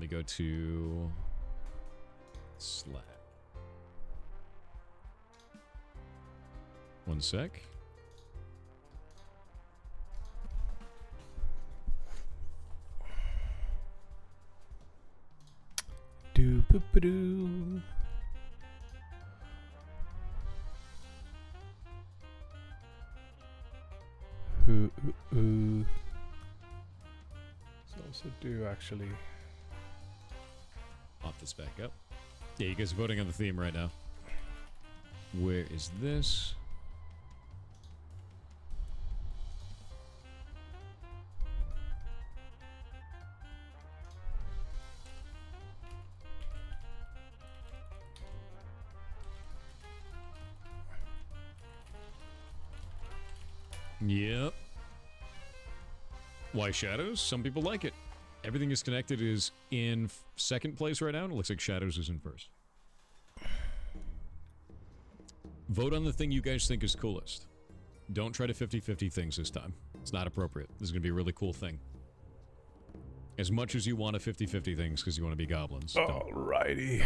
let me go to Slack. One sec. Do boop doo. Ooh. So also do actually. Pop this back up. Yeah, you guys are voting on the theme right now. Where is this? Yep. Why Shadows? Some people like it. Everything is Connected is in second place right now, and it looks like Shadows is in first. Vote on the thing you guys think is coolest. Don't try to 50-50 things this time. It's not appropriate. This is going to be a really cool thing. As much as you want to 50-50 things because you want to be goblins. Alrighty.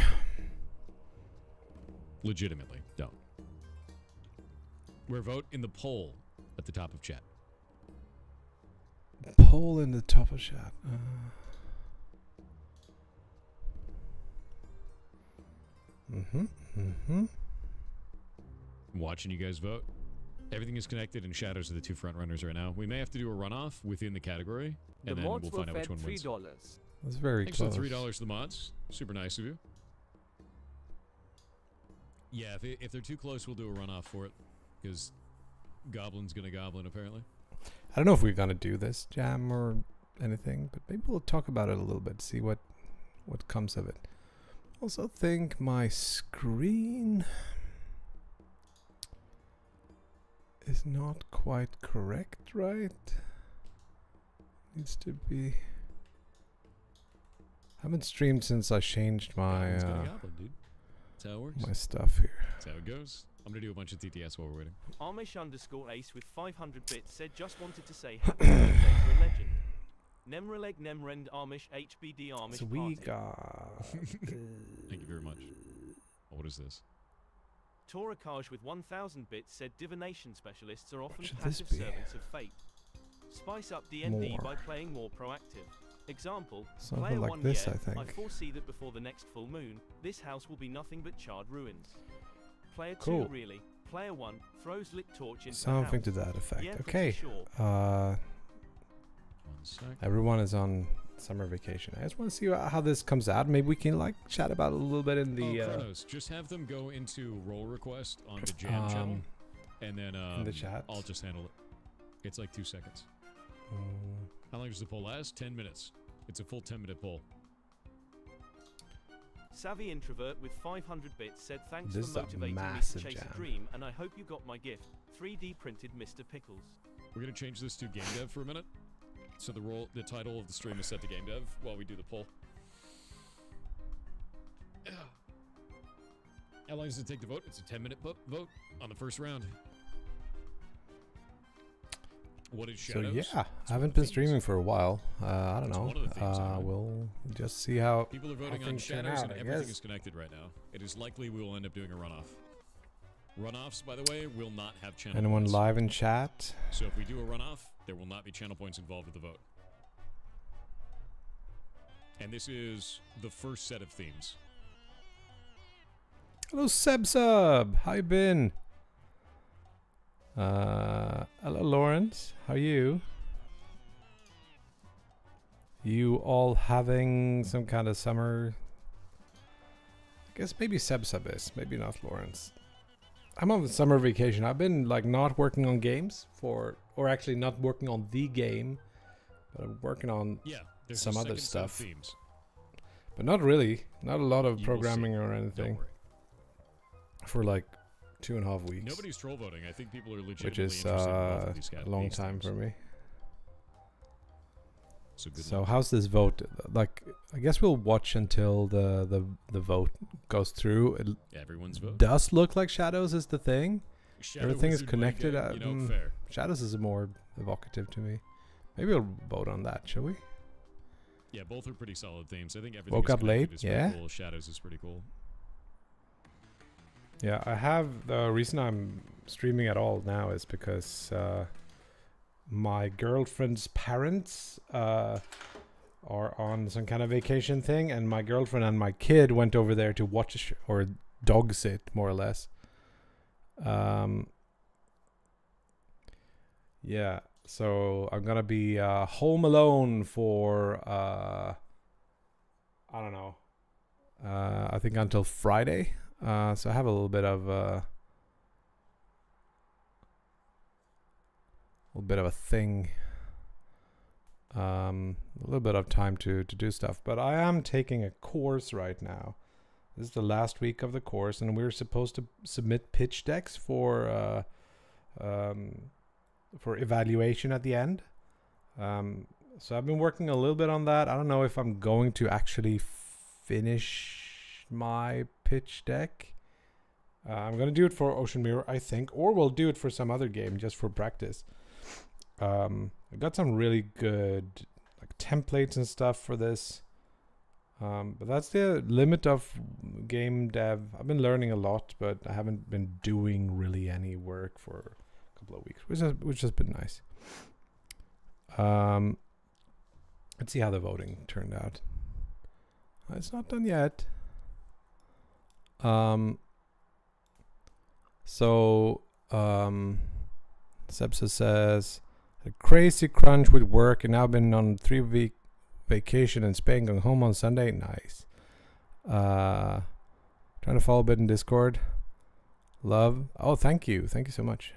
Legitimately, don't. We're vote in the poll at the top of chat. Poll in the top of chat. Watching you guys vote. Everything is Connected, and Shadows are the two front runners right now. We may have to do a runoff within the category, and then we'll find out which one wins. That's very Excellent. close. $3 to the mods. Super nice of you. Yeah, if they're too close, we'll do a runoff for it, because Goblin's gonna goblin apparently. I don't know if we're gonna do this jam or anything, but maybe we'll talk about it a little bit, see what comes of it. Also think my screen is not quite correct, right? Needs to be. Haven't streamed since I changed my goblin, dude. That's how it works. my stuff here. That's how it goes. I'm gonna do a bunch of TTS while we're waiting. Amish_Ace with 500 bits said just wanted to say happy birthday to a legend. Nemreleg Nemrend Amish HBD Amish So we party. got. Thank you very much. Oh, what is this? Torakaj with 1000 bits said divination specialists are often should this passive be? servants of fate. Spice up D&D More. by playing more proactive. Example, Something player like 1 this, year, I think. I foresee that before the next full moon, this house will be nothing but charred ruins. Player Cool. 2 really. Player 1 throws lit torch into Something house. to that effect. Yeah, pretty Okay. sure. 1 sec. Everyone is on summer vacation. I just want to see how this comes out. Maybe we can like chat about it a little bit in the Chronos, just have them go into roll request on the jam channel, and then in the chat. I'll just handle it. It's like 2 seconds. How long does the poll last? 10 minutes. It's a full 10-minute poll. Savvy Introvert with 500 bits said thanks This for is a motivating me to massive chase jam. a dream, and I hope you got my gift. 3D printed Mr. Pickles. We're gonna change this to game dev for a minute. So the title of the stream is set to game dev while we do the poll. How long does it take to vote? It's a 10-minute vote on the first round. What is So Shadows? yeah, It's I haven't one of the been themes. streaming for a while. I don't It's know. one of the themes, anyway. We'll just see how. People are voting on things turn Shadows, out, and I everything guess. is connected right now. It is likely we will end up doing a runoff. Runoffs, by the way, will not have channel Anyone points. live in chat? So if we do a runoff, there will not be channel points involved with the vote. And this is the first set of themes. Hello, Sebsub. How you been? Hello, Lawrence. How are you? You all having some kind of summer? I guess maybe Sebsub is, maybe not Lawrence. I'm on summer vacation. I've been like not working on games or actually not working on the game, but I'm working on Yeah, there's some a other second set of stuff. themes. But not really. Not a lot of You will programming see. or Don't anything worry. for like 2.5 weeks. Nobody's troll voting. I think people are legitimately Which is interested in both of these a long these time themes. for me. So good So luck. how's this vote? Like, I guess we'll watch until the vote goes through. It Everyone's vote. does look like Shadows is the thing. Shadow Everything is Wizard connected. Way game, fair. Shadows is more evocative to me. Maybe we'll vote on that, shall we? Yeah, both are pretty solid themes. I think everything Woke is up connected late, is pretty yeah? cool. Shadows is pretty cool. Yeah, I have the reason I'm streaming at all now is because my girlfriend's parents are on some kind of vacation thing, and my girlfriend and my kid went over there to watch or dog sit, more or less. Yeah, so I'm gonna be home alone for I don't know. I think until Friday. So I have a little bit of a thing. A little bit of time to do stuff, but I am taking a course right now. This is the last week of the course, and we're supposed to submit pitch decks for evaluation at the end. So I've been working a little bit on that. I don't know if I'm going to actually finish my pitch deck. I'm going to do it for Ocean Mirror, I think, or we'll do it for some other game just for practice. I got some really good like templates and stuff for this. But that's the limit of game dev. I've been learning a lot, but I haven't been doing really any work for a couple of weeks, which has been nice. Let's see how the voting turned out. It's not done yet. Sepsa says, a crazy crunch with work and now been on 3-week vacation in Spain, going home on Sunday. Nice. Trying to follow a bit in Discord. Love. Oh, thank you. Thank you so much.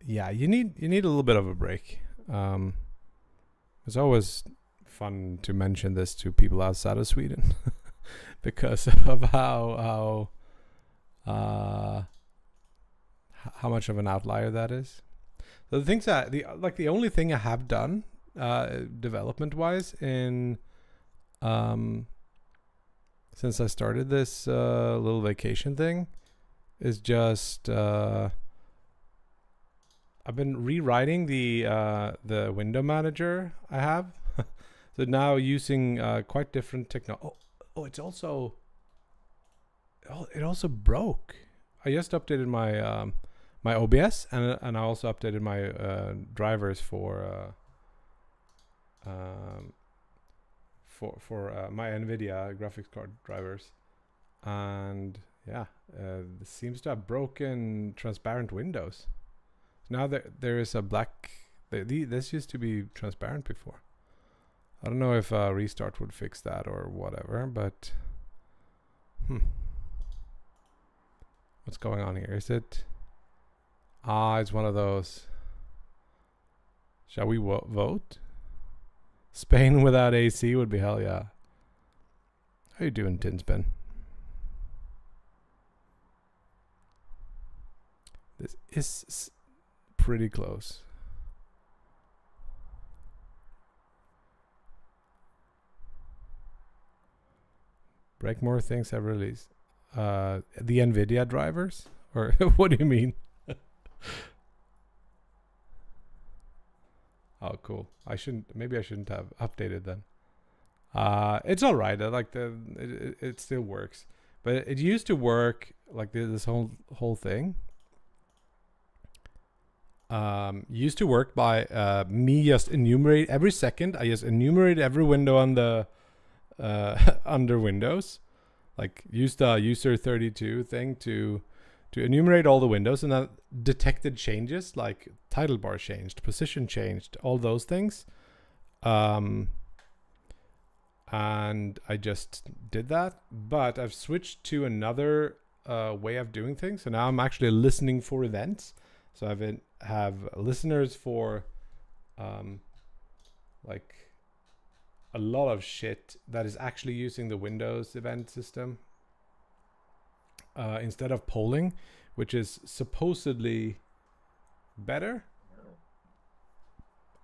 Yeah, you need a little bit of a break. It's always fun to mention this to people outside of Sweden because of how much of an outlier that is. So the things that the only thing I have done development wise in since I started this little vacation thing is just I've been rewriting the window manager I have. So now using quite different technology. Oh, it also broke. I just updated my my OBS and I also updated my drivers for my NVIDIA graphics card drivers, and yeah, this seems to have broken transparent windows. Now there is a black. This used to be transparent before. I don't know if a restart would fix that or whatever, but what's going on here? Is it? It's one of those. Shall we vote? Spain without AC would be hell yeah. How you doing, Tinspin? This is pretty close. Break more things I've released. The NVIDIA drivers? Or what do you mean? Oh, cool. Maybe I shouldn't have updated then. It's all right. I like it still works, but it used to work like this whole thing. Used to work by me just enumerate every second. I just enumerate every window on the under Windows, like use the user 32 thing to enumerate all the windows, and that detected changes like title bar changed, position changed, all those things. And I just did that, but I've switched to another way of doing things. So now I'm actually listening for events. So I have listeners for like a lot of shit that is actually using the Windows event system instead of polling, which is supposedly better.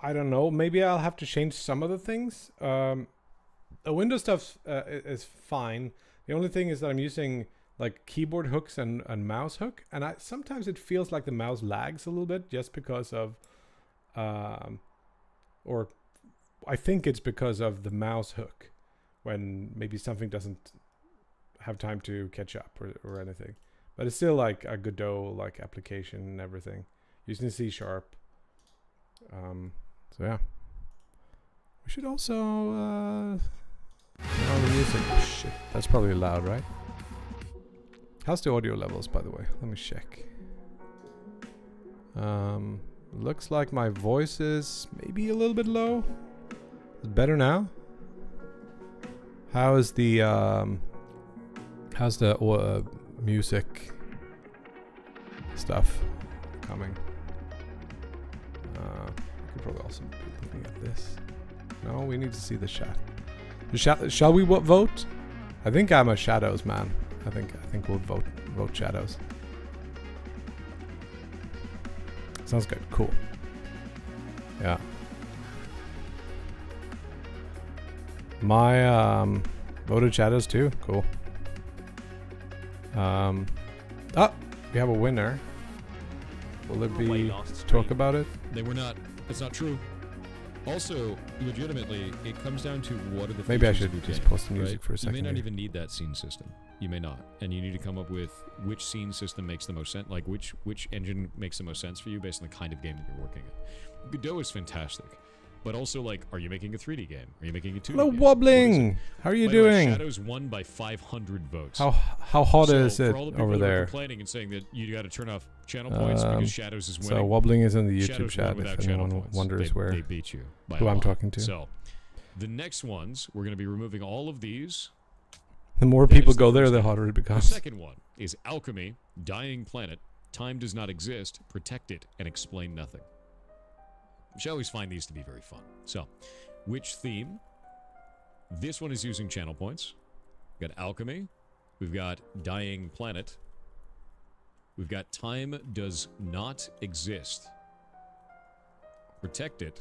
I don't know. Maybe I'll have to change some of the things. The Windows stuff is fine. The only thing is that I'm using like keyboard hooks and mouse hook, and sometimes it feels like the mouse lags a little bit just because of or I think it's because of the mouse hook, when maybe something doesn't have time to catch up or anything. But it's still like a Godot like application and everything, using C#. So yeah, we should also the music. Shit, that's probably loud, right? How's the audio levels, by the way? Let me check. Looks like my voice is maybe a little bit low. Is it better now? How's the music stuff coming? We could probably also be looking at this. No, we need to see the chat. Shall we vote? I think I'm a shadows man. I think we'll vote shadows. Sounds good. Cool. Yeah. My voted shadows too. Cool. We have a winner. Will it be talk about it? They were not. That's not true. Also, legitimately, it comes down to what are the Maybe I features should of your just game, post the music right? for a second. You may not here. even need that scene system. You may not, and you need to come up with which scene system makes the most sense. Like which engine makes the most sense for you based on the kind of game that you're working in. Godot is fantastic, but also like, are you making a 3D game? Are you making a 2D Hello, game? wobbling. How are you By the way, doing? Shadows won by 500 votes. How hot So is it for all the people over that are there? complaining and saying that you got to turn off channel points because Shadows is winning. So wobbling is in the YouTube Shadows chat. won without If channel anyone points. wonders where they beat you by who a I'm lot. talking to. So the next ones, we're going to be removing all of these. The more That people is the go there, first the one. hotter it The becomes. second one is Alchemy, Dying Planet, Time Does Not Exist, Protect It, and Explain Nothing. Which I always find these to be very fun. So, which theme? This one is using channel points. We've got Alchemy. We've got Dying Planet. We've got Time Does Not Exist, Protect It,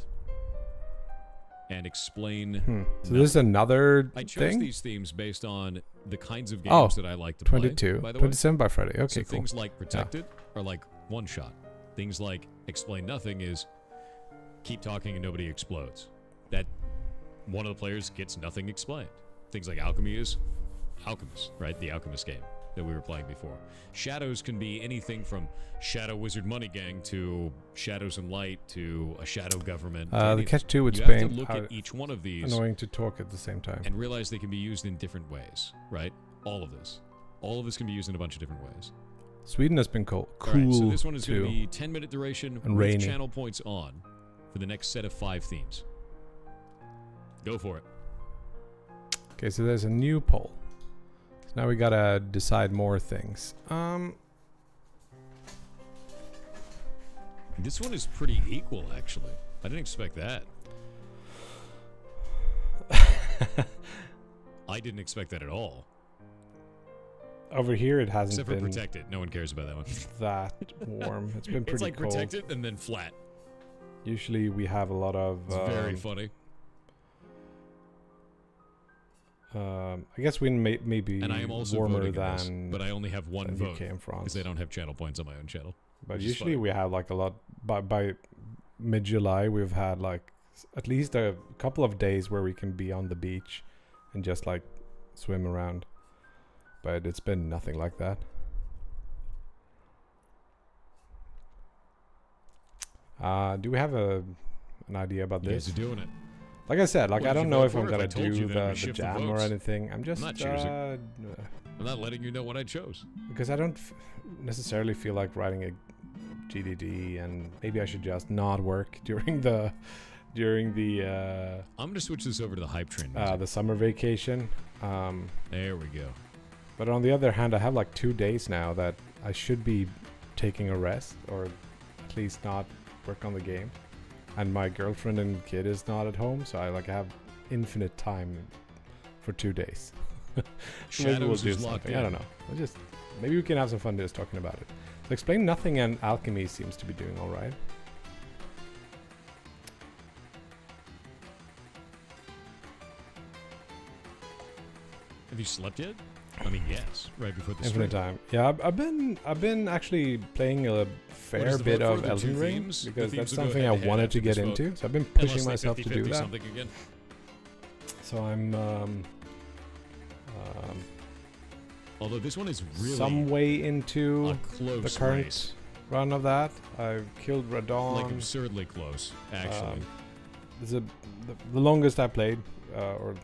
and Explain So this is another I chose thing? these themes based on the kinds of games that I like to play. 22. By the way. 27 by Friday. Okay, So cool. things like Protect It are like one shot. Things like Explain Nothing is keep talking and nobody explodes. That one of the players gets nothing explained. Things like Alchemy is Alchemist, right? The Alchemist game that we were playing before. Shadows can be anything from Shadow Wizard Money Gang to Shadows and Light to a Shadow Government. to The anything. catch 2 with You have Spain. to look at each one of these Annoying to talk at the same time. and realize they can be used in different ways, right? All of this. All of this can be used in a bunch of different ways. Sweden has been cool. All right, so this one is going too. to be 10-minute duration And with rainy. channel points on for the next set of 5 themes. Go for it. Okay, so there's a new poll. So now we gotta decide more things. This one is pretty equal, actually. I didn't expect that. I didn't expect that at all. Over here it hasn't Except for been Protect It. No one cares about that one. that warm. It's been pretty It's like cold. Protect It and then flat. Usually we have a lot of It's very funny. I guess we may be And I am also warmer voting in this, than but I only have one than vote UK and because France. they don't have channel points on my own channel. But which is usually funny. we have like a lot by mid-July we've had like at least a couple of days where we can be on the beach and just like swim around. But it's been nothing like that. Do we have an idea about You guys this? are doing it. Like I said, like What I did don't you know vote if I'm for? If gonna I told do you, then we the shift the jam or votes. anything. I'm just not choosing. uh, I'm not letting you know what I chose. because I don't necessarily feel like writing a GDD, and maybe I should just not work during the I'm gonna switch this over to the hype train music. the summer vacation. There we go. But on the other hand, I have like 2 days now that I should be taking a rest, or at least not work on the game. And my girlfriend and kid is not at home, so I like have infinite time for 2 days. So maybe we'll Shadows do is locked something. in. I don't know. Maybe we can have some fun just talking about it. So Explain Nothing and Alchemy seems to be doing all right. Have you slept yet? I mean, yes, right before the Infinite stream. Time. Yeah, I've been actually playing a fair is the bit vote of for? The Elden two Ring themes? The because themes that's will go something I head-to-head wanted after to get this vote. into. So I've been Unless pushing they myself to do 50-50 that. something again. So I'm Although this one is really some way into a close the current race. run of that. I've killed Radon. Like absurdly close, actually. This is the longest I played, or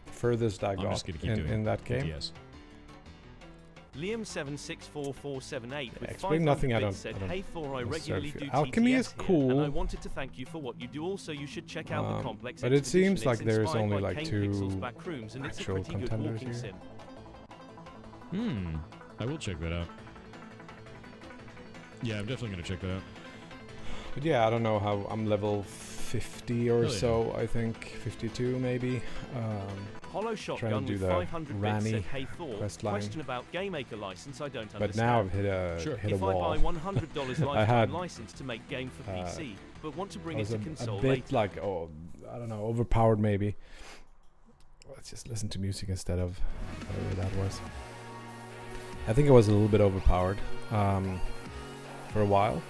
furthest I I'm got just gonna keep doing in that game. Yes. Liam764478 with explain 500 nothing I bits don't- said, I don't "Hey Thor, I necessarily regularly feel- do Alchemy is TTS here, cool. and I wanted to thank you for what you do. Also, you should check out the complex but it expedition. seems like It's there's inspired only by like Kane 2 Pixel's Backrooms, and it's a actual pretty good contenders walking here. sim. I will check that out. Yeah, I'm definitely gonna check that out. But yeah, I don't know how I'm level 50 or Hell yeah. so. I think 52 maybe. Hollow trying Shotgun to do with the 500 bits Rani said, "Hey Thor, quest line. question about GameMaker license. I don't But understand. now I've hit a Sure. hit a If I wall. buy $100 lifetime had, license to make game for PC, but want to bring I it was to a console bit later, like, oh, I don't know, overpowered maybe. Let's just listen to music instead of whatever that was. I think it was a little bit overpowered for a while.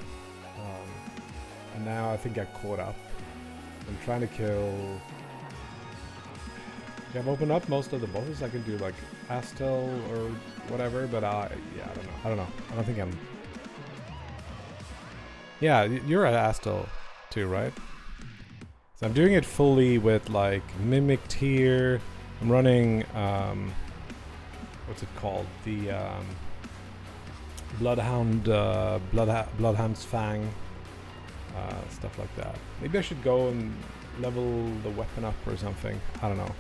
And now I think I caught up. I'm trying to kill... I've opened up most of the bosses. I can do like Astel or whatever, but yeah, I don't know. I don't think I'm... Yeah, you're at Astel too, right? So I'm doing it fully with like Mimicked here. I'm running, what's it called? The Bloodhound's Fang. Stuff like that. Maybe I should go and level the weapon up or something. I don't know.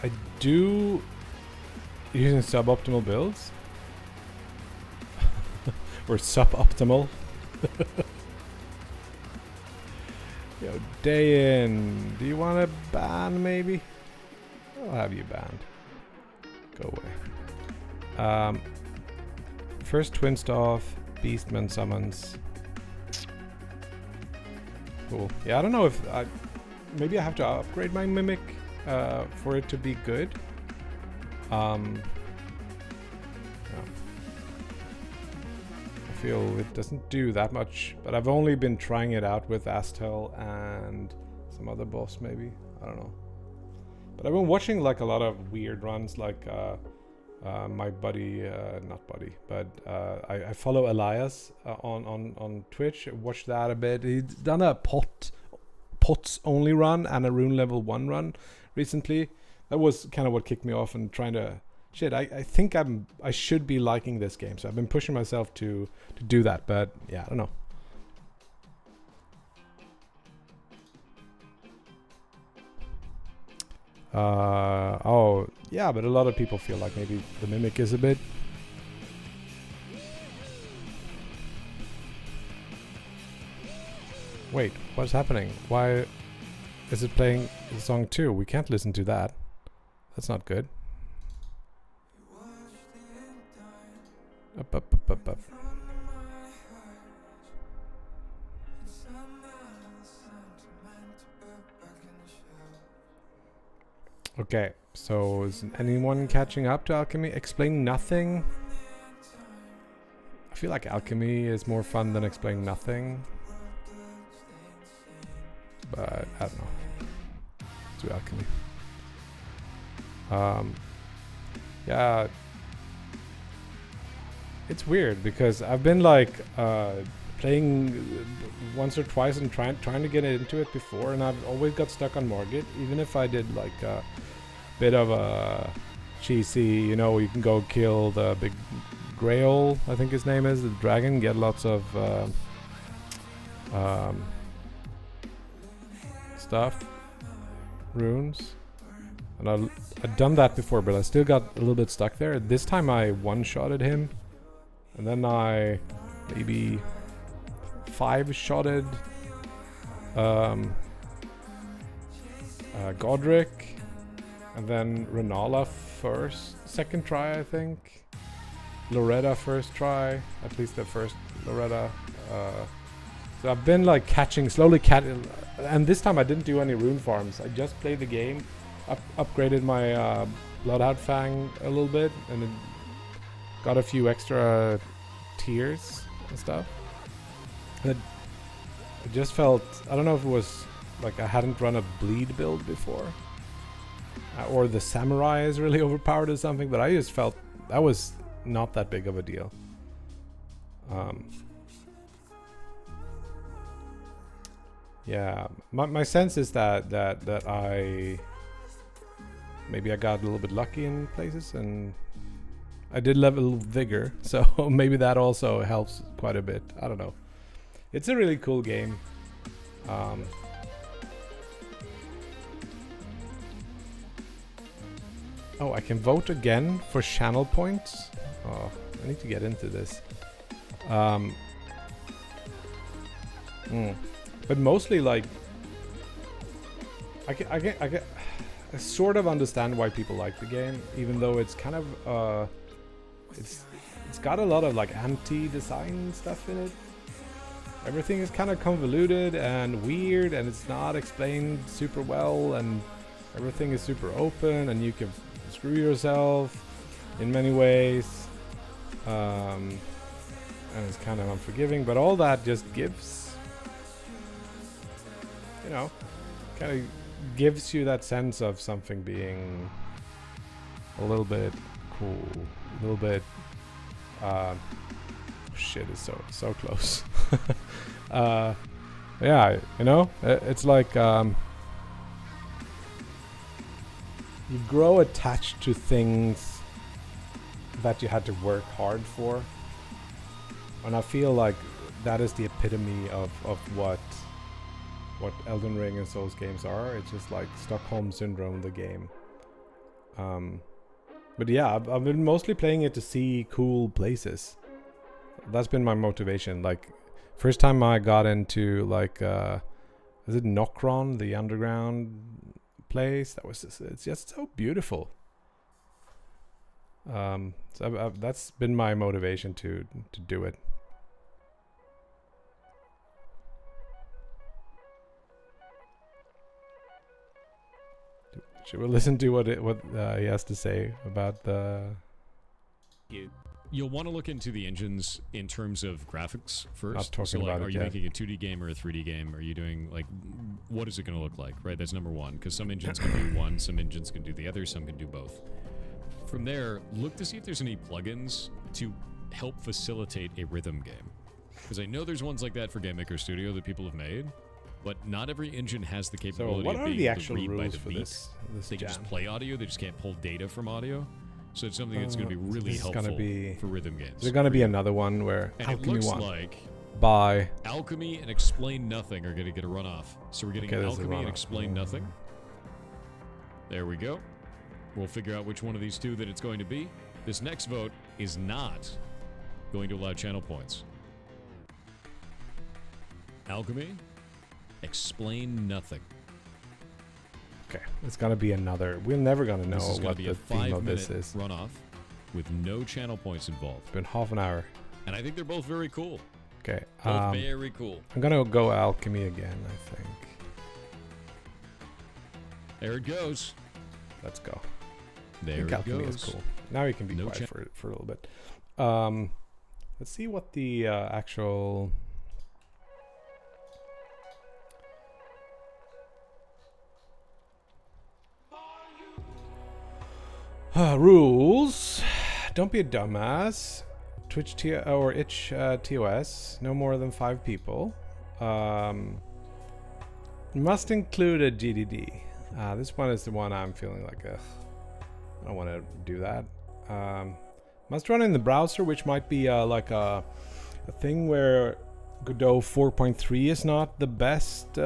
I do using suboptimal builds or suboptimal. Yo, day in. Do you want to ban maybe? I'll have you banned. Go away. First twin staff, Beastman summons. Cool. Yeah, I don't know if maybe I have to upgrade my mimic for it to be good. Yeah. I feel it doesn't do that much, but I've only been trying it out with Astel and some other boss maybe. I don't know. But I've been watching like a lot of weird runs, like my buddy, not buddy, but I follow Elias on Twitch. Watch that a bit. He's done a pots only run and a rune level 1 run recently. That was kind of what kicked me off and trying to shit. I think I should be liking this game, so I've been pushing myself to do that. But yeah, I don't know. Oh yeah, but a lot of people feel like maybe the mimic is a bit. Wait, what's happening? Why is it playing the song 2? We can't listen to that. That's not good. Up. Okay, so is anyone catching up to Alchemy? Explain Nothing? I feel like Alchemy is more fun than Explain Nothing. But I don't know. Let's do Alchemy. Yeah. It's weird because I've been like playing once or twice and trying to get into it before, and I've always got stuck on Margit, even if I did like a bit of a cheesy, you know, you can go kill the big Grail, I think his name is, the dragon, get lots of stuff, runes, and I'd done that before, but I still got a little bit stuck there. This time I one-shotted him, and then I maybe 5-shotted Godric, and then Renala second try, I think. Loretta first try, at least the first Loretta So I've been like and this time I didn't do any rune farms. I just played the game, upgraded my Bloodhound Fang a little bit, and then got a few extra tiers and stuff. And it just felt, I don't know if it was like I hadn't run a bleed build before, or the samurai is really overpowered or something, but I just felt that was not that big of a deal. Yeah, my sense is that I maybe I got a little bit lucky in places, and I did level vigor, so maybe that also helps quite a bit. I don't know. It's a really cool game. Oh, I can vote again for channel points. Oh, I need to get into this. But mostly, like, I sort of understand why people like the game, even though it's kind of it's got a lot of like anti-design stuff in it. Everything is kind of convoluted and weird, and it's not explained super well, and everything is super open, and you can screw yourself in many ways, and it's kind of unforgiving. But all that just gives, you know, kind of gives you that sense of something being a little bit cool, a little bit. Shit is so close. Yeah, you know, it's like you grow attached to things that you had to work hard for, and I feel like that is the epitome of what Elden Ring and Souls games are. It's just like Stockholm Syndrome, the game. But yeah, I've been mostly playing it to see cool places. That's been my motivation. Like, first time I got into, like, is it Nokron, the underground place? That was it's just so beautiful. So that's been my motivation to do it. Should we listen to what he has to say about the? You'll want to look into the engines in terms of graphics first. Not talking so, like, about it are you yet. making a 2D game or a 3D game? Are you doing, like, what is it going to look like? Right, that's number one. Because some engines can do one, some engines can do the other, some can do both. From there, look to see if there's any plugins to help facilitate a rhythm game. Because I know there's ones like that for Game Maker Studio that people have made, but not every engine has the So capability what of are being the able to actual read by rules the for beat. this They can jam? just play audio, they just can't pull data from audio. So it's something that's going to be So really this is helpful gonna be- for rhythm games. There's gonna be another one where And it Alchemy looks 1 like by Alchemy and Explain Nothing are going to get a runoff. So we're getting Okay, there's a Alchemy and runoff. Explain Nothing. There we go. We'll figure out which one of these two that it's going to be. This next vote is not going to allow channel points. Alchemy, Explain Nothing. Okay, it's gonna be another. We're never gonna know This is going what to be the a theme of 5-minute this is. runoff with no channel points involved. It's been half an hour. And I think they're both very cool. Okay, Both very cool. I'm gonna go Alchemy again, I think. There it goes. Let's go. I There think it Alchemy goes. is cool. Now you can be No quiet cha- for a little bit. Let's see what the actual. Rules. Don't be a dumbass. Twitch or itch TOS. No more than 5 people. Must include a GDD. This one is the one I'm feeling like, ugh, I don't want to do that. Must run in the browser, which might be like a thing where Godot 4.3 is not the best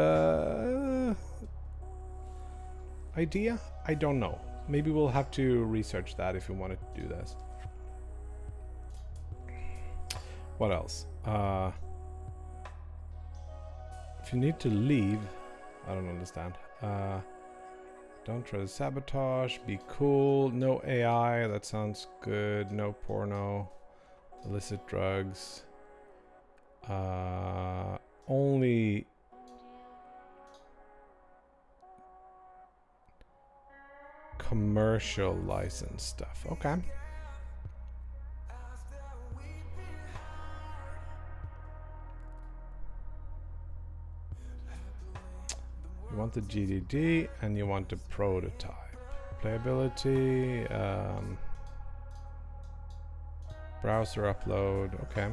idea. I don't know. Maybe we'll have to research that if we wanted to do this. What else? If you need to leave, I don't understand. Don't try to sabotage. Be cool. No AI. That sounds good. No porno. Illicit drugs. only commercial license stuff. Okay. You want the GDD and you want the prototype. Playability, browser upload, okay.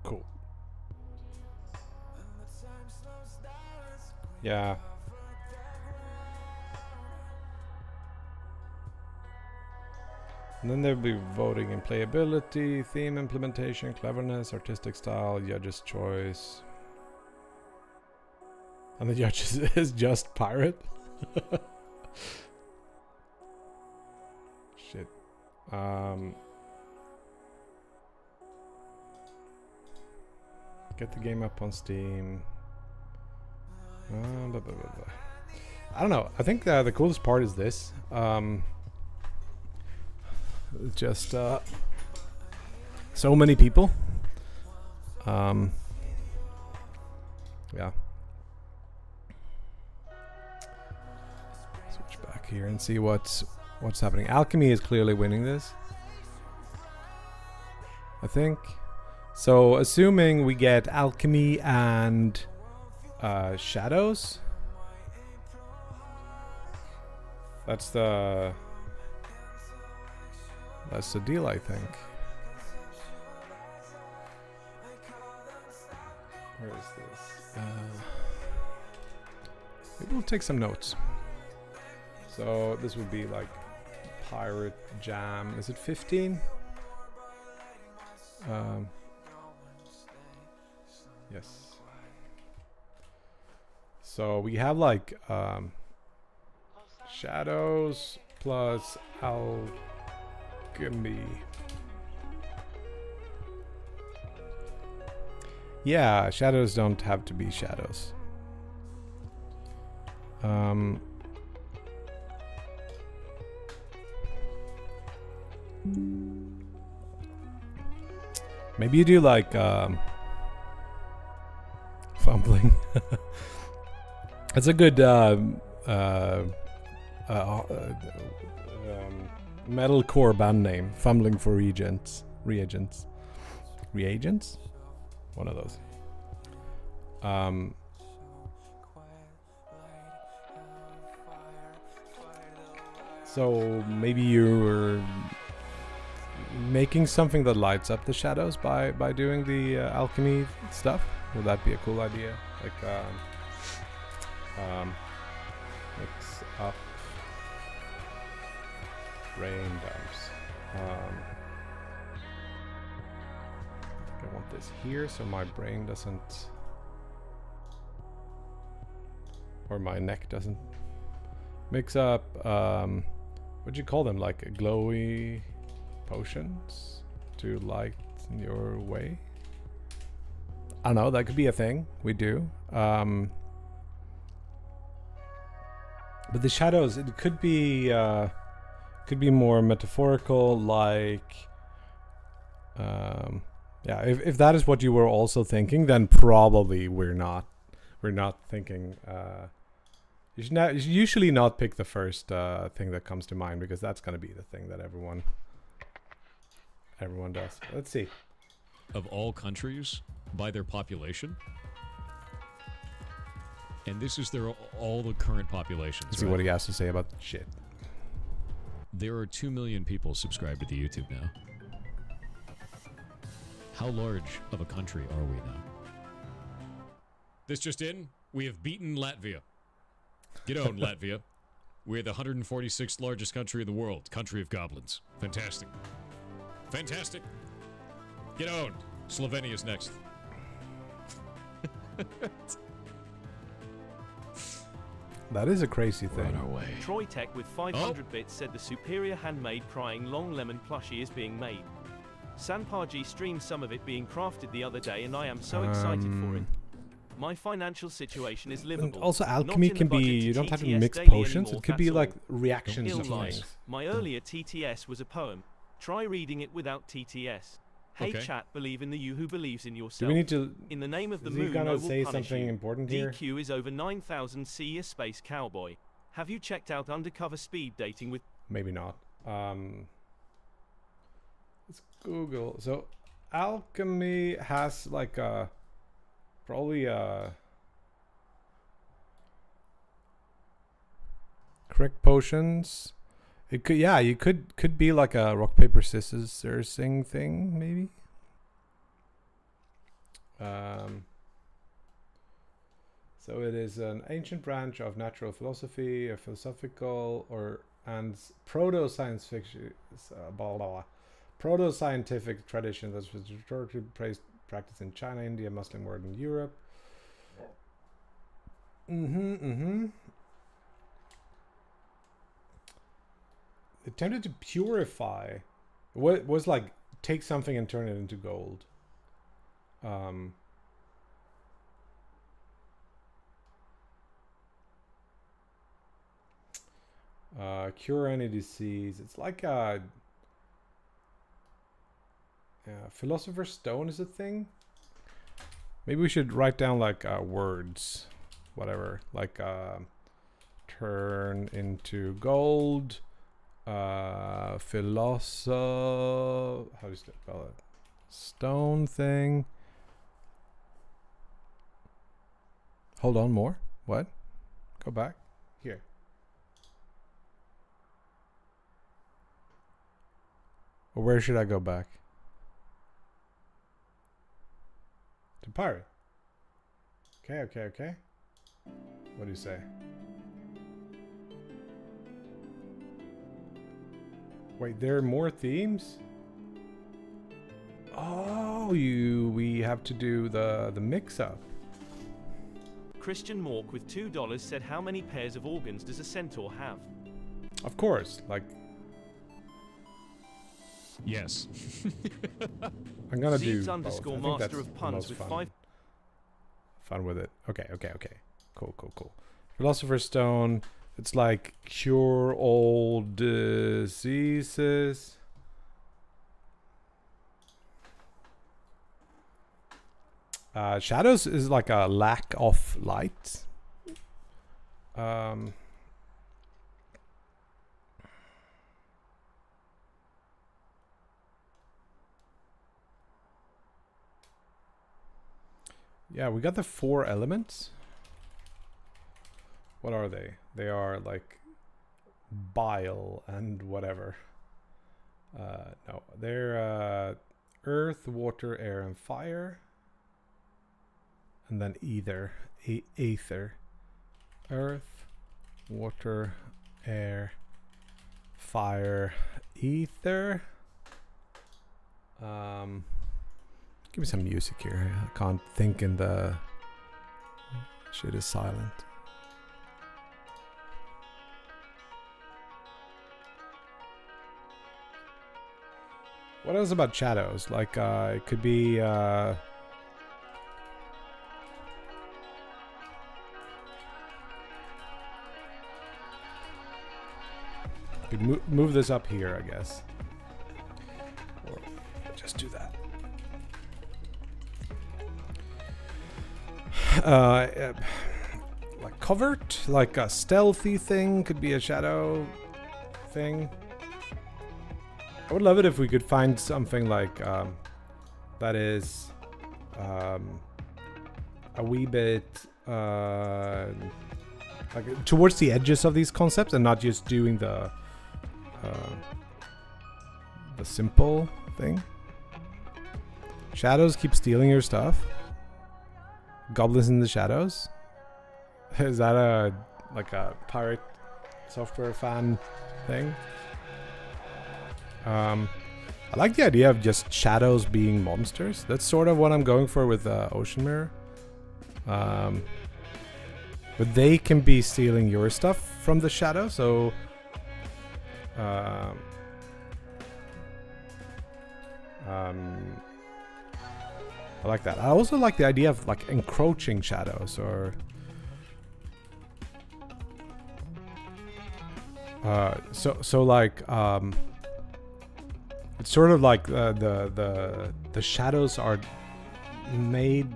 Cool. Yeah. And then they'll be voting in playability, theme implementation, cleverness, artistic style, judge's choice. And the judge is just pirate? Shit. Get the game up on Steam. Blah, blah, blah, blah. I don't know. I think the coolest part is this. Just so many people. Yeah. Switch back here and see what's happening. Alchemy is clearly winning this, I think. So assuming we get Alchemy and Shadows, that's the deal, I think. Where is this? Maybe we'll take some notes. So this would be like Pirate Jam. Is it 15? Yes. So we have like Shadows plus Alchemy. Yeah, shadows don't have to be shadows. Maybe you do like fumbling. That's a good metalcore band name. Fumbling for reagents. One of those. So maybe you're making something that lights up the shadows by doing the alchemy stuff. Would that be a cool idea? Like mix up rain dumps. I want this here so my brain doesn't, or my neck doesn't mix up. What'd you call them? Like glowy potions to light your way? I don't know. That could be a thing we do. But the shadows, it could be more metaphorical, like. Yeah, if that is what you were also thinking, then probably we're not thinking. You should usually not pick the first thing that comes to mind, because that's going to be the thing that everyone does. Let's see. Of all countries by their population, and this is all the current populations. Let's see what he has to say about shit. There are 2 million people subscribed to the YouTube now. How large of a country are we now? This just in, we have beaten Latvia. Get on, Latvia. We're the 146th largest country in the world. Country of goblins. Fantastic. Fantastic. Get on. Slovenia's next. That is a crazy thing. On our way. Troy Tech with 500 bits said the superior handmade crying long lemon plushie is being made. Sanparji streamed some of it being crafted the other day and I am so excited for it. My financial situation is And livable. also, Not alchemy in the can budget be, to you don't have to TTS mix daily potions. anymore, It could be that's like all. reactions Ill of lies. things. My earlier TTS was a poem. Try reading it without TTS. Hey Okay. chat, believe in the you who believes in Do yourself. we need to... In the name of the Is he moon, I gonna will say punish something you. important here? DQ is over 9,000. See ya, space cowboy. Have you checked out undercover speed dating with? Maybe not. Let's Google. So, alchemy has like a... Probably a... Correct potions. It could, yeah, you could be like a rock paper scissors thing, maybe. So it is an ancient branch of natural philosophy, a philosophical and proto science fiction, proto scientific tradition that was historically practiced in China, India, Muslim world, and Europe. Attempted to purify. What was like take something and turn it into gold. Cure any disease. It's like a philosopher's stone is a thing. Maybe we should write down like words, whatever, like turn into gold. How do you spell it? Stone thing. Hold on, more. What? Go back. Here. Or where should I go back? To pirate. Okay. What do you say? Wait, there are more themes? Oh, we have to do the mix-up. Christian Mork with $2 said, how many pairs of organs does a centaur have? Of course, like... Yes. I'm gonna Zeebs do underscore both. I think master that's of the puns most with fun. 5. Fun with it. Okay. Cool. Philosopher's Stone. It's like cure all diseases. Shadows is like a lack of light. Yeah, we got the 4 elements. What are they? They are like bile and whatever. No, they're earth, water, air, and fire. And then ether. Aether. Earth, water, air, fire, ether. Give me some music here. I can't think in the... Shit is silent. What else about shadows? Like, it could be... could move this up here, I guess. Or just do that. Like covert, like a stealthy thing, could be a shadow thing. I would love it if we could find something like that is a wee bit like towards the edges of these concepts and not just doing the simple thing. Shadows keep stealing your stuff. Goblins in the Shadows. Is that a pirate software fan thing? I like the idea of just shadows being monsters. That's sort of what I'm going for with Ocean Mirror. But they can be stealing your stuff from the shadow, so I like that. I also like the idea of like encroaching shadows or so like it's sort of like the shadows are made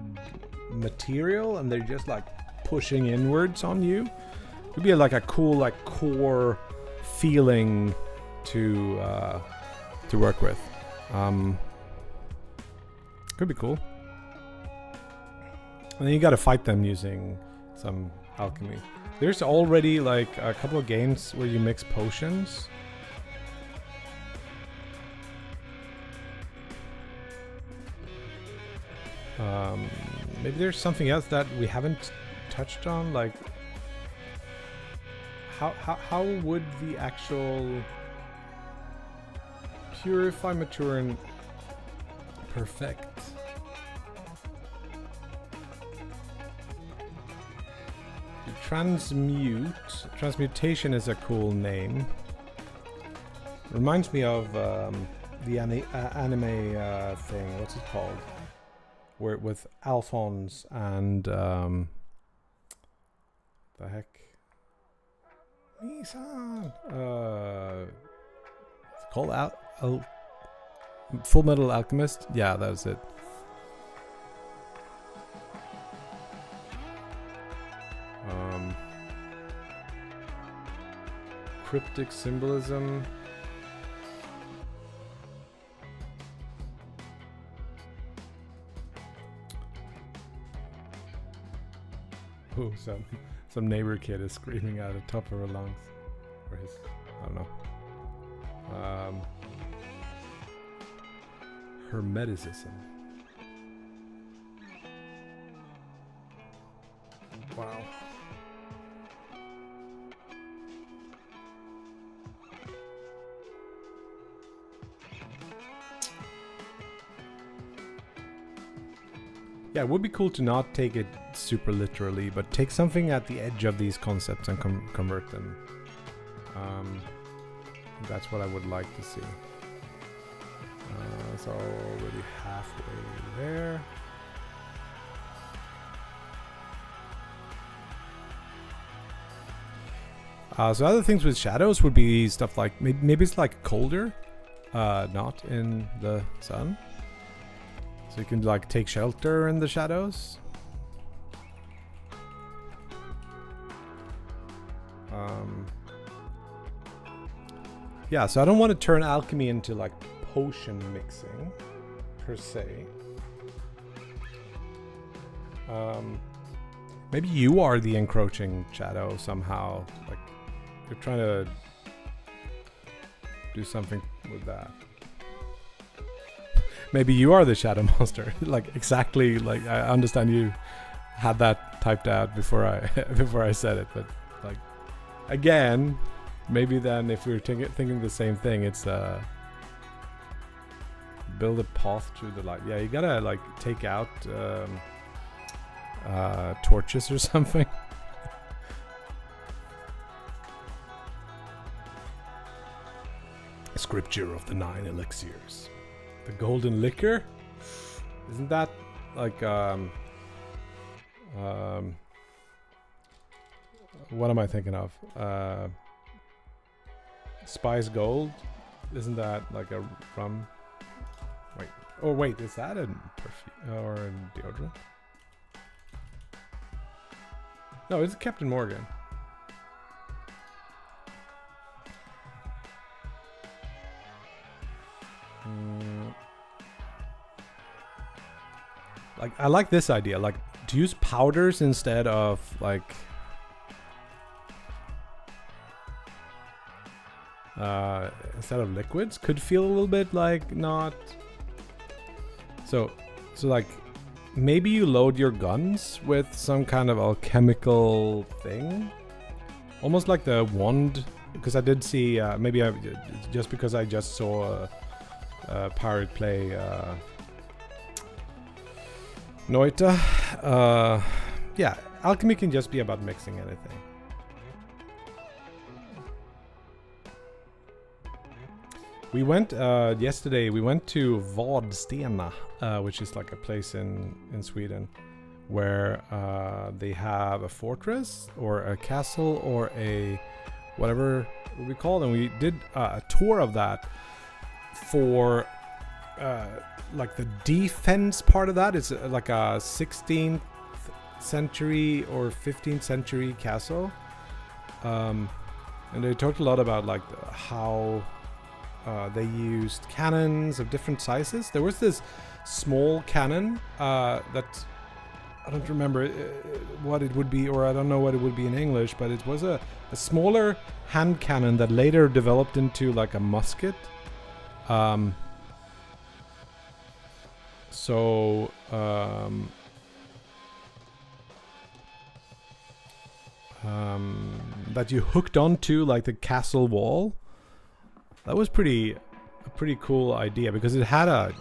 material and they're just like pushing inwards on you. It would be like a cool like core feeling to work with. Could be cool. And then you got to fight them using some alchemy. There's already like a couple of games where you mix potions. Maybe there's something else that we haven't touched on, like how would the actual purify, mature, and perfect? Transmutation is a cool name. Reminds me of the anime thing. What's it called? Where with Alphonse and the heck, Nissan. It's called Full Metal Alchemist. Yeah, that was it. Cryptic symbolism. Oh, some neighbor kid is screaming at the top of her lungs, or his, I don't know. Hermeticism. Wow. Yeah, it would be cool to not take it super literally, but take something at the edge of these concepts and convert them. That's what I would like to see. It's already halfway there. So other things with shadows would be stuff like maybe it's like colder, not in the sun. So you can like take shelter in the shadows. Yeah, so I don't want to turn alchemy into like potion mixing per se. Maybe you are the encroaching shadow somehow. Like you're trying to do something with that. Maybe you are the shadow monster. Like exactly, like I understand you had that typed out before I said it, but like again, maybe then if we're thinking the same thing, it's build a path through the light. Yeah, you gotta like take out torches or something. Scripture of the 9 elixirs. The golden liquor? Isn't that like what am I thinking of? Spice Gold? Isn't that like a rum? Wait. Oh wait, is that a perfume or a deodorant? No, it's Captain Morgan. Like I like this idea, like to use powders instead of like liquids could feel a little bit like not. So like maybe you load your guns with some kind of alchemical thing, almost like the wand. Because I did see maybe just because I just saw a pirate play. Noita. Yeah, alchemy can just be about mixing anything. We went yesterday. We went to Vadstena, which is like a place in Sweden, where they have a fortress or a castle or a whatever we call them. We did a tour of that for like the defense part of that. It's like a 16th century or 15th century castle, and they talked a lot about like how they used cannons of different sizes. There was this small cannon that I don't remember what it would be, or I don't know what it would be in English, but it was a smaller hand cannon that later developed into like a musket. That you hooked onto like the castle wall. That was a pretty cool idea because it had a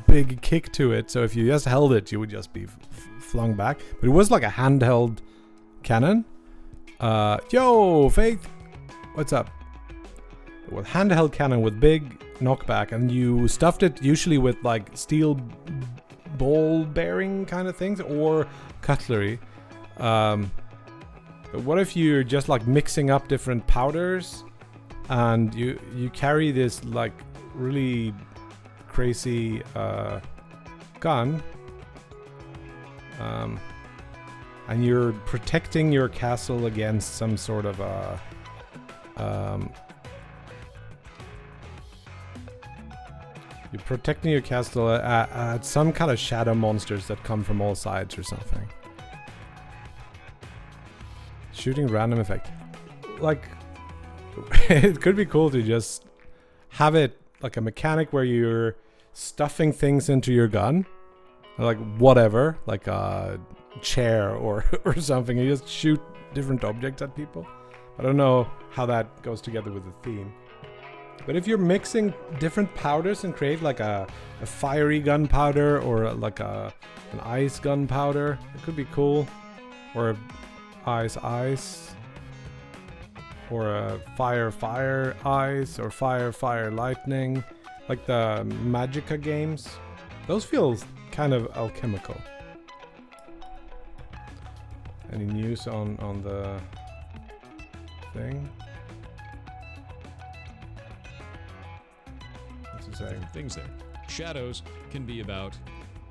big kick to it. So if you just held it, you would just be flung back. But it was like a handheld cannon. Yo, Faith, what's up? It was handheld cannon with big knockback, and you stuffed it usually with like steel ball bearing kind of things or cutlery. But what if you're just like mixing up different powders, and you carry this like really crazy gun, and you're protecting your castle against some sort of you're protecting your castle at some kind of shadow monsters that come from all sides or something. Shooting random effect. Like, it could be cool to just have it like a mechanic where you're stuffing things into your gun. Like whatever, like a chair or something. You just shoot different objects at people. I don't know how that goes together with the theme. But if you're mixing different powders and create like a fiery gunpowder or like an ice gunpowder, it could be cool. Or ice, or a fire, ice, or fire, lightning, like the Magica games. Those feel kind of alchemical. Any news on the thing? What's it saying? Things there. Shadows can be about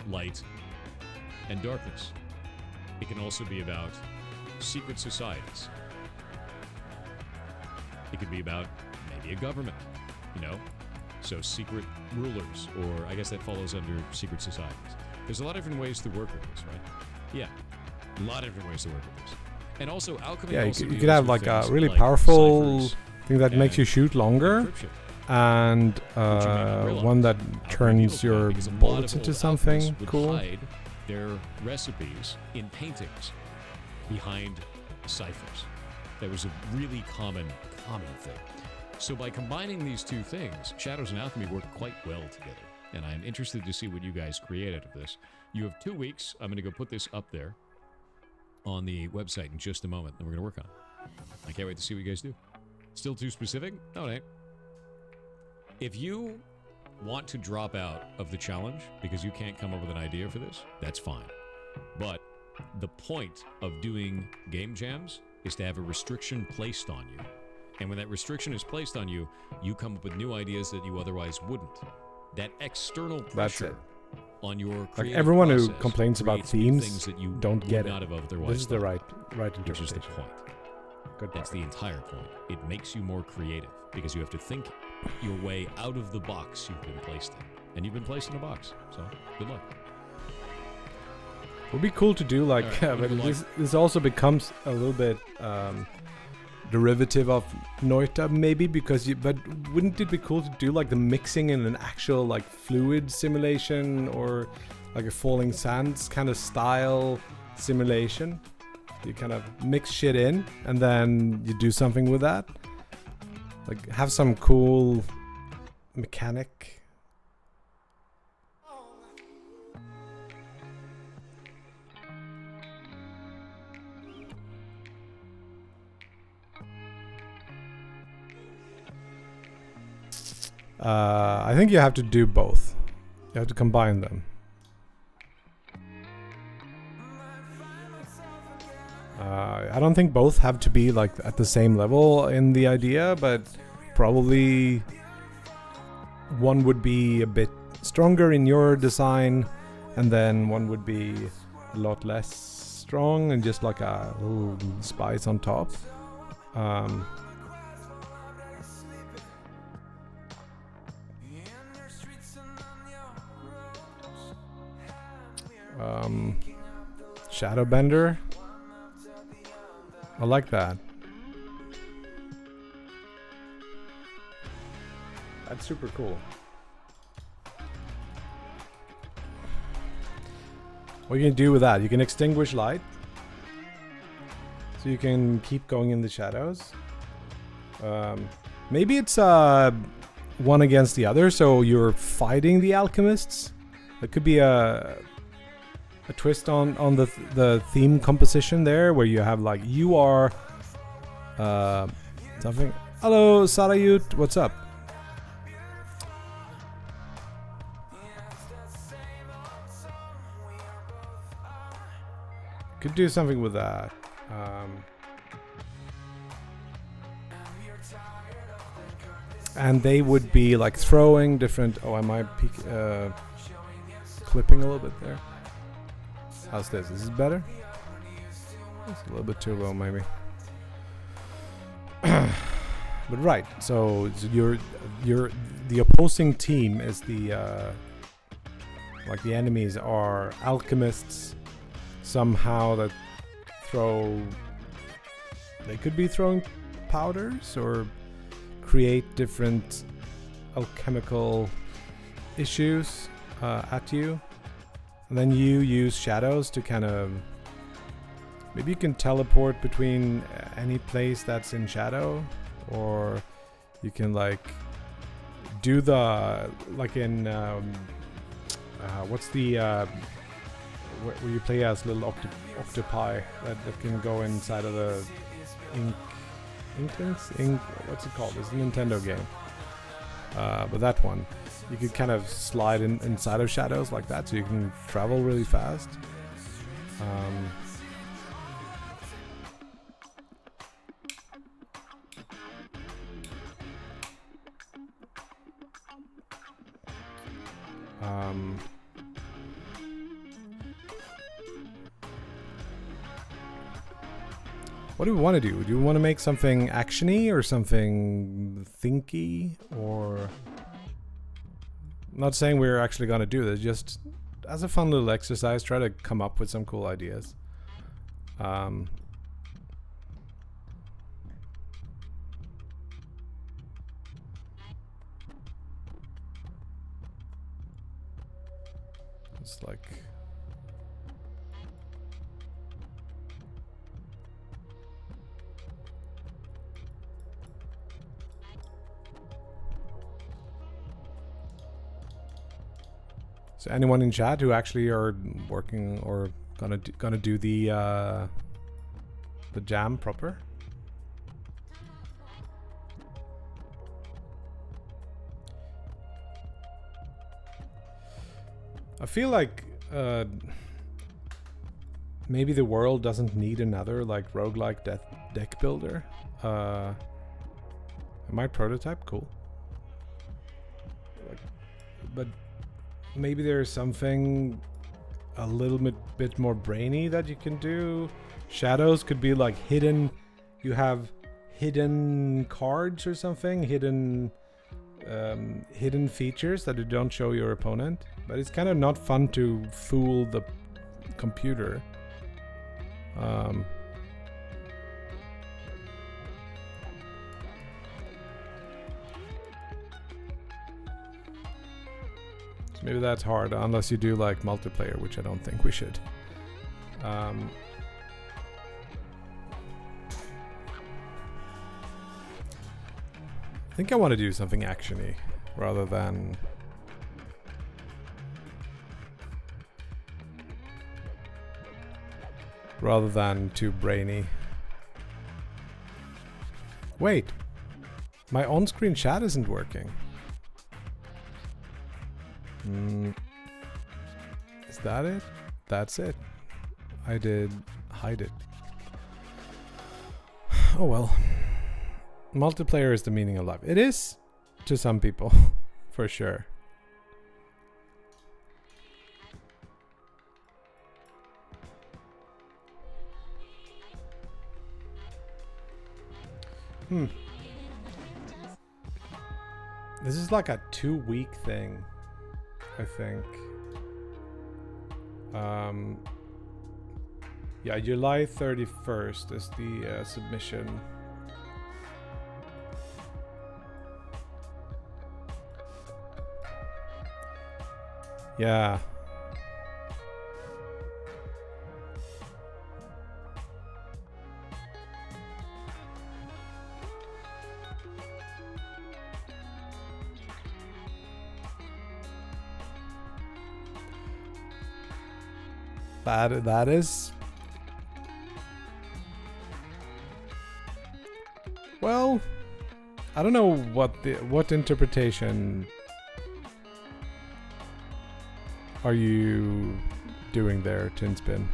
light and darkness. It can also be about secret societies. It could be about maybe a government, you know? So secret rulers, or I guess that follows under secret societies. There's a lot of different ways to work with this, right? Yeah, a lot of different ways to work with this. And also alchemy. Yeah, also you could have deals like a with really things powerful ciphers thing that makes you shoot longer, encryption. and Which you may not realize. one that How turns ideal your because a lot bullets of into old something alchemists would cool. hide their recipes in paintings behind ciphers. That was a really common thing. So by combining these two things, shadows and alchemy work quite well together. And I'm interested to see what you guys create out of this. You have 2 weeks. I'm going to go put this up there on the website in just a moment, and we're going to work on it. I can't wait to see what you guys do. Still too specific? No, it ain't. If you want to drop out of the challenge because you can't come up with an idea for this, that's fine. But the point of doing game jams is to have a restriction placed on you. And when that restriction is placed on you, you come up with new ideas that you otherwise wouldn't. That external pressure on your creative Like everyone who process complains about creates new themes things that you don't would get not it. have otherwise This is the thought, right which is the interpretation. point. Good That's part. the entire point. It makes you more creative because you have to think your way out of the box you've been placed in. And you've been placed in a box, so good luck. Would be cool to do like, All right, but what do you this also becomes a little bit derivative of Noita maybe, because but wouldn't it be cool to do like the mixing in an actual like fluid simulation or like a falling sands kind of style simulation? You kind of mix shit in and then you do something with that, like have some cool mechanic. I think you have to do both. You have to combine them. I don't think both have to be like at the same level in the idea, but probably one would be a bit stronger in your design, and then one would be a lot less strong and just like a little spice on top. Shadowbender. I like that. That's super cool. What you can do with that, you can extinguish light. So you can keep going in the shadows. Maybe it's one against the other, so you're fighting the alchemists. It could be a twist on the theme composition there, where you have like you are something. Hello, Sarayut, what's up? Could do something with that. And they would be like throwing different. Oh, am I clipping a little bit there? How's this? Is this better? It's a little bit too low, maybe. But right, so the opposing team is the like the enemies are alchemists somehow that throw. They could be throwing powders or create different alchemical issues at you. And then you use shadows to kind of... Maybe you can teleport between any place that's in shadow. Or you can like do the... Like in... what's the... where you play as little octopi that can go inside of the... Inklings? What's it called? It's a Nintendo game. But that one. You could kind of slide inside of shadows like that, so you can travel really fast. What do we want to do? Do we want to make something actiony or something thinky, or... I'm not saying we're actually going to do this, just as a fun little exercise, try to come up with some cool ideas. It's like... So anyone in chat who actually are working or gonna do the jam proper? I feel like maybe the world doesn't need another like roguelike deck builder. My prototype, cool. Like, but maybe there's something a little bit more brainy that you can do. Shadows could be like hidden. You have hidden cards or something, hidden features that you don't show your opponent. But it's kind of not fun to fool the computer. So maybe that's hard, unless you do like multiplayer, which I don't think we should. I think I want to do something actiony rather than too brainy. Wait, my on-screen chat isn't working. Is that it? That's it. I did hide it. Oh well. Multiplayer is the meaning of life. It is to some people, for sure. This is like a 2-week thing, I think. Yeah, July 31st is the submission. Yeah. That is... Well, I don't know what interpretation are you doing there, Tinspin?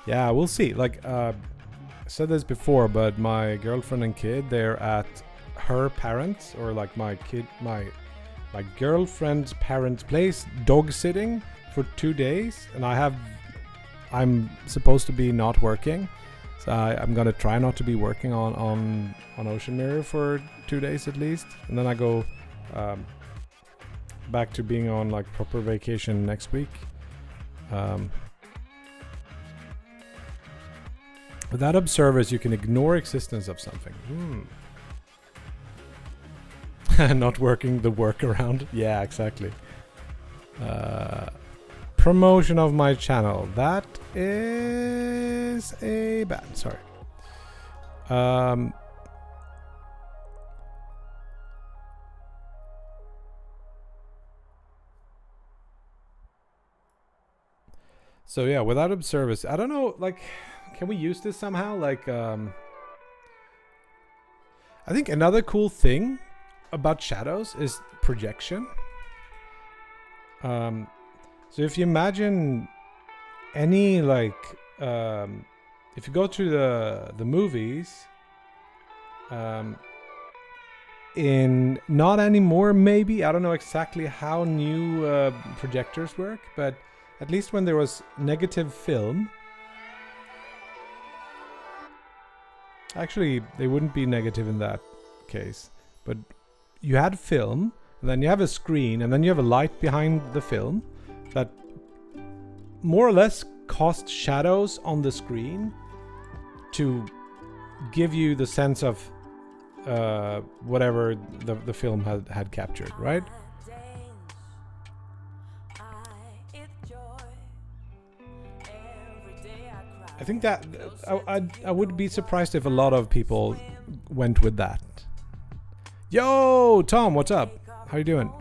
Yeah, we'll see. Like, I said this before, but my girlfriend and kid, they're at her parents, or like my girlfriend's parents' place, dog sitting for 2 days, and I'm supposed to be not working, so I'm gonna try not to be working on Ocean Mirror for 2 days at least, and then I go back to being on like proper vacation next week. Without observers, you can ignore existence of something. Not working the workaround. Yeah, exactly. Promotion of my channel. That is a ban. Sorry. So yeah, without observers, I don't know, like, can we use this somehow? Like, I think another cool thing about shadows is projection. So if you imagine any, like, if you go to the movies, in not anymore maybe, I don't know exactly how new projectors work, but at least when there was negative film, actually they wouldn't be negative in that case, but you had film, and then you have a screen, and then you have a light behind the film that more or less cast shadows on the screen to give you the sense of whatever the film had captured, right? I think that I would be surprised if a lot of people went with that. Yo, Tom, what's up? How you doing?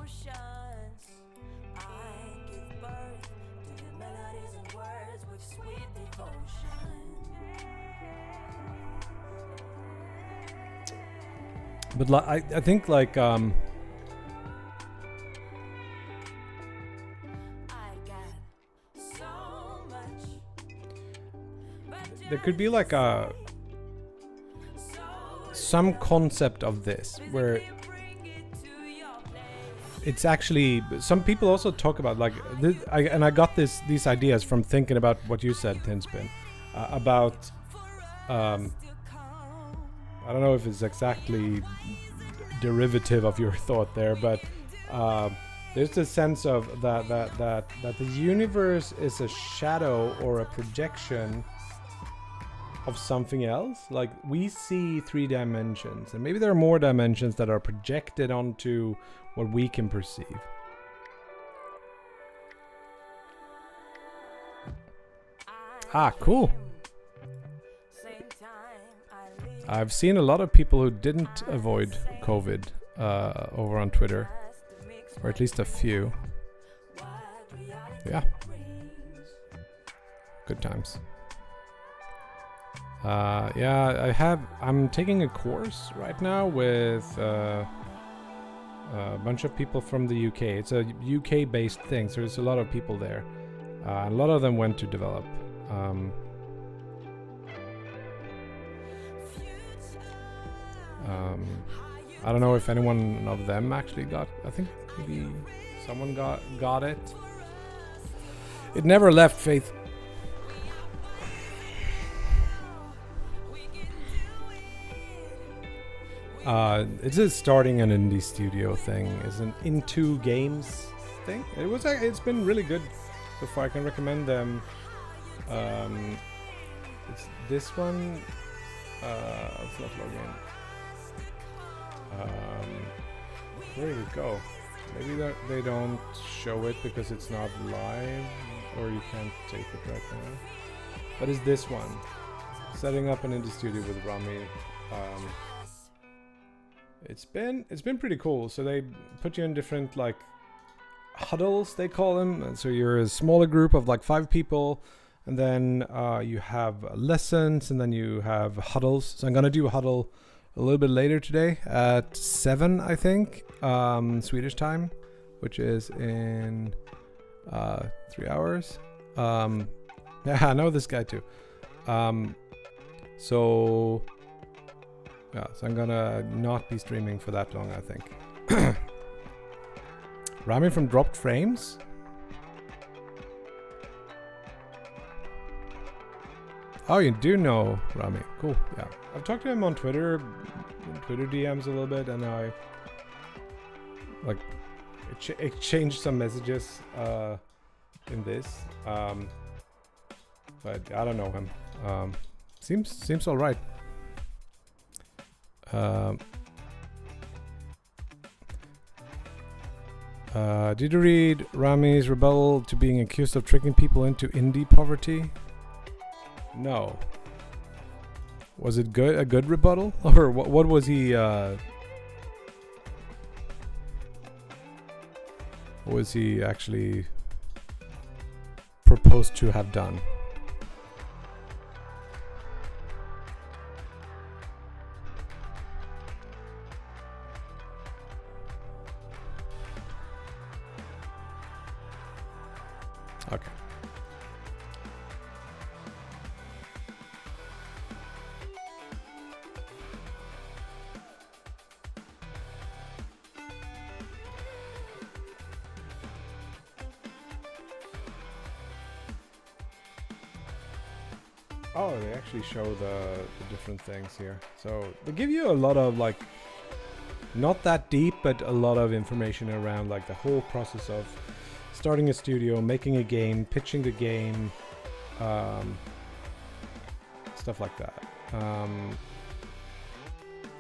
But I think like there could be like some concept of this where it's actually, some people also talk about like this, I got these ideas from thinking about what you said, Tinspin, about I don't know if it's exactly derivative of your thought there, but there's a sense of that the universe is a shadow or a projection of something else. Like, we see 3 dimensions, and maybe there are more dimensions that are projected onto what we can perceive. Ah, cool. I've seen a lot of people who didn't avoid COVID over on Twitter, or at least a few. Yeah. Good times. Yeah, I'm taking a course right now with a bunch of people from the UK. It's a UK-based thing, so there's a lot of people there. A lot of them went to develop. I don't know if anyone of them actually got. I think maybe someone got it. It never left Faith. It's a starting an indie studio thing. It's an into games thing. It's been really good so far. I can recommend them. It's this one. Let's not log in. Where did it go? Maybe they don't show it because it's not live, or you can't take it right now. But it's this one. Setting up an indie studio with Rami. It's been pretty cool. So they put you in different like huddles, they call them. And so you're a smaller group of like 5 people, and then you have lessons, and then you have huddles. So I'm gonna do a huddle a little bit later today at 7, I think, Swedish time, which is in 3 hours. Yeah, I know this guy too. So I'm gonna not be streaming for that long, I think. Rami from Dropped Frames. Oh, you do know Rami. Cool. Yeah, I've talked to him on Twitter DMs a little bit, and I like exchanged some messages in this. But I don't know him. Seems all right. Did you read Rami's rebuttal to being accused of tricking people into indie poverty? No. Was it good? A good rebuttal, or what was he? What was he actually proposed to have done? Okay. Oh, they actually show the different things here. So they give you a lot of like, not that deep, but a lot of information around like the whole process of starting a studio, making a game, pitching the game, stuff like that.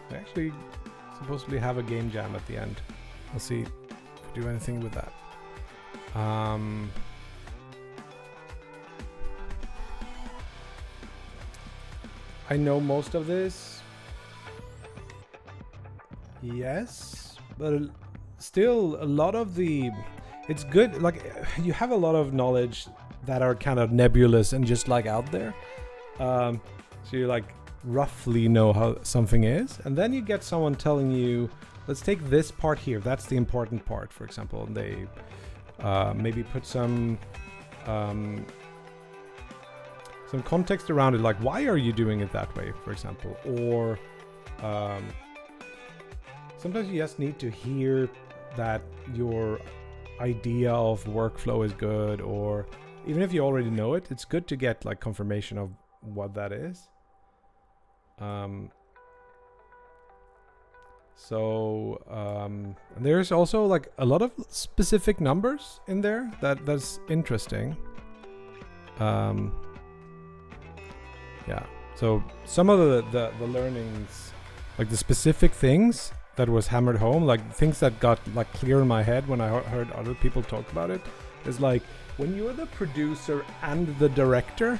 They actually supposedly have a game jam at the end. We'll see if we do anything with that. I know most of this. Yes, but still a lot of the... It's good, like, you have a lot of knowledge that are kind of nebulous and just like out there. So you like roughly know how something is. And then you get someone telling you, let's take this part here. That's the important part, for example. And they maybe put some context around it, like why are you doing it that way, for example, or sometimes you just need to hear that your idea of workflow is good, or even if you already know it, it's good to get like confirmation of what that is. And there's also like a lot of specific numbers in there that's interesting. Yeah, so some of the learnings, like the specific things that was hammered home, like things that got like clear in my head when I heard other people talk about it, is like when you're the producer and the director,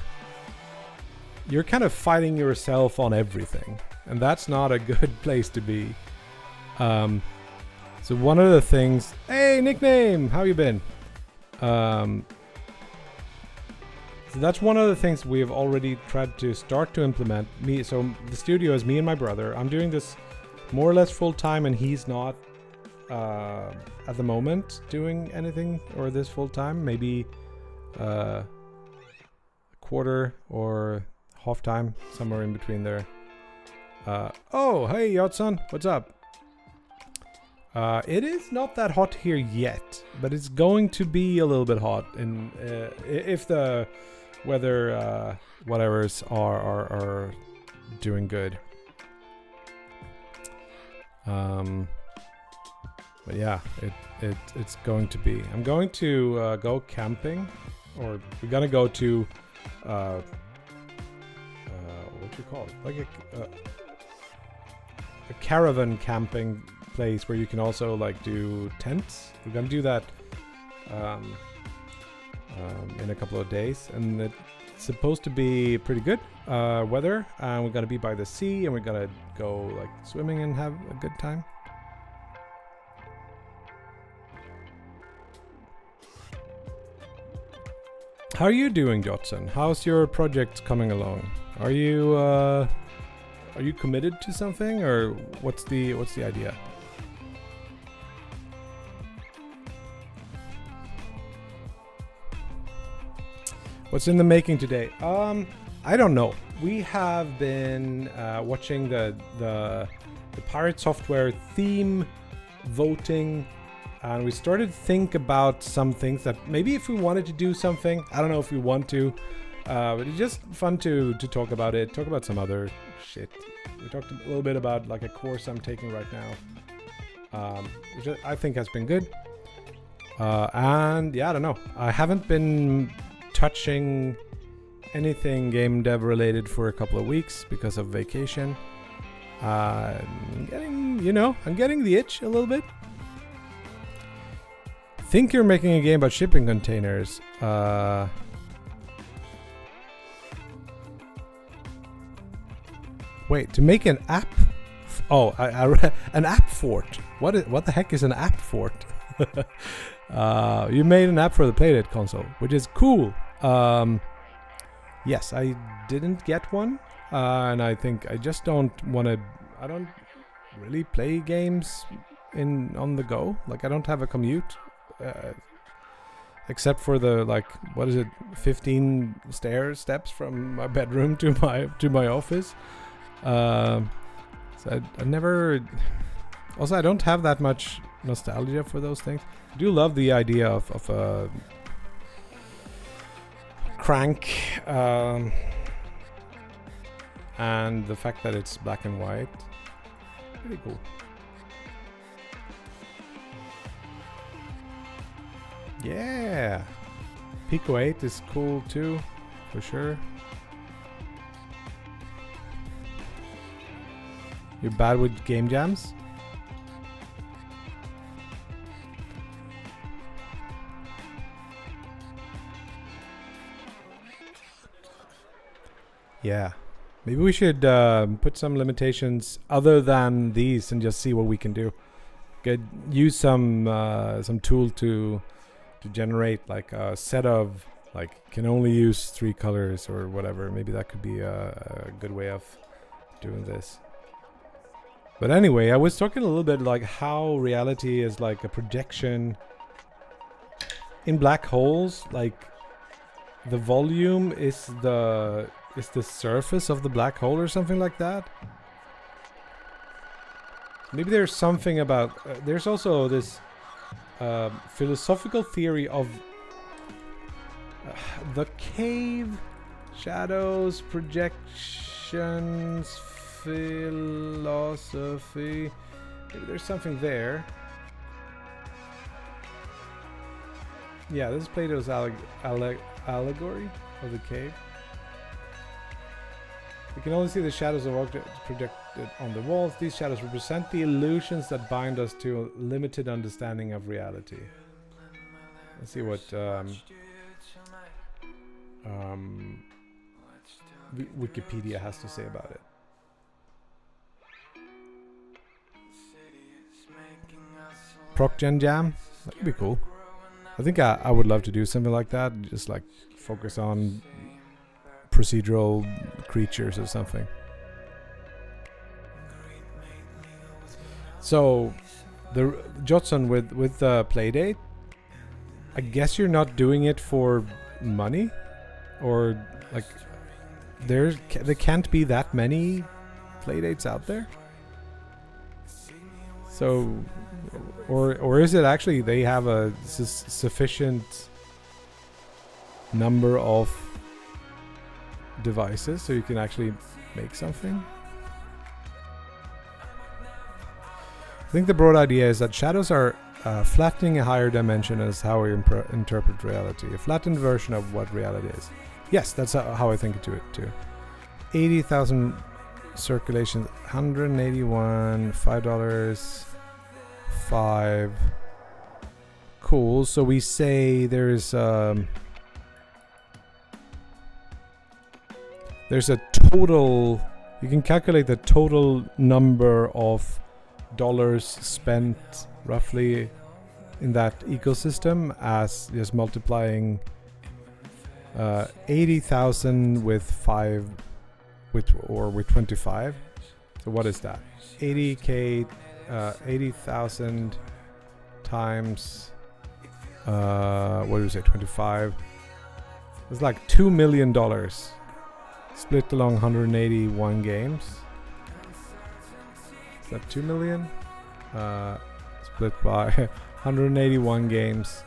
you're kind of fighting yourself on everything, and that's not a good place to be. So one of the things, hey nickname, how you been? So that's one of the things we have already tried to start to implement. So the studio is me and my brother. I'm doing this more or less full time, and he's not at the moment doing anything or this full time. Maybe a quarter or half time, somewhere in between there. Oh, hey, Yotson, what's up? It is not that hot here yet, but it's going to be a little bit hot if the weather whatevers are doing good. But yeah, it's going to be. I'm going to go camping, or we're gonna go to what you call it, like a caravan camping place where you can also like do tents. We're gonna do that in a couple of days, and it's supposed to be pretty good weather, and we're gonna be by the sea, and we're gonna go like swimming and have a good time. How are you doing, Jotson? How's your project coming along? Are you committed to something, or what's the idea? What's in the making today? I don't know. We have been watching the Pirate Software theme voting, and we started to think about some things that maybe if we wanted to do something, I don't know if we want to, but it's just fun to talk about it, talk about some other shit. We talked a little bit about like a course I'm taking right now, which I think has been good. And yeah, I don't know. I haven't been touching anything game dev related for a couple of weeks because of vacation. I'm getting the itch a little bit. Think you're making a game about shipping containers. Wait, to make an app? An app fort. What the heck is an app fort? You made an app for the Playdate console, which is cool. Yes, I didn't get one, and I think I just don't want to. I don't really play games on the go. Like I don't have a commute, except for the 15 steps from my bedroom to my office. So I never. Also, I don't have that much nostalgia for those things. I do love the idea of a crank, and the fact that it's black and white. Pretty cool. Yeah, Pico 8 is cool too, for sure. You're bad with game jams? Yeah. Maybe we should put some limitations other than these and just see what we can do. Use some tool to generate like a set of can only use 3 colors or whatever. Maybe that could be a good way of doing this. But anyway, I was talking a little bit like how reality is like a projection in black holes. Like the volume is the surface of the black hole or something like that. Maybe there's something about there's also this philosophical theory of the cave, shadows, projections, philosophy. Maybe there's something there. Yeah, this is Plato's allegory of the cave. We can only see the shadows of objects projected on the walls. These shadows represent the illusions that bind us to a limited understanding of reality. Let's see what Wikipedia has to say about it. ProcGen Jam? That could be cool. I think I would love to do something like that. Just like focus on procedural creatures or something. So, the Jotson with the Playdate, I guess you're not doing it for money, or like there can't be that many Playdates out there. So, or is it actually they have a sufficient number of devices so you can actually make something? I think the broad idea is that shadows are flattening a higher dimension as how we interpret reality. A flattened version of what reality is. Yes, that's how I think to it too. 80,000 circulations, 181, $5, 5. Cool. So we say there's a total. You can calculate the total number of dollars spent roughly in that ecosystem as just multiplying 80,000 with 5 with 25. So what is that? 80k 80,000 times what do you say, 25? It's like $2 million split along 181 games. Is that 2 million? Split by 181 games.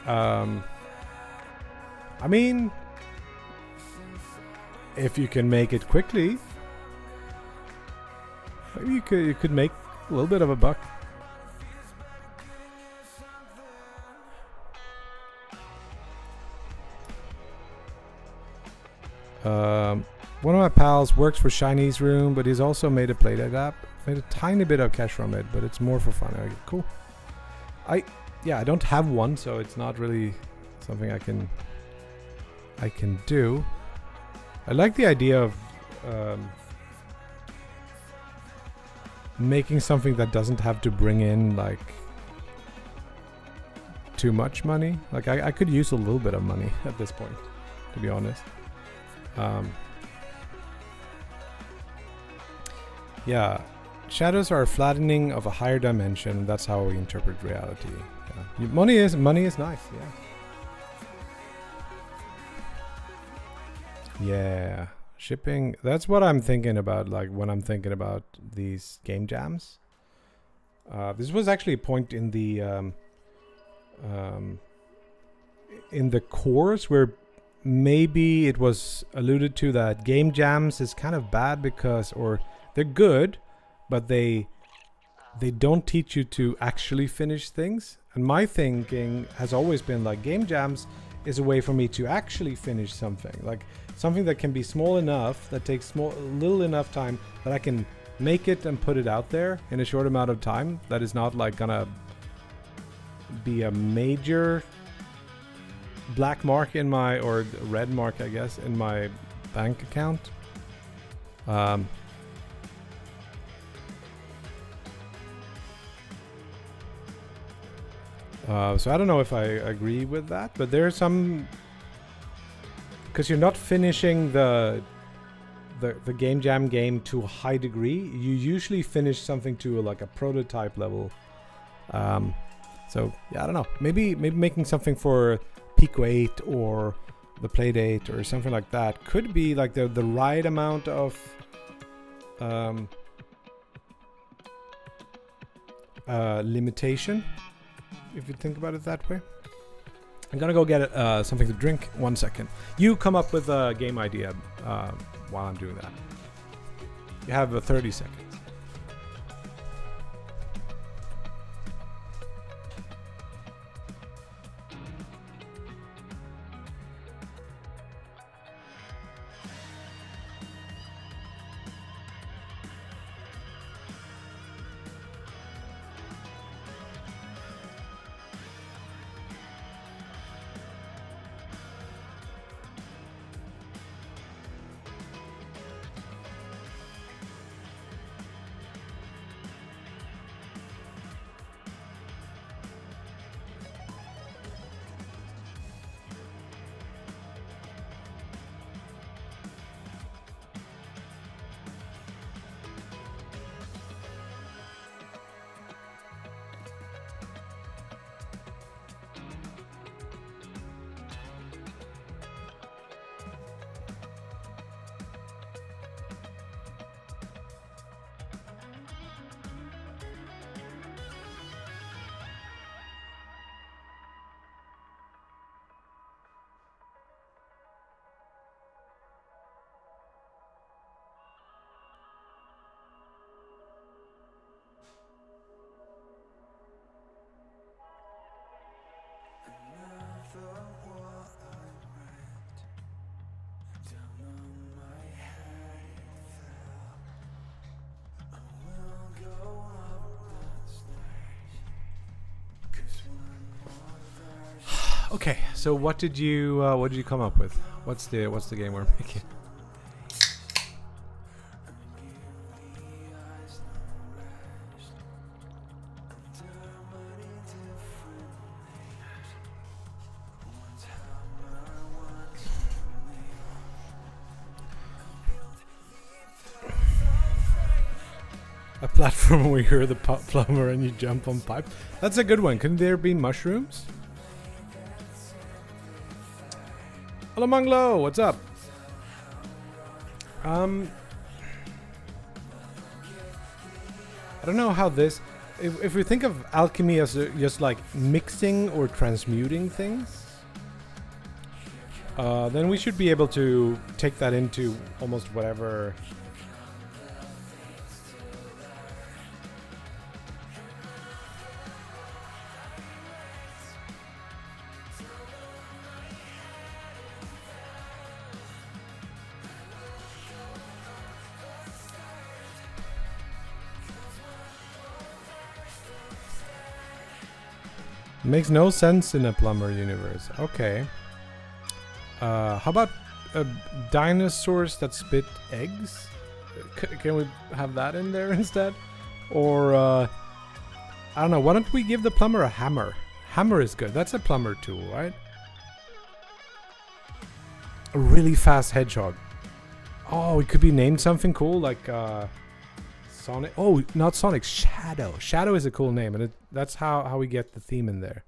I mean, if you can make it quickly, maybe you could make a little bit of a buck. One of my pals works for Shiny's Room, but he's also made a Playdate app. Made a tiny bit of cash from it, but it's more for fun. Okay, cool. I don't have one, so it's not really something I can do. I like the idea of making something that doesn't have to bring in like too much money. Like I could use a little bit of money at this point, to be honest. Yeah, shadows are a flattening of a higher dimension. That's how we interpret reality. Yeah. Money is nice. Yeah, shipping. That's what I'm thinking about. Like when I'm thinking about these game jams. This was actually a point in the course where maybe it was alluded to that game jams is kind of bad because, or they're good, but they don't teach you to actually finish things. And my thinking has always been like game jams is a way for me to actually finish something, like something that can be small enough, that takes little enough time that I can make it and put it out there in a short amount of time. That is not like gonna be a major black mark in my, or red mark, I guess, in my bank account. So I don't know if I agree with that, but there's some, because you're not finishing the game jam game to a high degree. You usually finish something to like a prototype level. So yeah, I don't know. Maybe making something for Pico 8 or the Playdate or something like that could be like the right amount of limitation, if you think about it that way. I'm gonna go get something to drink. 1 second. You come up with a game idea while I'm doing that. You have 30 seconds. Okay, so what did you come up with? What's the game we're making? A platform where you're the plumber and you jump on pipe. That's a good one. Couldn't there be mushrooms? Hello, Munglo. What's up? I don't know how this. If we think of alchemy as just like mixing or transmuting things, then we should be able to take that into almost whatever. Makes no sense in a plumber universe. Okay. How about dinosaurs that spit eggs? Can we have that in there instead? Or, I don't know. Why don't we give the plumber a hammer? Hammer is good. That's a plumber tool, right? A really fast hedgehog. Oh, it could be named something cool like Sonic. Oh, not Sonic. Shadow. Shadow is a cool name, and that's how we get the theme in there.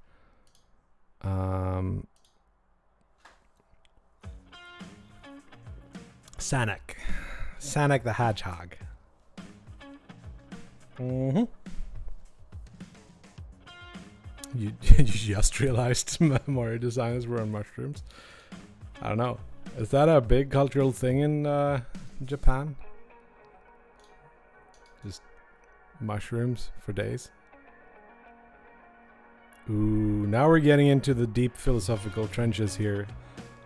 Sonic. Sonic the Hedgehog. Mm-hmm. You just realized Mario designers were on mushrooms. I don't know. Is that a big cultural thing in Japan? Just mushrooms for days. Ooh, now we're getting into the deep philosophical trenches here,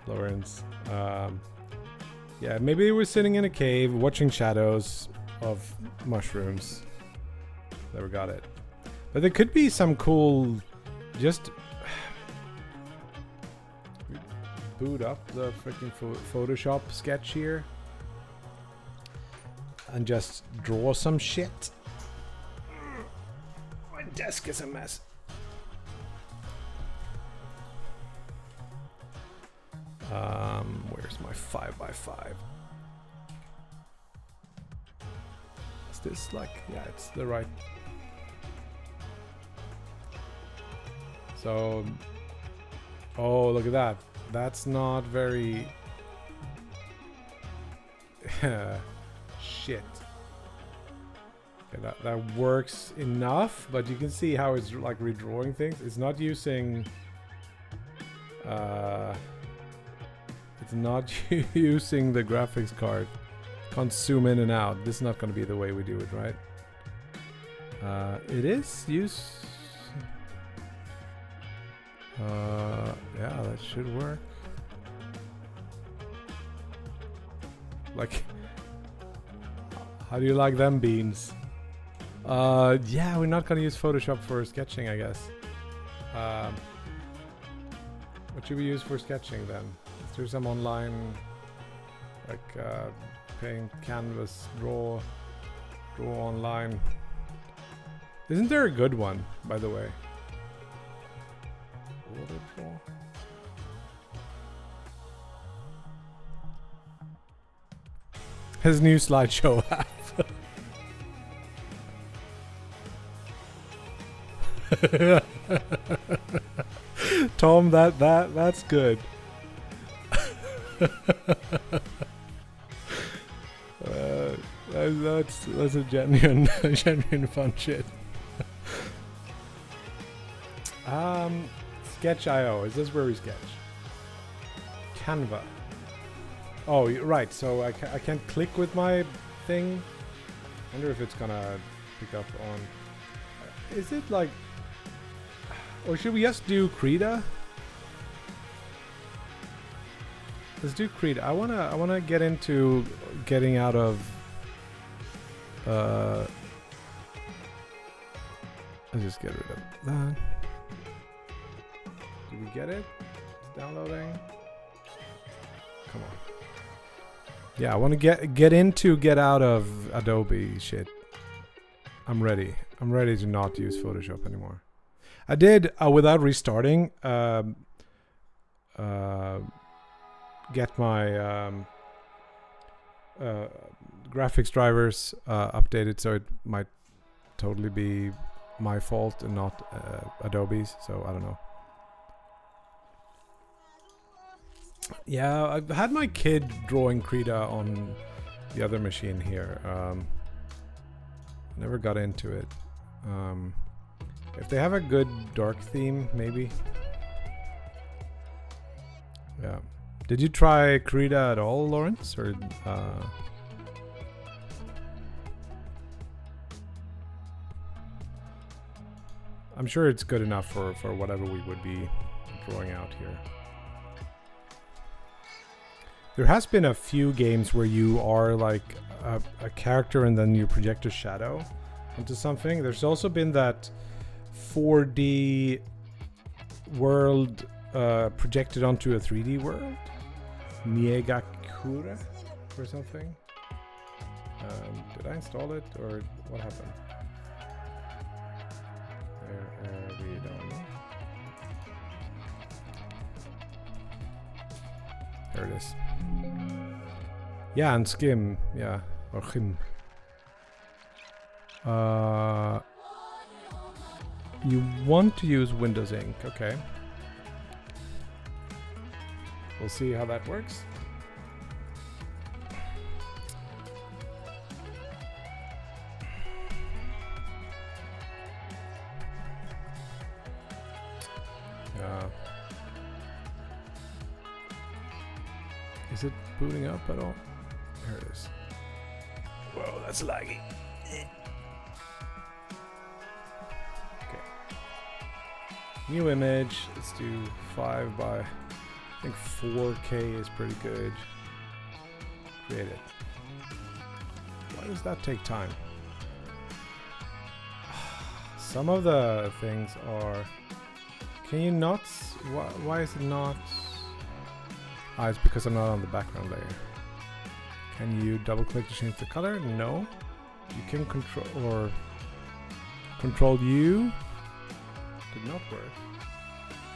Lawrence. Yeah, maybe they were sitting in a cave watching shadows of mushrooms. Never got it. But there could be some cool, just boot up the freaking Photoshop sketch here and just draw some shit. My desk is a mess. Where's my 5x5? Is this like, yeah, it's the right. So, oh, look at that. That's not very shit. Okay, that works enough, but you can see how it's like redrawing things. It's not using it's not using the graphics card. Can't zoom in and out. This is not going to be the way we do it, right? It is use. Yeah, that should work. Like, how do you like them beans? Yeah, we're not gonna use Photoshop for sketching, I guess. What should we use for sketching then? Is there some online, like, paint, canvas, draw online? Isn't there a good one, by the way? His new slideshow app. Tom, that's good. That's a genuine fun shit. Sketch.io, is this where we sketch? Canva. Oh, right, so I can't click with my thing. I wonder if it's gonna pick up on... Is it like... Or should we just do Krita? Let's do Krita. I wanna get into getting out of... Let's just get rid of that. Did we get it? downloading. Come on. Yeah, I want to get out of Adobe shit. I'm ready. I'm ready to not use Photoshop anymore. I did without restarting. Get my graphics drivers updated, so it might totally be my fault and not Adobe's. So I don't know. Yeah, I've had my kid drawing Krita on the other machine here. Never got into it. If they have a good dark theme, maybe. Yeah. Did you try Krita at all, Lawrence? Or I'm sure it's good enough for whatever we would be drawing out here. There has been a few games where you are like a character and then you project a shadow onto something. There's also been that 4D world projected onto a 3D world. Miegakure or something. Did I install it or what happened? We don't know. There it is. Yeah, and Skim. Yeah, or Him. You want to use Windows Ink, okay. We'll see how that works. Is it booting up at all? There it is. Whoa, that's laggy. Okay. New image. Let's do 5 by... I think 4K is pretty good. Create it. Why does that take time? Some of the things are... Can you not... Why is it not... Ah, it's because I'm not on the background layer. Can you double click to change the color? No. You can control... Or... Control U? Did not work.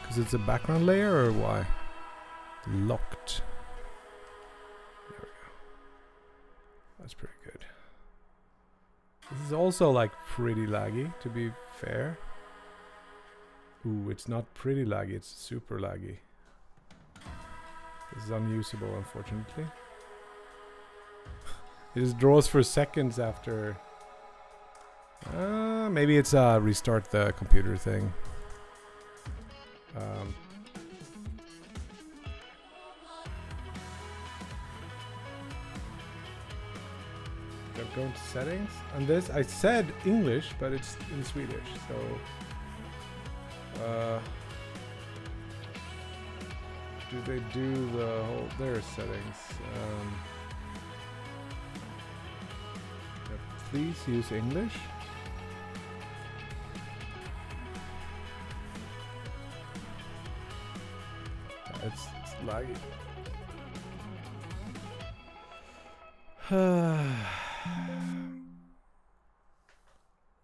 Because it's a background layer or why? Locked. There we go. That's pretty good. This is also like pretty laggy, to be fair. Ooh, it's not pretty laggy, it's super laggy. This is unusable, unfortunately. It just draws for seconds after. Maybe it's a restart the computer thing. Go into settings. And this, I said English, but it's in Swedish, so... do they do the whole... Their settings. Yeah, please use English. It's laggy.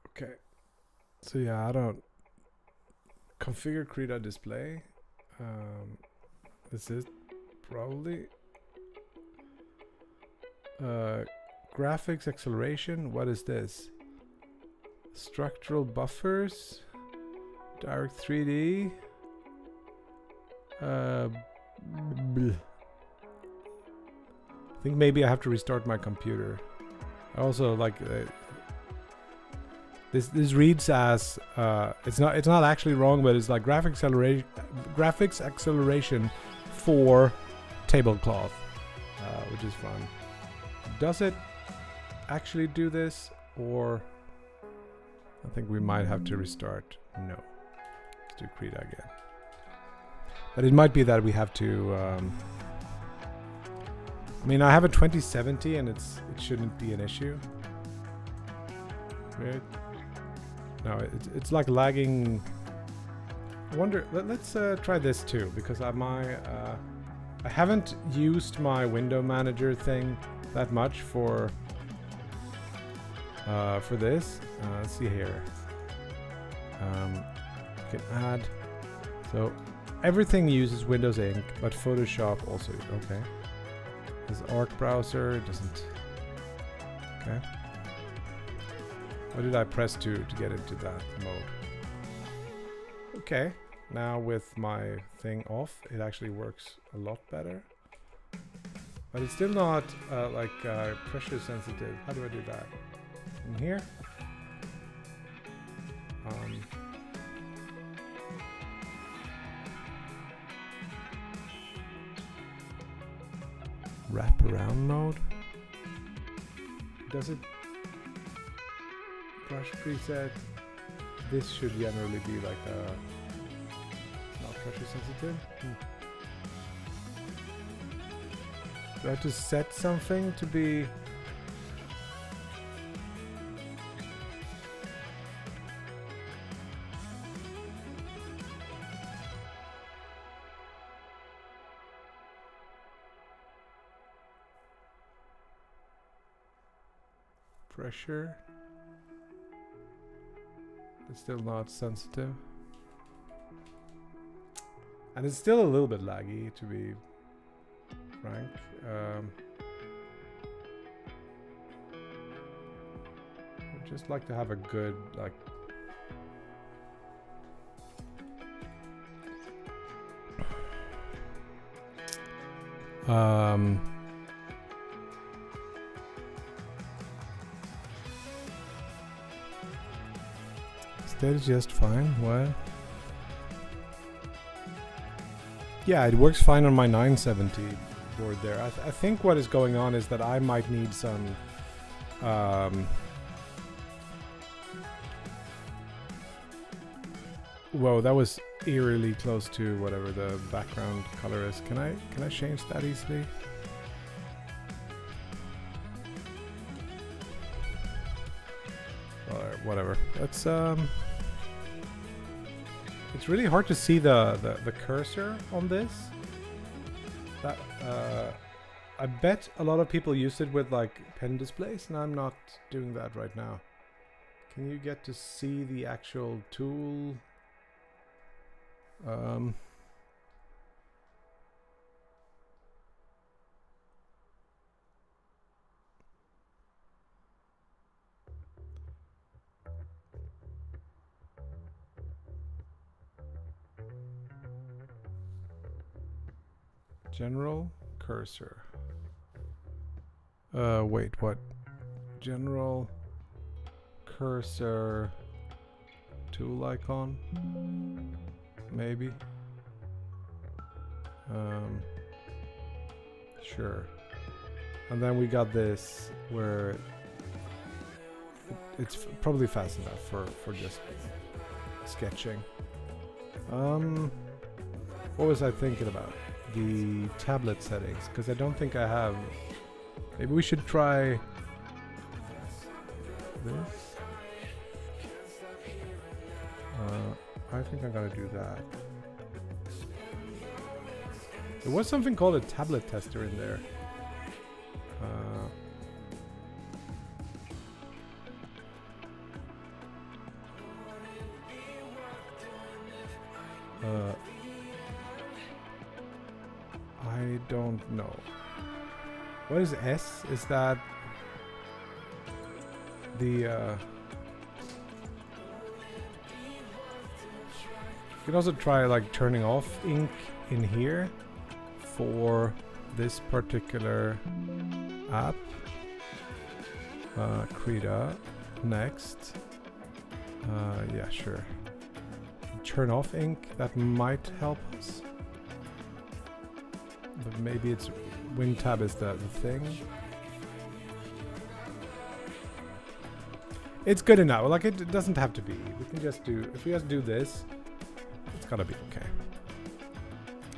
Okay. So yeah, I don't... Configure Krita display. This is probably... graphics acceleration. What is this? Structural buffers. Direct 3D. Bleh. I think maybe I have to restart my computer. I also like this reads as it's not actually wrong, but it's like graphics acceleration for tablecloth, which is fun. Does it actually do this, or I think we might have to restart? No, let's do Krita again. But it might be that we have to. I mean, I have a 2070 and it shouldn't be an issue. Right? No, it's like lagging I wonder. Let's try this too, because I haven't used my window manager thing that much for this. Let's see here. We can add. So everything uses Windows Ink, but Photoshop also. Okay. This Arc browser doesn't. Okay. What did I press to get into that mode? Okay. Now with my thing off, it actually works a lot better. But it's still not pressure sensitive. How do I do that? In here? Wrap around mode? Does it brush preset? This should generally be like a not pressure sensitive. Do I have to set something to be pressure? It's still not sensitive. And it's still a little bit laggy, to be frank. I'd just like to have a good, like... That is just fine. What? Yeah, it works fine on my 970 board there. I think what is going on is that I might need some whoa, that was eerily close to whatever the background color is. Can I change that easily? Whatever. Let's it's really hard to see the cursor on this. That I bet a lot of people use it with like pen displays, and I'm not doing that right now. Can you get to see the actual tool? General cursor. Wait, what? General cursor tool icon? Maybe. Sure. And then we got this where it's probably fast enough for just sketching. What was I thinking about? The tablet settings, because I don't think I have. Maybe we should try this. I think I'm gonna do that. There was something called a tablet tester in there. I don't know. What is S? Is that the you can also try like turning off ink in here for this particular app. Krita. Next. Yeah, sure. Turn off ink. That might help us. But maybe it's WinTab is the thing. It's good enough. Like it doesn't have to be. We can just do. If we just do this, it's gotta be okay.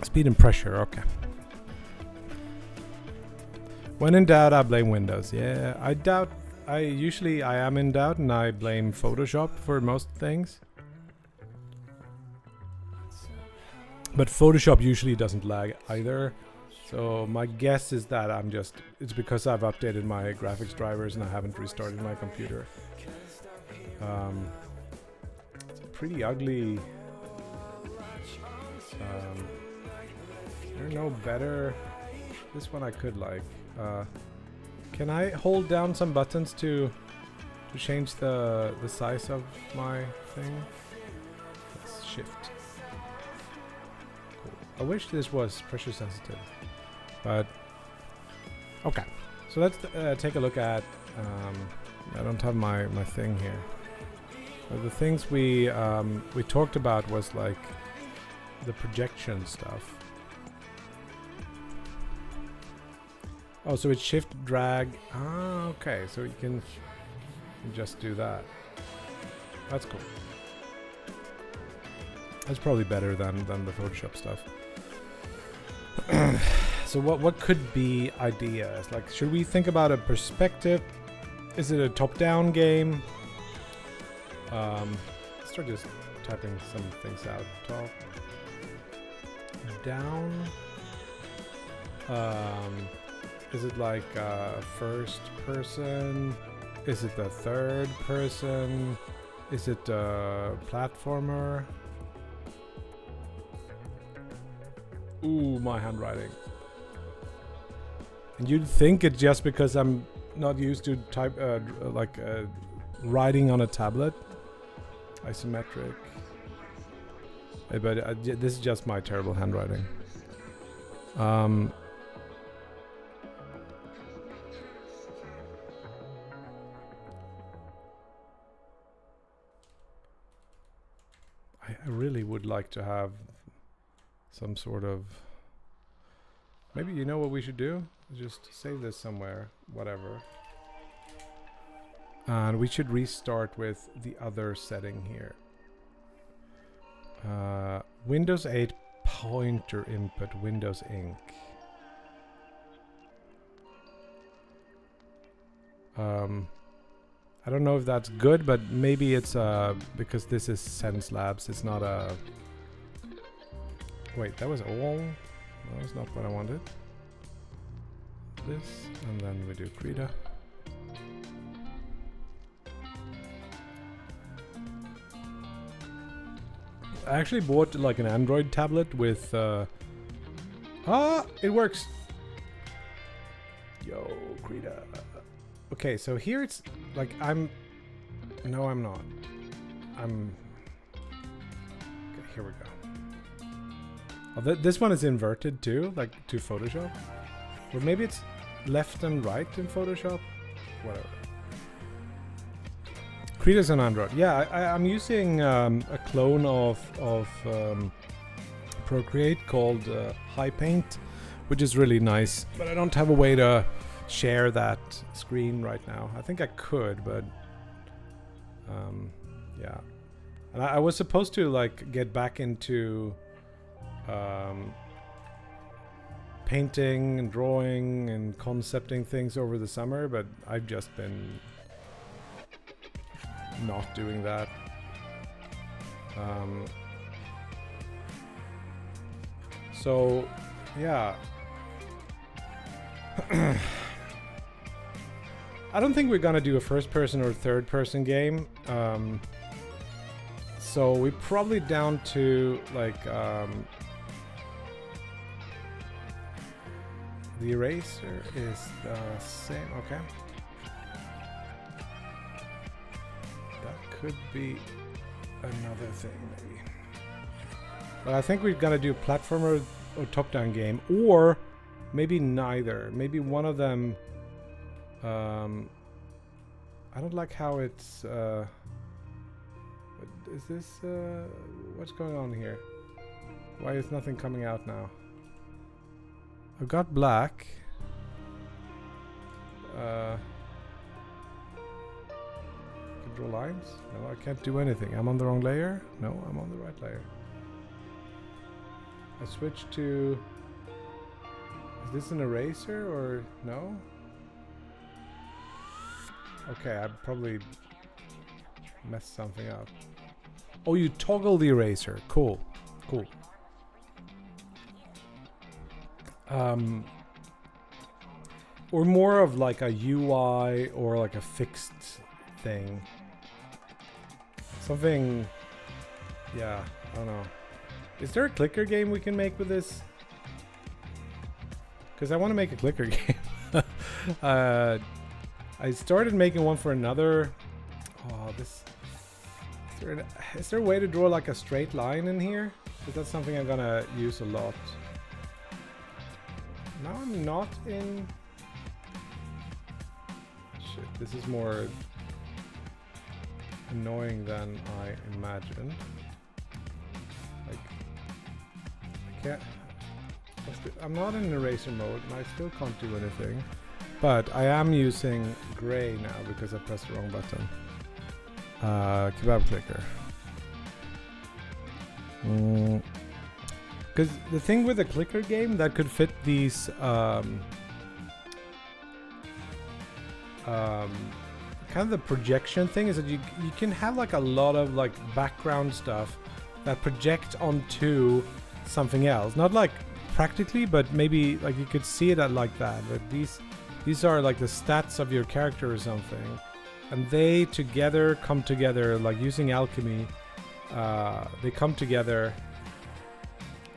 Speed and pressure. Okay. When in doubt, I blame Windows. Yeah, I doubt. I am in doubt, and I blame Photoshop for most things. But Photoshop usually doesn't lag either. So my guess is that it's because I've updated my graphics drivers and I haven't restarted my computer. It's a pretty ugly. There's no better. This one I could like. Can I hold down some buttons to change the size of my thing? Let's shift. Cool. I wish this was pressure sensitive, but okay. So let's take a look at. I don't have my thing here. But the things we talked about was like the projection stuff. Oh, so it's shift drag. Ah, okay. So you can just do that. That's cool. That's probably better than the Photoshop stuff. So what could be ideas? Like, should we think about a perspective? Is it a top-down game? Let's start just typing some things out. Top, down. Is it like first person? Is it the third person? Is it a platformer? Ooh, my handwriting. And you'd think it just because I'm not used to type writing on a tablet. Isometric. But this is just my terrible handwriting. I really would like to have some sort of... Maybe you know what we should do? Just save this somewhere, whatever. And we should restart with the other setting here. Windows 8 pointer input, Windows Ink. I don't know if that's good, but maybe it's because this is Sense Labs. It's not a... Wait, that was all? No, that's not what I wanted. This, and then we do Krita. I actually bought like an Android tablet with... it works! Yo, Krita. Okay, so here it's like No, I'm not. Okay, here we go. Oh, this one is inverted too, like to Photoshop. Or maybe it's left and right in Photoshop. Whatever. Krita's on Android. Yeah, I'm using a clone of Procreate called High Paint, which is really nice. But I don't have a way to share that screen right now. I think I could, but yeah. And I was supposed to like get back into painting and drawing and concepting things over the summer, but I've just been not doing that. So yeah. I don't think we're gonna do a first person or third person game. So we're probably down to like the eraser is the same. Okay, that could be another thing maybe. But I think we're gonna do a platformer or top-down game, or maybe neither. Maybe one of them. I don't like how it's. Is this? What's going on here? Why is nothing coming out now? I've got black. Can draw lines? No, I can't do anything. I'm on the wrong layer? No, I'm on the right layer. I switched to... Is this an eraser or no? Okay, I probably messed something up. Oh, you toggle the eraser. Cool. Cool. or more of like a UI or like a fixed thing. Something, yeah, I don't know. Is there a clicker game we can make with this? Because I want to make a clicker game. I started making one for another. Oh, this. Is there a way to draw like a straight line in here? Because that's something I'm gonna use a lot. Now I'm not in. Shit, this is more annoying than I imagined. Like, I can't. I'm not in eraser mode and I still can't do anything. But I am using gray now because I pressed the wrong button. Kebab clicker. Because the thing with a clicker game that could fit these kind of the projection thing is that you can have like a lot of like background stuff that project onto something else. Not like practically, but maybe like you could see it like that. But these are like the stats of your character or something, and they together come together like using alchemy. They come together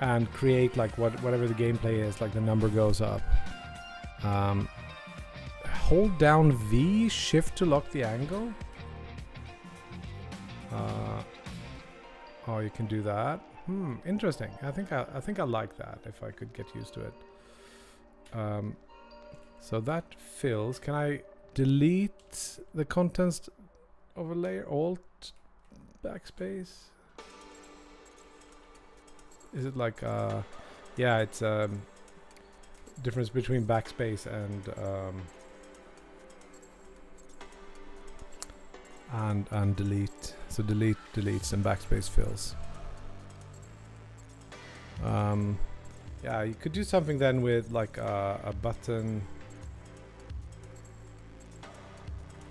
and create like whatever the gameplay is. Like the number goes up. Hold down V, shift to lock the angle. Oh, you can do that. Interesting. I think I like that if I could get used to it. So that fills. Can I delete the contents of a layer? Alt backspace. Is it like yeah, it's difference between backspace and delete. So delete deletes and backspace fills. Yeah, you could do something then with like a button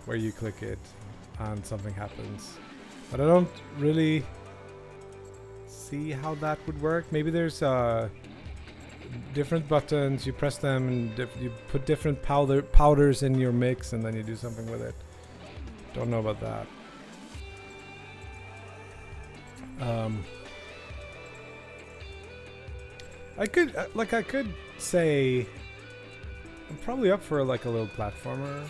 where you click it and something happens. But I don't really see how that would work. Maybe there's different buttons, you press them and you put different powders in your mix and then you do something with it. Don't know about that. I could say I'm probably up for like a little platformer.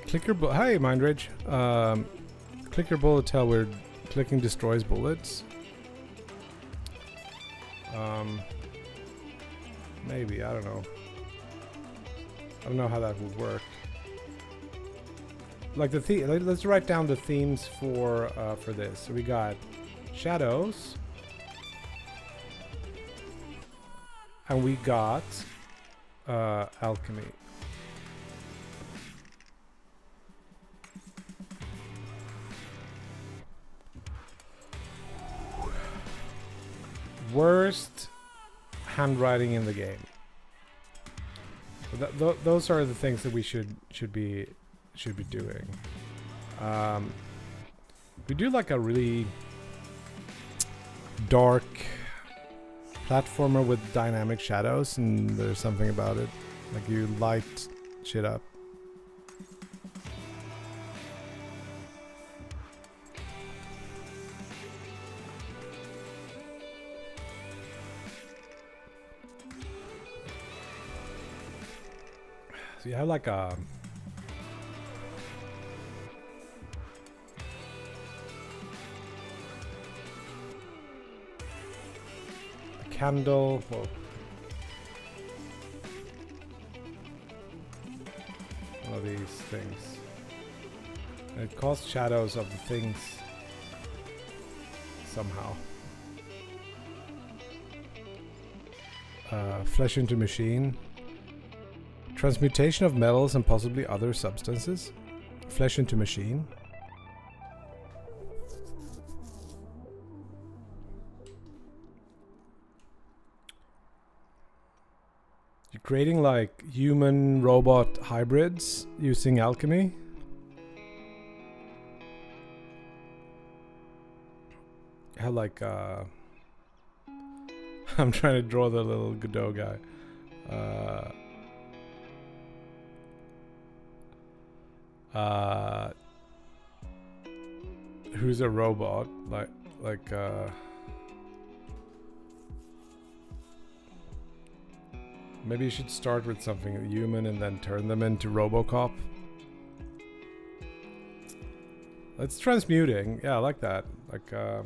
Clicker hi Mindridge. Clicker bullet hell where clicking destroys bullets. Maybe, I don't know. I don't know how that would work. Like the let's write down the themes for this. So we got shadows, and we got alchemy. Worst handwriting in the game. So those are the things that we should be doing. We do like a really dark platformer with dynamic shadows, and there's something about it. Like you light shit up. So you have like a candle. Whoa. One of these things. And it casts shadows of the things somehow. Flesh into machine. Transmutation of metals and possibly other substances. Flesh into machine. You're creating like human robot hybrids using alchemy. have like I'm trying to draw the little Godot guy. Who's a robot? Maybe you should start with something human and then turn them into RoboCop. It's transmuting. Yeah, I like that. Like, it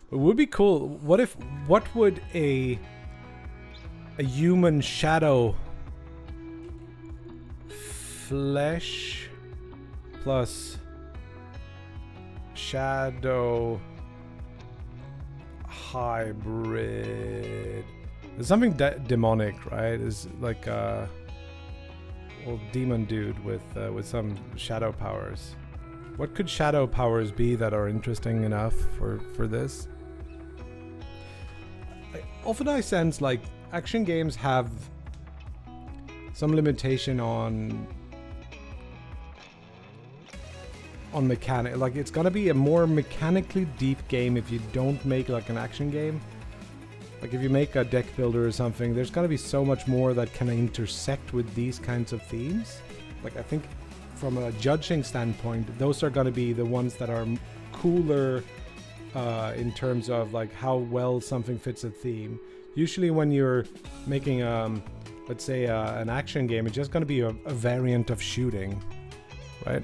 would be cool. What would a human shadow flesh plus shadow hybrid? There's something demonic, right? Is like a old demon dude with some shadow powers. What could shadow powers be that are interesting enough for this? Often I sense like action games have some limitation on mechanic. Like it's gonna be a more mechanically deep game if you don't make like an action game. Like if you make a deck builder or something, there's gonna be so much more that can intersect with these kinds of themes. Like I think from a judging standpoint, those are gonna be the ones that are cooler in terms of like how well something fits a theme. Usually when you're making let's say an action game, it's just gonna be a variant of shooting, right?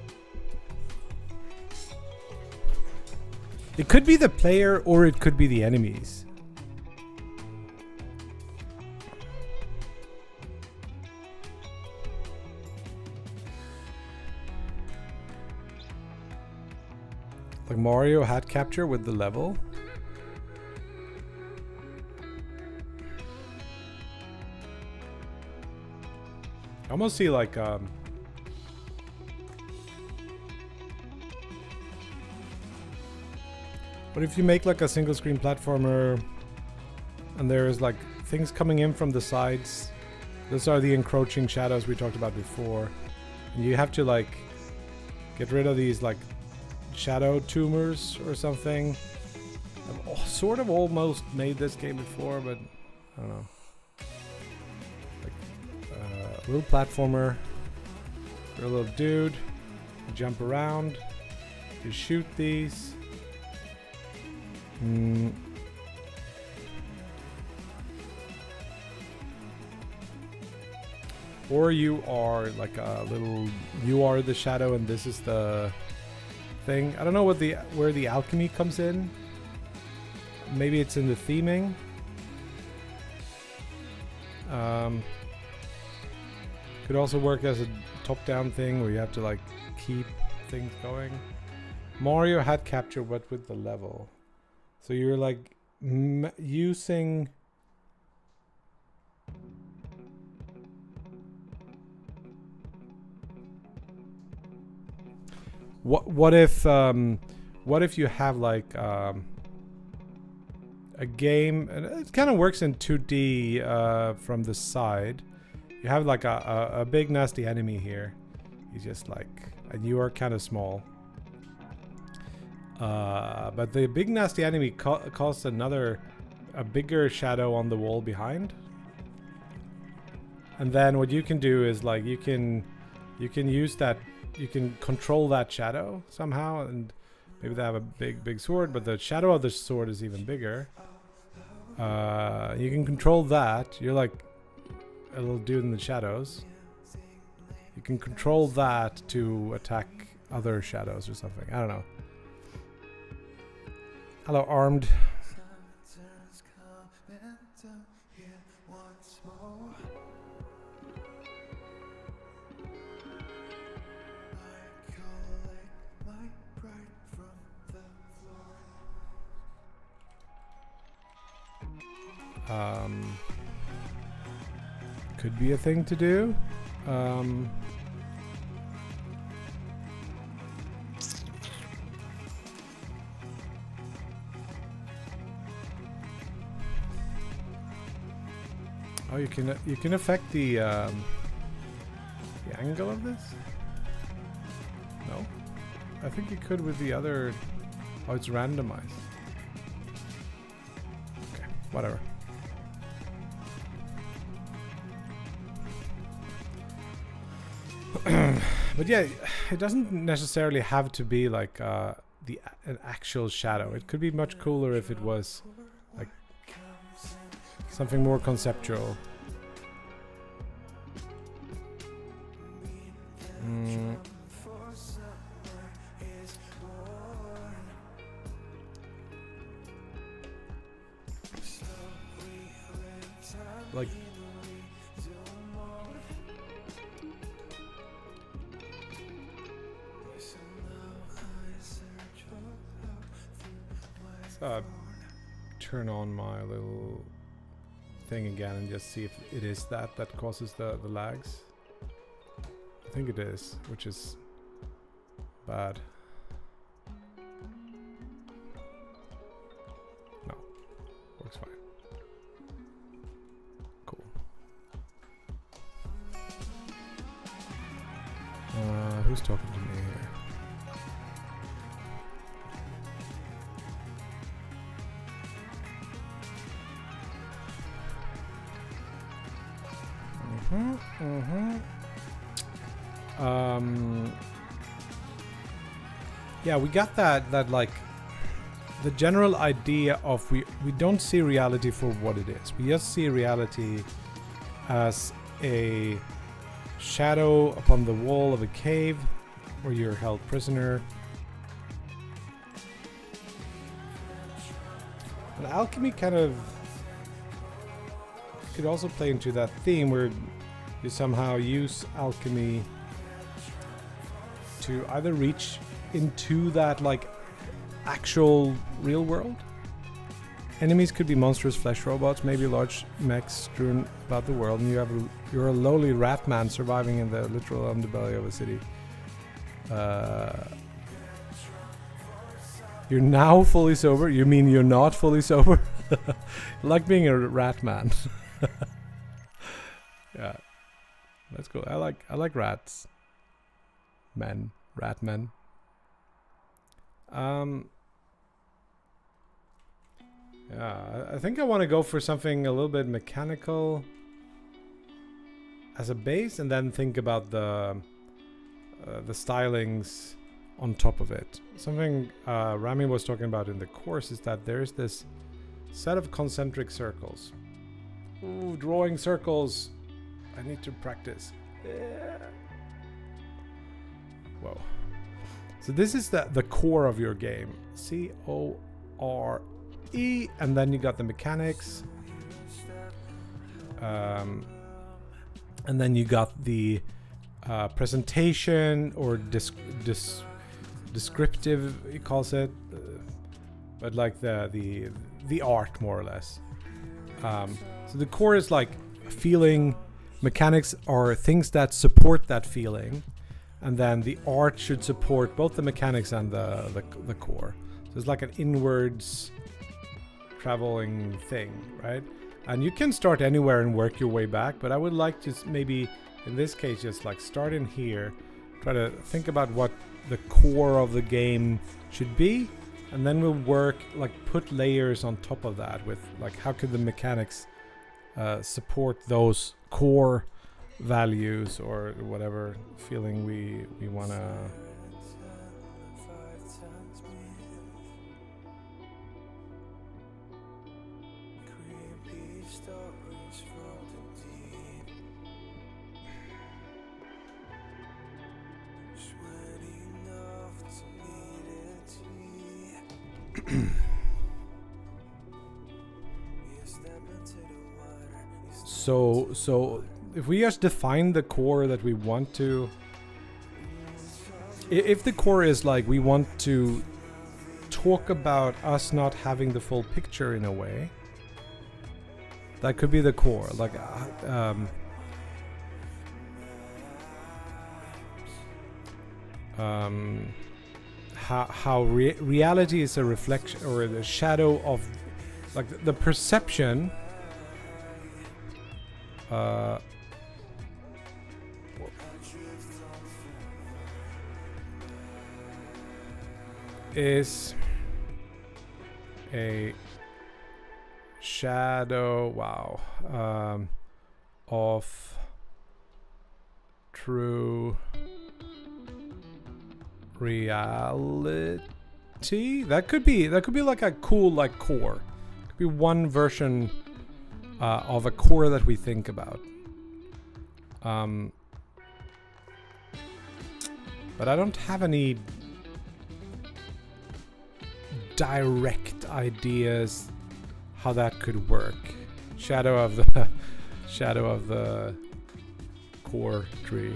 It could be the player or it could be the enemies. Like Mario hat capture with the level. I almost see like what if you make like a single screen platformer and there's like things coming in from the sides? Those are the encroaching shadows we talked about before. And you have to like get rid of these like shadow tumors or something. I've sort of almost made this game before, but I don't know. Like a little platformer. You're a little dude. You jump around. You shoot these. Or you are like a little. You are the shadow, and this is the thing. I don't know where the alchemy comes in. Maybe it's in the theming. Could also work as a top-down thing where you have to like keep things going. Mario hat capture, but with the level. So you're like using. What if you have like a game, and it kind of works in 2D from the side. You have like a big nasty enemy here. He's just like, and you are kind of small. But the big nasty enemy caused a bigger shadow on the wall behind. And then what you can do is like you can use that. You can control that shadow somehow, and maybe they have a big sword, but the shadow of the sword is even bigger. You can control that. You're like a little dude in the shadows. You can control that to attack other shadows or something. I don't know. Hello, armed. Could be a thing to do. Oh, you can affect the angle of this? No? I think you could with the other. Oh, it's randomized. whatever. But yeah, it doesn't necessarily have to be like an actual shadow. It could be much cooler if it was like something more conceptual. Like turn on my little thing again and just see if it is that causes the lags. I think it is, which is bad. No, works fine. Cool. Who's talking to me here? Yeah, we got that like the general idea of we don't see reality for what it is. We just see reality as a shadow upon the wall of a cave where you're held prisoner. And alchemy kind of could also play into that theme where you somehow use alchemy to either reach into that like actual real world. Enemies could be monstrous flesh robots, maybe large mechs strewn about the world, and you're a lowly rat man surviving in the literal underbelly of a city. You're now fully sober? You mean you're not fully sober? Like being a rat man. Yeah, that's cool. I like rats. Men, rat men. Yeah, I think I want to go for something a little bit mechanical as a base, and then think about the stylings on top of it. Something Rami was talking about in the course is that there's this set of concentric circles. Ooh, drawing circles. I need to practice. Yeah. Whoa. So this is the core of your game. CORE. And then you got the mechanics. And then you got the presentation or descriptive, he calls it. But like the art, more or less. So the core is like feeling. Mechanics are things that support that feeling, and then the art should support both the mechanics and the core. So it's like an inwards traveling thing, right? And you can start anywhere and work your way back, but I would like to maybe, in this case, just like start in here, try to think about what the core of the game should be, and then we'll work, like put layers on top of that with like how could the mechanics support those core values or whatever feeling we want to So if we just define the core that we want to, if the core is like we want to talk about us not having the full picture in a way, that could be the core. Like how reality is a reflection or the shadow of like the perception is a shadow, wow, of true reality. That could be like a cool like core. Could be one version of a core that we think about. But I don't have any direct ideas how that could work. Shadow of the core tree.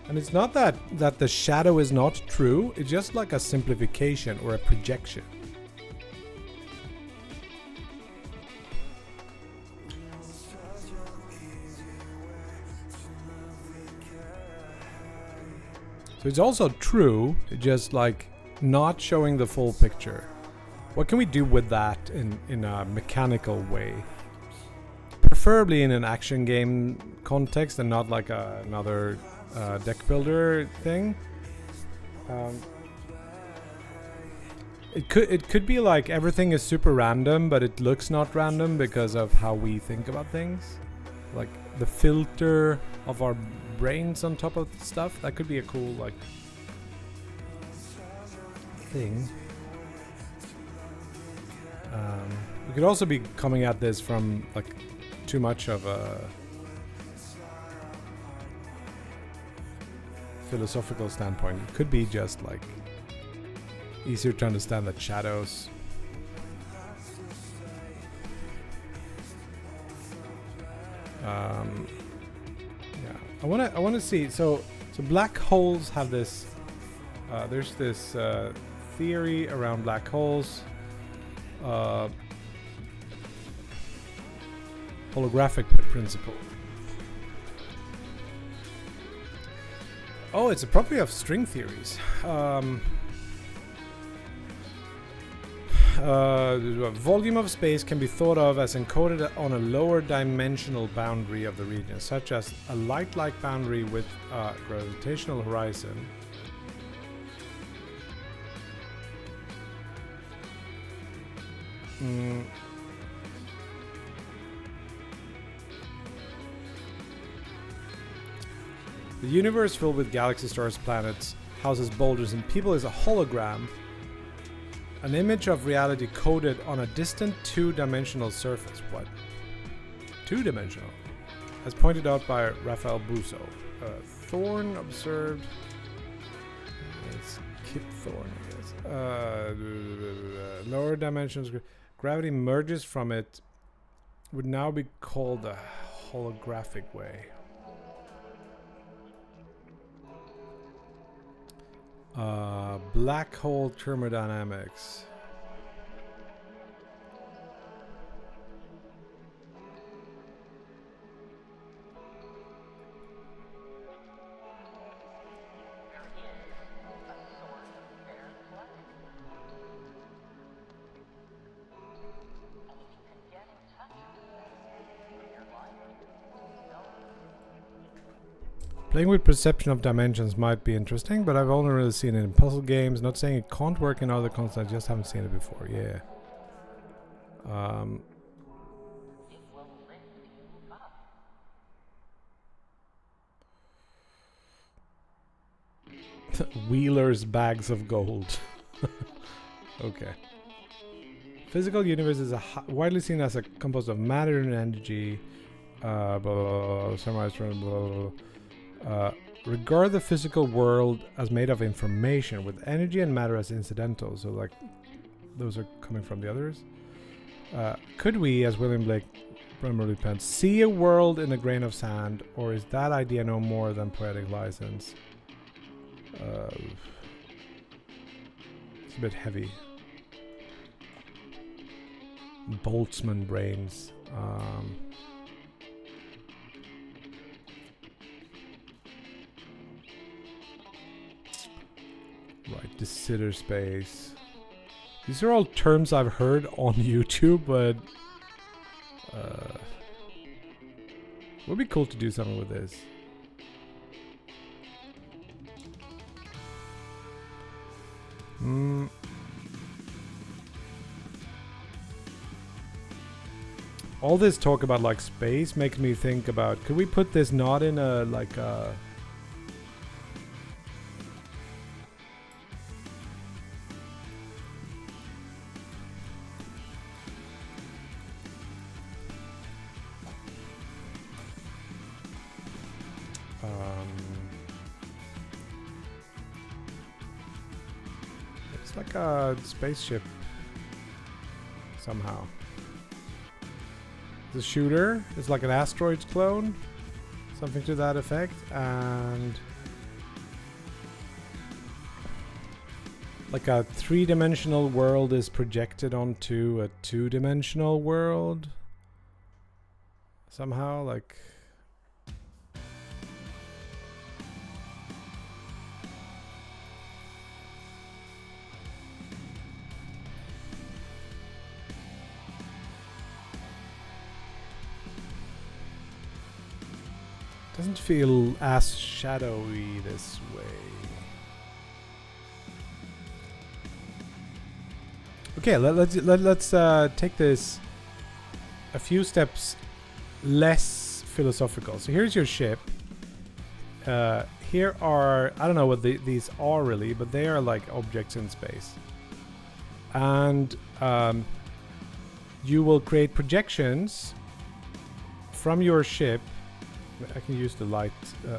And it's not that the shadow is not true, it's just like a simplification or a projection. So it's also true, just like not showing the full picture. What can we do with that in a mechanical way? Preferably in an action game context and not like another deck builder thing. It could be like everything is super random, but it looks not random because of how we think about things. Like the filter of our brains on top of stuff. That could be a cool like thing. We could also be coming at this from like too much of a philosophical standpoint. It could be just like easier to understand that shadows yeah, I want to see. So black holes have this. There's this theory around black holes. Holographic principle. Oh, it's a property of string theories. Volume of space can be thought of as encoded on a lower dimensional boundary of the region, such as a light-like boundary with a gravitational horizon. The universe filled with galaxies, stars, planets, houses, boulders, and people is a hologram. An image of reality coded on a distant two-dimensional surface. What? Two-dimensional? As pointed out by Raphael Busso. Thorne observed... It's Kip Thorne, I guess. Lower dimensions... Gravity merges from it. Would now be called a holographic way. Black hole thermodynamics. Playing with perception of dimensions might be interesting, but I've only really seen it in puzzle games. Not saying it can't work in other consoles, I just haven't seen it before. Yeah. Wheeler's bags of gold. Okay. Physical universe is widely seen as a composed of matter and energy. Blah, blah, blah, summarized from blah, blah, blah. Regard the physical world as made of information, with energy and matter as incidental. So, like, those are coming from the others. Could we, as William Blake primarily penned, see a world in a grain of sand, or is that idea no more than poetic license? It's a bit heavy. Boltzmann brains. Right, de Sitter space. These are all terms I've heard on YouTube, but would be cool to do something with this. All this talk about like space makes me think about, could we put this not in a like a it's like a spaceship somehow. The shooter is like an asteroids clone, something to that effect, and like a three-dimensional world is projected onto a two-dimensional world somehow, like doesn't feel as shadowy this way. Okay, let's take this a few steps less philosophical. So here's your ship. Here are, I don't know what these are really, but they are like objects in space. And you will create projections from your ship. I can use the light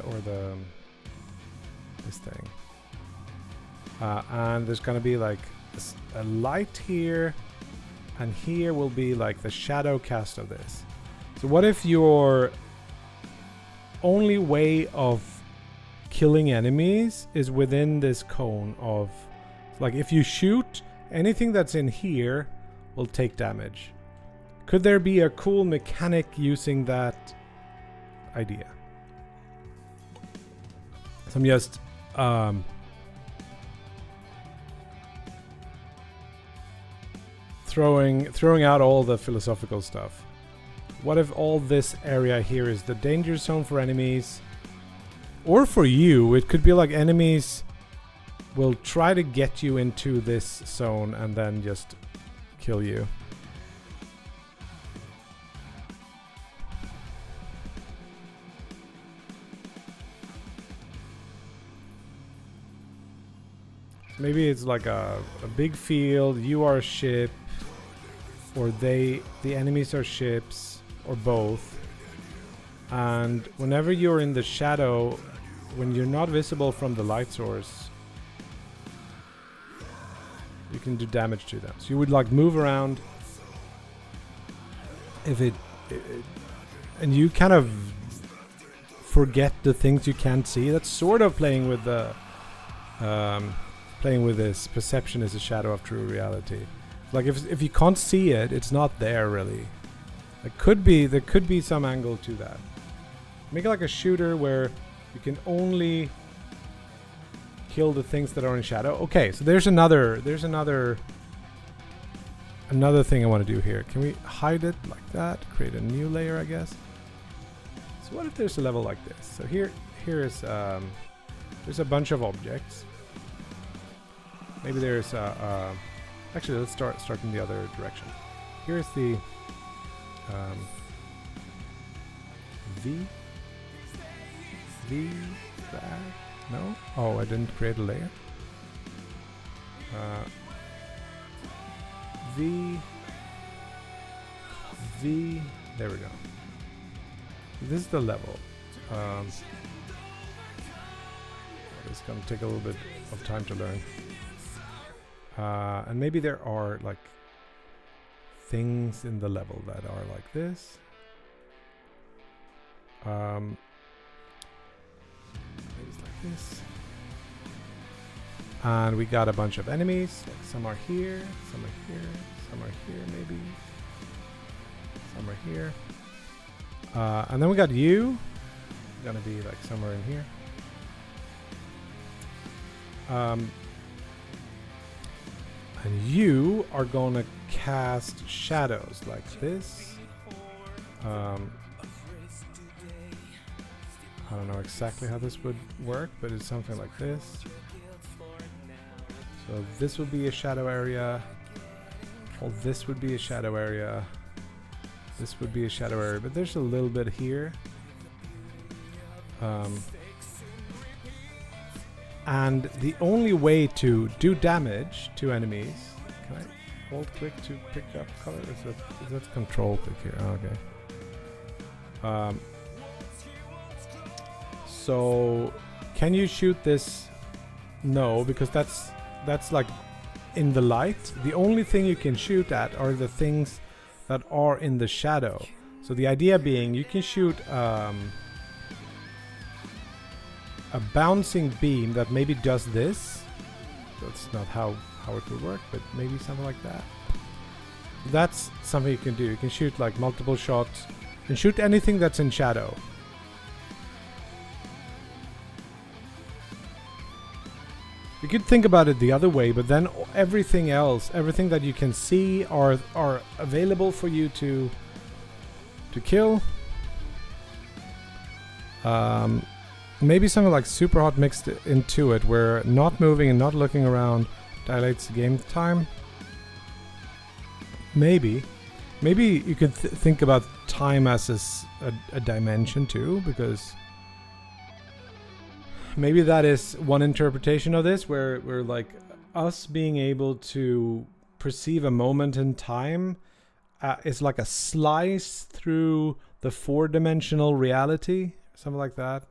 or the this thing, and there's gonna be like a light here, and here will be like the shadow cast of this. So what if your only way of killing enemies is within this cone of, like, if you shoot anything that's in here will take damage? Could there be a cool mechanic using that idea? So I'm just throwing out all the philosophical stuff. What if all this area here is the danger zone for enemies, or for you? It could be like enemies will try to get you into this zone and then just kill you. Maybe it's like a big field, you are a ship, or the enemies are ships, or both. And whenever you're in the shadow, when you're not visible from the light source, you can do damage to them. So you would like move around if it and you kind of forget the things you can't see. That's sort of playing with the playing with this perception is a shadow of true reality. Like if you can't see it, it's not there really. There could be some angle to that. Make it like a shooter where you can only kill the things that are in shadow. Okay, so there's another thing I want to do here. Can we hide it like that? Create a new layer, I guess. So what if there's a level like this? So here is there's a bunch of objects. Maybe there's actually let's start in the other direction. Here's the V flag. No? Oh, I didn't create a layer. V. There we go. This is the level. It's gonna take a little bit of time to learn. And maybe there are like things in the level that are like this. Maybe it's like this. And we got a bunch of enemies. Like some are here, some are here, some are here maybe. Some are here. And then we got you. Gonna be like somewhere in here. And you are gonna cast shadows like this. I don't know exactly how this would work, but it's something like this. So this would be a shadow area. All this would be a shadow area. This would be a shadow area, but there's a little bit here. And the only way to do damage to enemies, can I hold click to pick up color? Is that control click here? Oh, okay. So can you shoot this? No, because that's like in the light. The only thing you can shoot at are the things that are in the shadow. So the idea being you can shoot a bouncing beam that maybe does this. That's not how it would work, but maybe something like that. That's something you can do. You can shoot like multiple shots and shoot anything that's in shadow. You could think about it the other way, but then everything else, everything that you can see are available for you to kill. Maybe something like super hot mixed into it, where not moving and not looking around dilates the game time. Maybe you could think about time as a dimension too, because maybe that is one interpretation of this, where like us being able to perceive a moment in time is like a slice through the four-dimensional reality, something like that.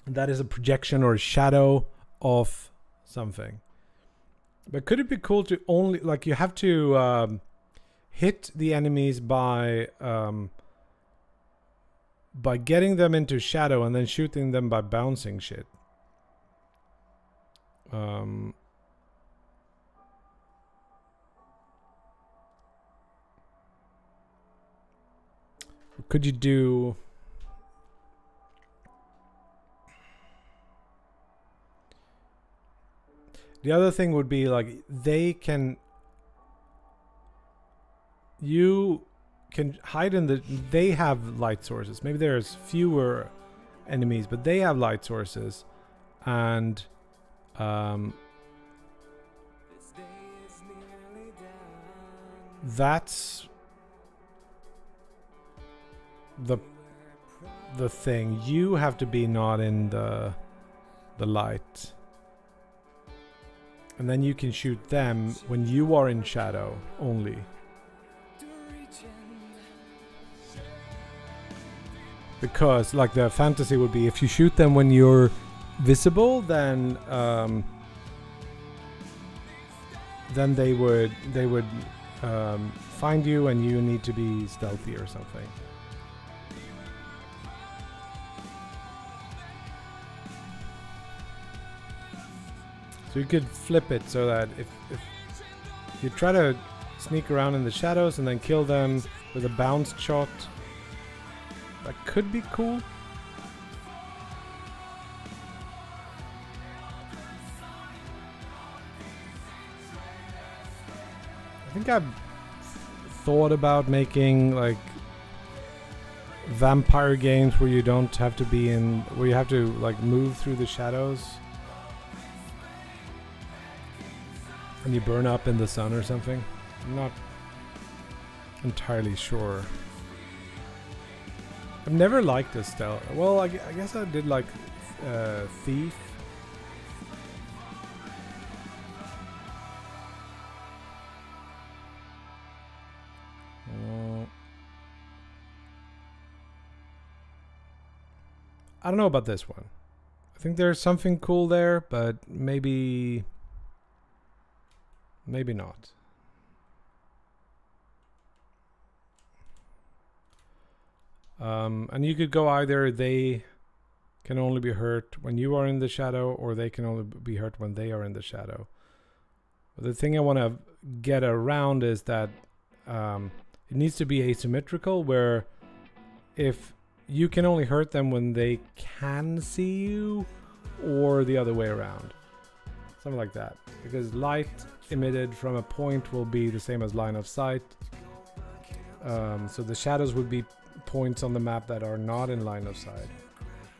That is a projection or a shadow of something. But could it be cool to only, like, you have to hit the enemies by getting them into shadow and then shooting them by bouncing shit? Could you do... The other thing would be like you can hide in the... They have light sources. Maybe there's fewer enemies, but they have light sources. And that's the thing. You have to be not in the light. And then you can shoot them when you are in shadow only. Because like the fantasy would be, if you shoot them when you're visible, then they would find you and you need to be stealthy or something. So you could flip it so that if you try to sneak around in the shadows and then kill them with a bounced shot, that could be cool. I think I've thought about making like vampire games where you don't have to be in, where you have to like move through the shadows. And you burn up in the sun or something. I'm not entirely sure. I've never liked this style. Well, I guess I did like Thief. I don't know about this one. I think there's something cool there, but maybe not. And you could go either they can only be hurt when you are in the shadow, or they can only be hurt when they are in the shadow. But the thing I want to get around is that it needs to be asymmetrical, where if you can only hurt them when they can see you, or the other way around. Something like that. Because light emitted from a point will be the same as line of sight. So the shadows would be points on the map that are not in line of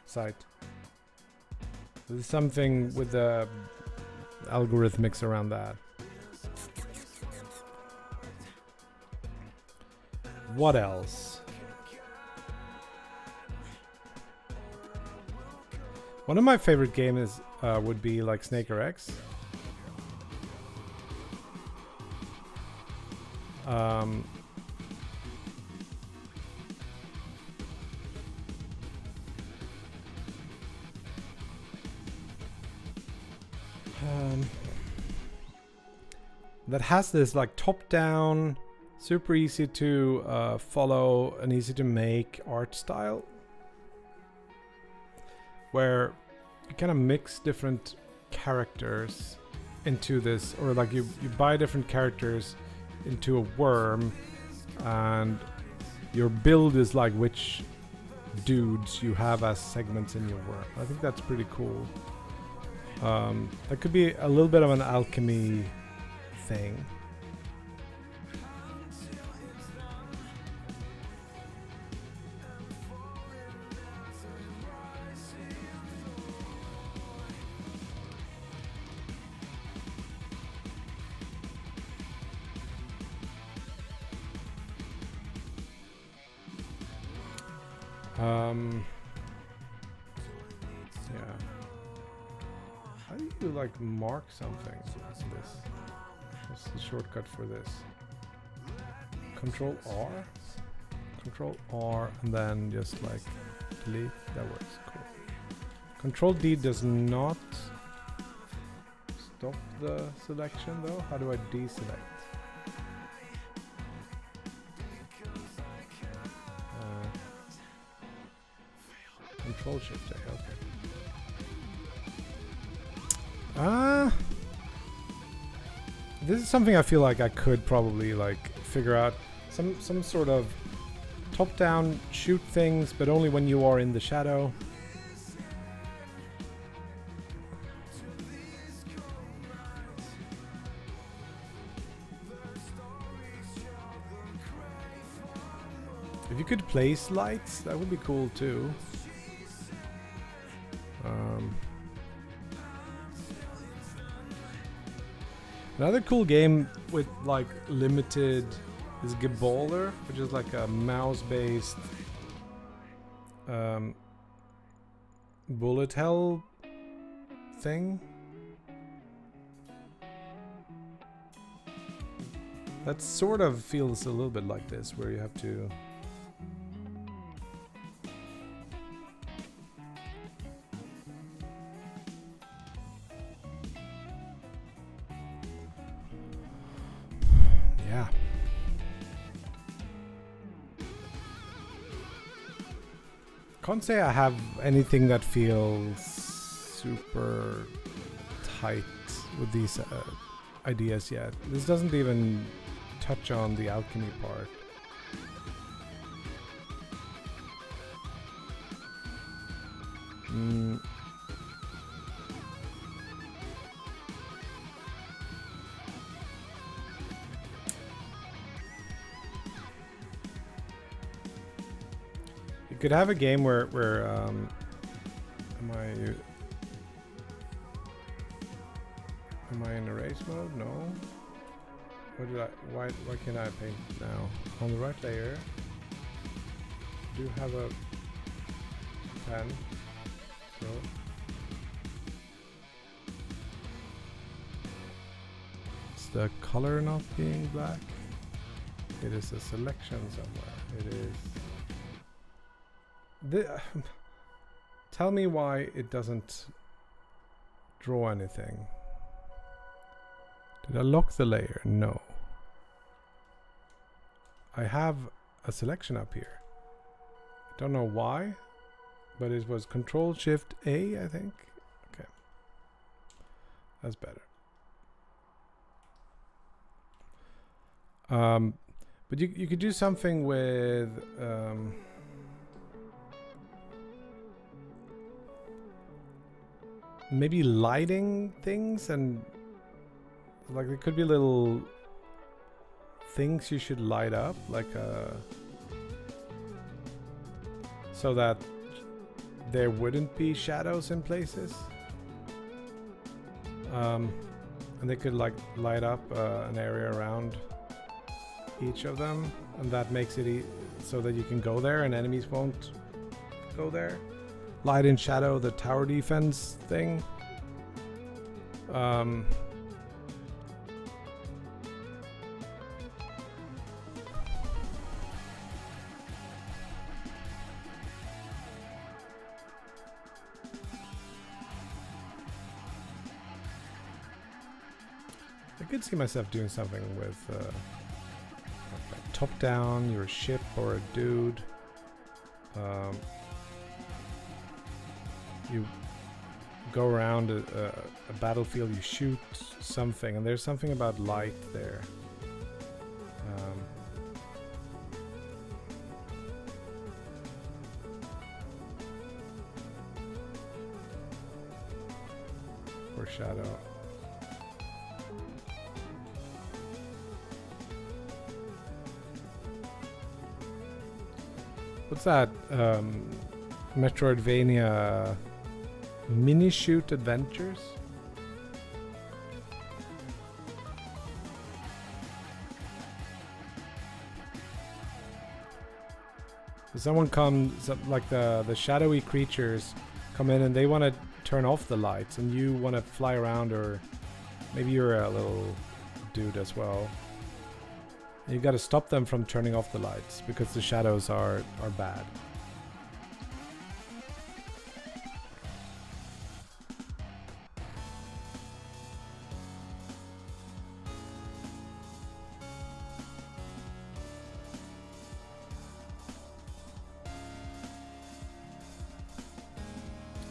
sight. There's something with the algorithmics around that. What else? One of my favorite games would be like Snake or X. That has this like top-down, super easy to follow and easy to make art style, where you kind of mix different characters into this, or like you buy different characters into a worm, and your build is like which dudes you have as segments in your worm. I think that's pretty cool. That could be a little bit of an alchemy thing. Yeah. How do you like mark something in this? What's the shortcut for this? Control R? Control R and then just like delete. That works. Cool. Control D does not stop the selection though. How do I deselect? Control Shift A, okay. This is something I feel like I could probably like figure out. Some sort of top-down shoot things, but only when you are in the shadow. If you could place lights, that would be cool too. Another cool game with like limited is Giballer, which is like a mouse-based bullet hell thing. That sort of feels a little bit like this, where you have to can't say I have anything that feels super tight with these ideas yet. This doesn't even touch on the alchemy part. You could have a game where am I in erase mode? No. Why can't I paint now? On the right layer, do you have a pen? So is the color not being black? It is a selection somewhere. It is. Tell me why it doesn't draw anything. Did I lock the layer? No. I have a selection up here. I don't know why, but it was Control Shift A, I think. Okay. That's better. But you could do something with maybe lighting things, and like there could be little things you should light up, like so that there wouldn't be shadows in places. And they could like light up an area around each of them, and that makes it so that you can go there and enemies won't go there. Light and shadow, the tower defense thing. I could see myself doing something with like top down, you're a ship or a dude. You go around a battlefield, you shoot something, and there's something about light there. Or shadow. What's that? Metroidvania mini shoot adventures? Someone comes, like the shadowy creatures come in and they want to turn off the lights, and you want to fly around, or maybe you're a little dude as well. And you got to stop them from turning off the lights because the shadows are bad.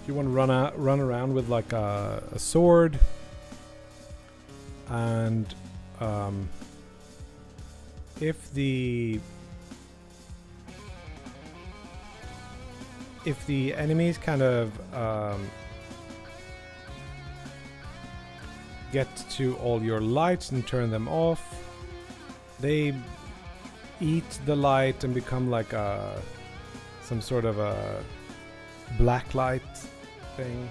You want to run around with like a sword, and if the enemies kind of get to all your lights and turn them off, they eat the light and become like some sort of a black light thing.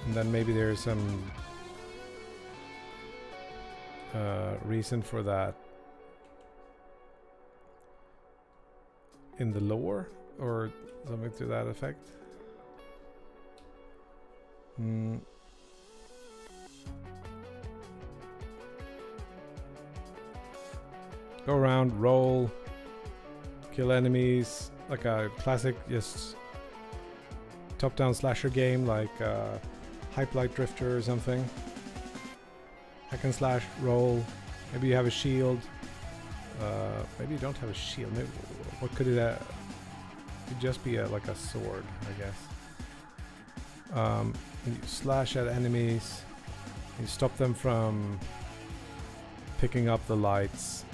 And then maybe there's some reason for that in the lore or something to that effect. Go around, roll, kill enemies, like a classic just top-down slasher game like Hype Light Drifter or something. Hack and slash, roll. Maybe you have a shield. Maybe you don't have a shield. Maybe, what could it could just be like a sword, I guess. You slash at enemies. You stop them from picking up the lights.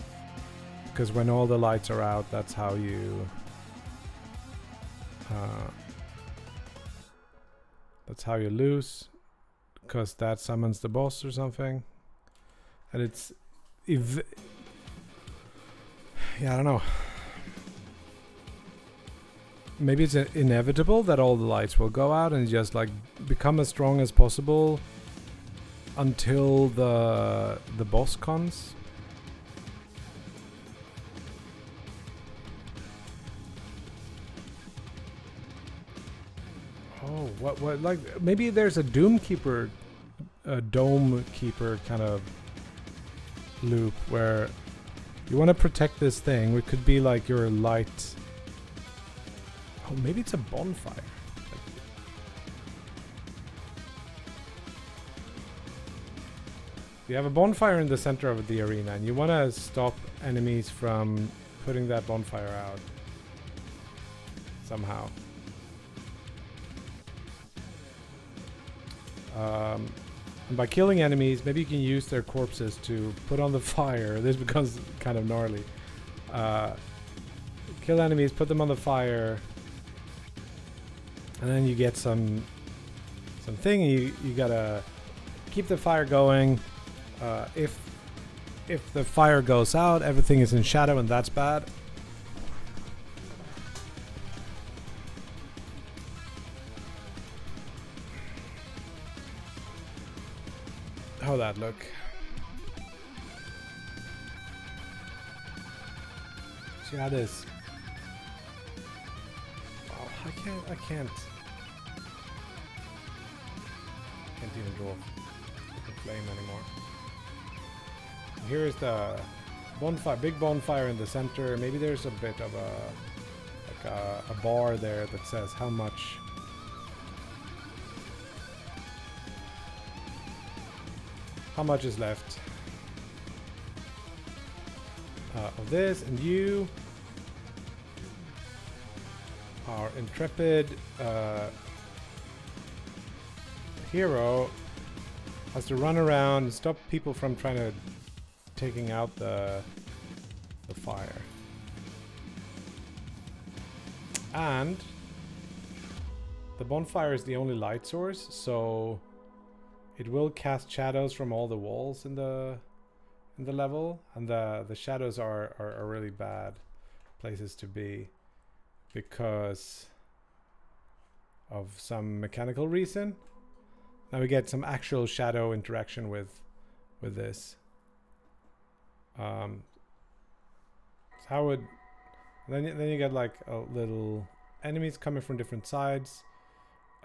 Because when all the lights are out, that's how you lose, because that summons the boss or something. And it's I don't know. Maybe it's inevitable that all the lights will go out and just like become as strong as possible until the boss comes. Oh, what like maybe there's a Dome Keeper kind of loop where you want to protect this thing. It could be like your light. Oh, maybe it's a bonfire. You have a bonfire in the center of the arena, and you want to stop enemies from putting that bonfire out somehow. And by killing enemies, maybe you can use their corpses to put on the fire. This becomes kind of gnarly. Kill enemies, put them on the fire, and then you get something. You gotta keep the fire going. If the fire goes out, everything is in shadow, and that's bad. how that look. See how this. Oh, I can't even draw the flame anymore. Here is the bonfire, big bonfire in the center. Maybe there's a bit of a bar there that says how much is left of this. And you, our intrepid hero, has to run around and stop people from trying to taking out the fire. And the bonfire is the only light source, so it will cast shadows from all the walls in the level, and the shadows are really bad places to be because of some mechanical reason. Now we get some actual shadow interaction with this. So how would then you get like a little enemies coming from different sides.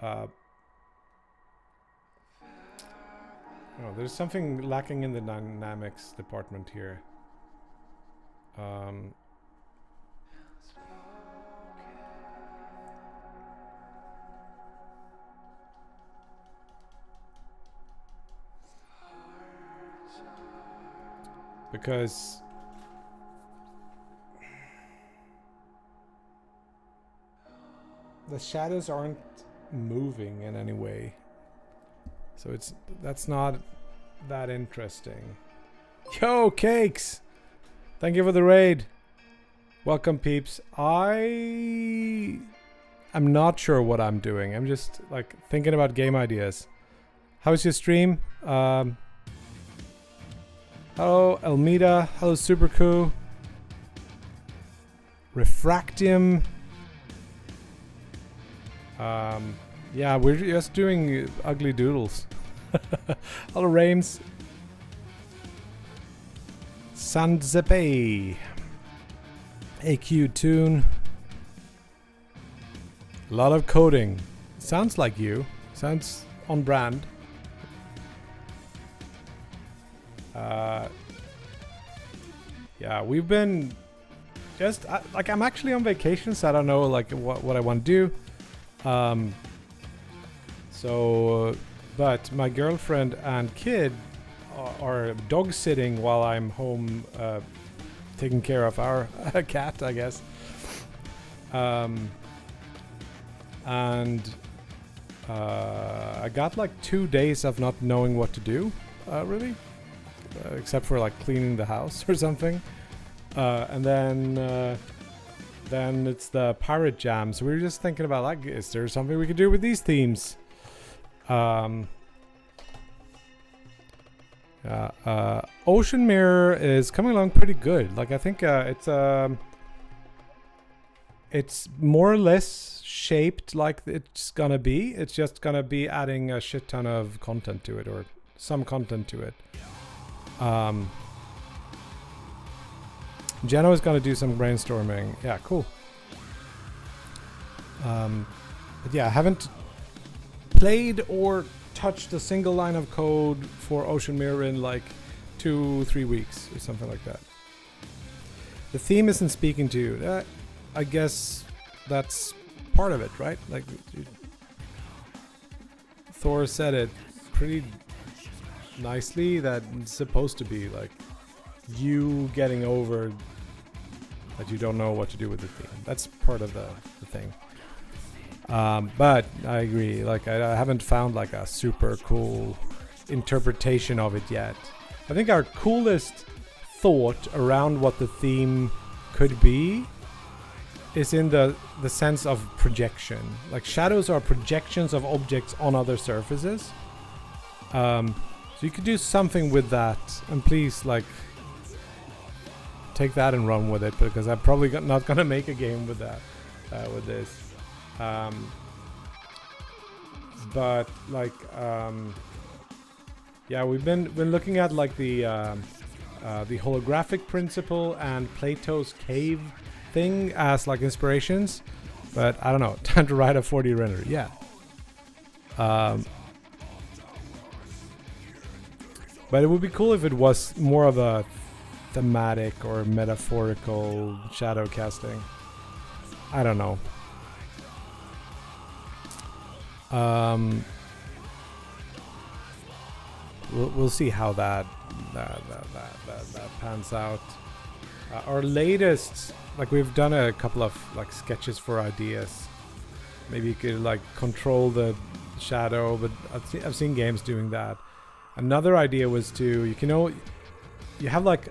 Oh, there's something lacking in the dynamics department here. Because the shadows aren't moving in any way, so that's not that interesting. Yo, Cakes! Thank you for the raid. Welcome, peeps. I am not sure what I'm doing. I'm just like thinking about game ideas. How's your stream? Hello, Elmida. Hello, Supercool. Refractium. Yeah, we're just doing ugly doodles. Hello, Rames. Sandzepe. AQ Tune. A lot of coding. Sounds like you. Sounds on brand. Yeah, we've been just like I'm actually on vacation, so I don't know like what I want to do. But my girlfriend and kid are dog sitting while I'm home taking care of our cat, I guess. And I got like 2 days of not knowing what to do, really. Except for like cleaning the house or something. And then it's the pirate jam. So we were just thinking about like, is there something we could do with these themes? Ocean Mirror is coming along pretty good. Like I think it's more or less shaped like it's gonna be. It's just gonna be adding a shit ton of content to it, or some content to it. Jenna is gonna do some brainstorming. Yeah, cool. But yeah, I haven't played or touched a single line of code for Ocean Mirror in like 2-3 weeks or something like that. The theme isn't speaking to you. I guess that's part of it, right? Like Thor said it pretty nicely, that it's supposed to be like you getting over that you don't know what to do with the theme. That's part of the thing. But I agree, like I haven't found like a super cool interpretation of it yet. I think our coolest thought around what the theme could be is in the sense of projection. Like shadows are projections of objects on other surfaces. So you could do something with that, and please like take that and run with it, because I'm probably not gonna make a game with that, with this. But like Yeah, we've been looking at like the holographic principle and Plato's cave thing as like inspirations, but I don't know. Time to write a 4D render. Yeah. But it would be cool if it was more of a thematic or metaphorical shadow casting. I don't know. We'll see how that pans out. Our latest, like we've done a couple of like sketches for ideas. Maybe you could like control the shadow, but I've seen games doing that. Another idea was to you have like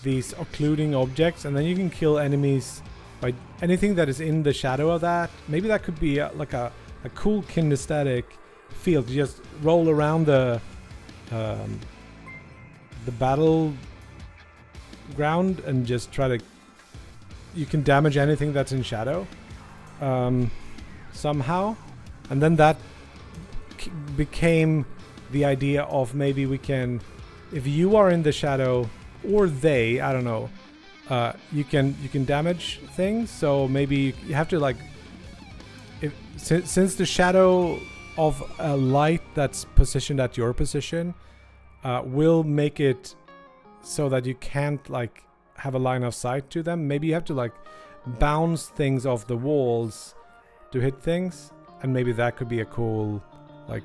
these occluding objects, and then you can kill enemies by anything that is in the shadow of that. Maybe that could be like a cool kinesthetic field. You just roll around the battle ground and just try to. You can damage anything that's in shadow somehow, and then that became the idea of maybe we can, if you are in the shadow or they, I don't know, you can damage things. So maybe you have to like, since the shadow of a light that's positioned at your position will make it so that you can't like have a line of sight to them. Maybe you have to like bounce things off the walls to hit things, and maybe that could be a cool like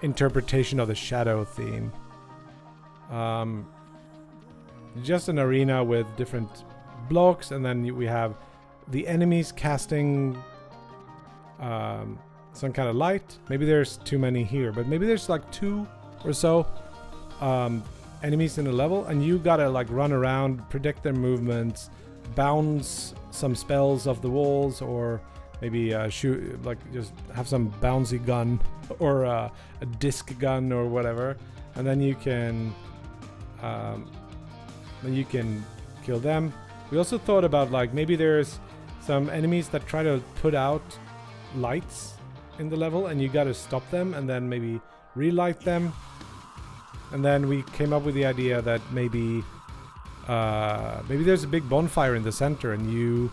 interpretation of the shadow theme. Just an arena with different blocks, and then we have the enemies casting some kind of light. Maybe there's too many here, but maybe there's like 2 or so enemies in a level, and you gotta like run around, predict their movements, bounce some spells off the walls, or maybe shoot, like just have some bouncy gun or a disc gun or whatever, and then you can kill them. We also thought about like maybe there's some enemies that try to put out lights in the level, and you got to stop them and then maybe relight them. And then we came up with the idea that maybe there's a big bonfire in the center, and you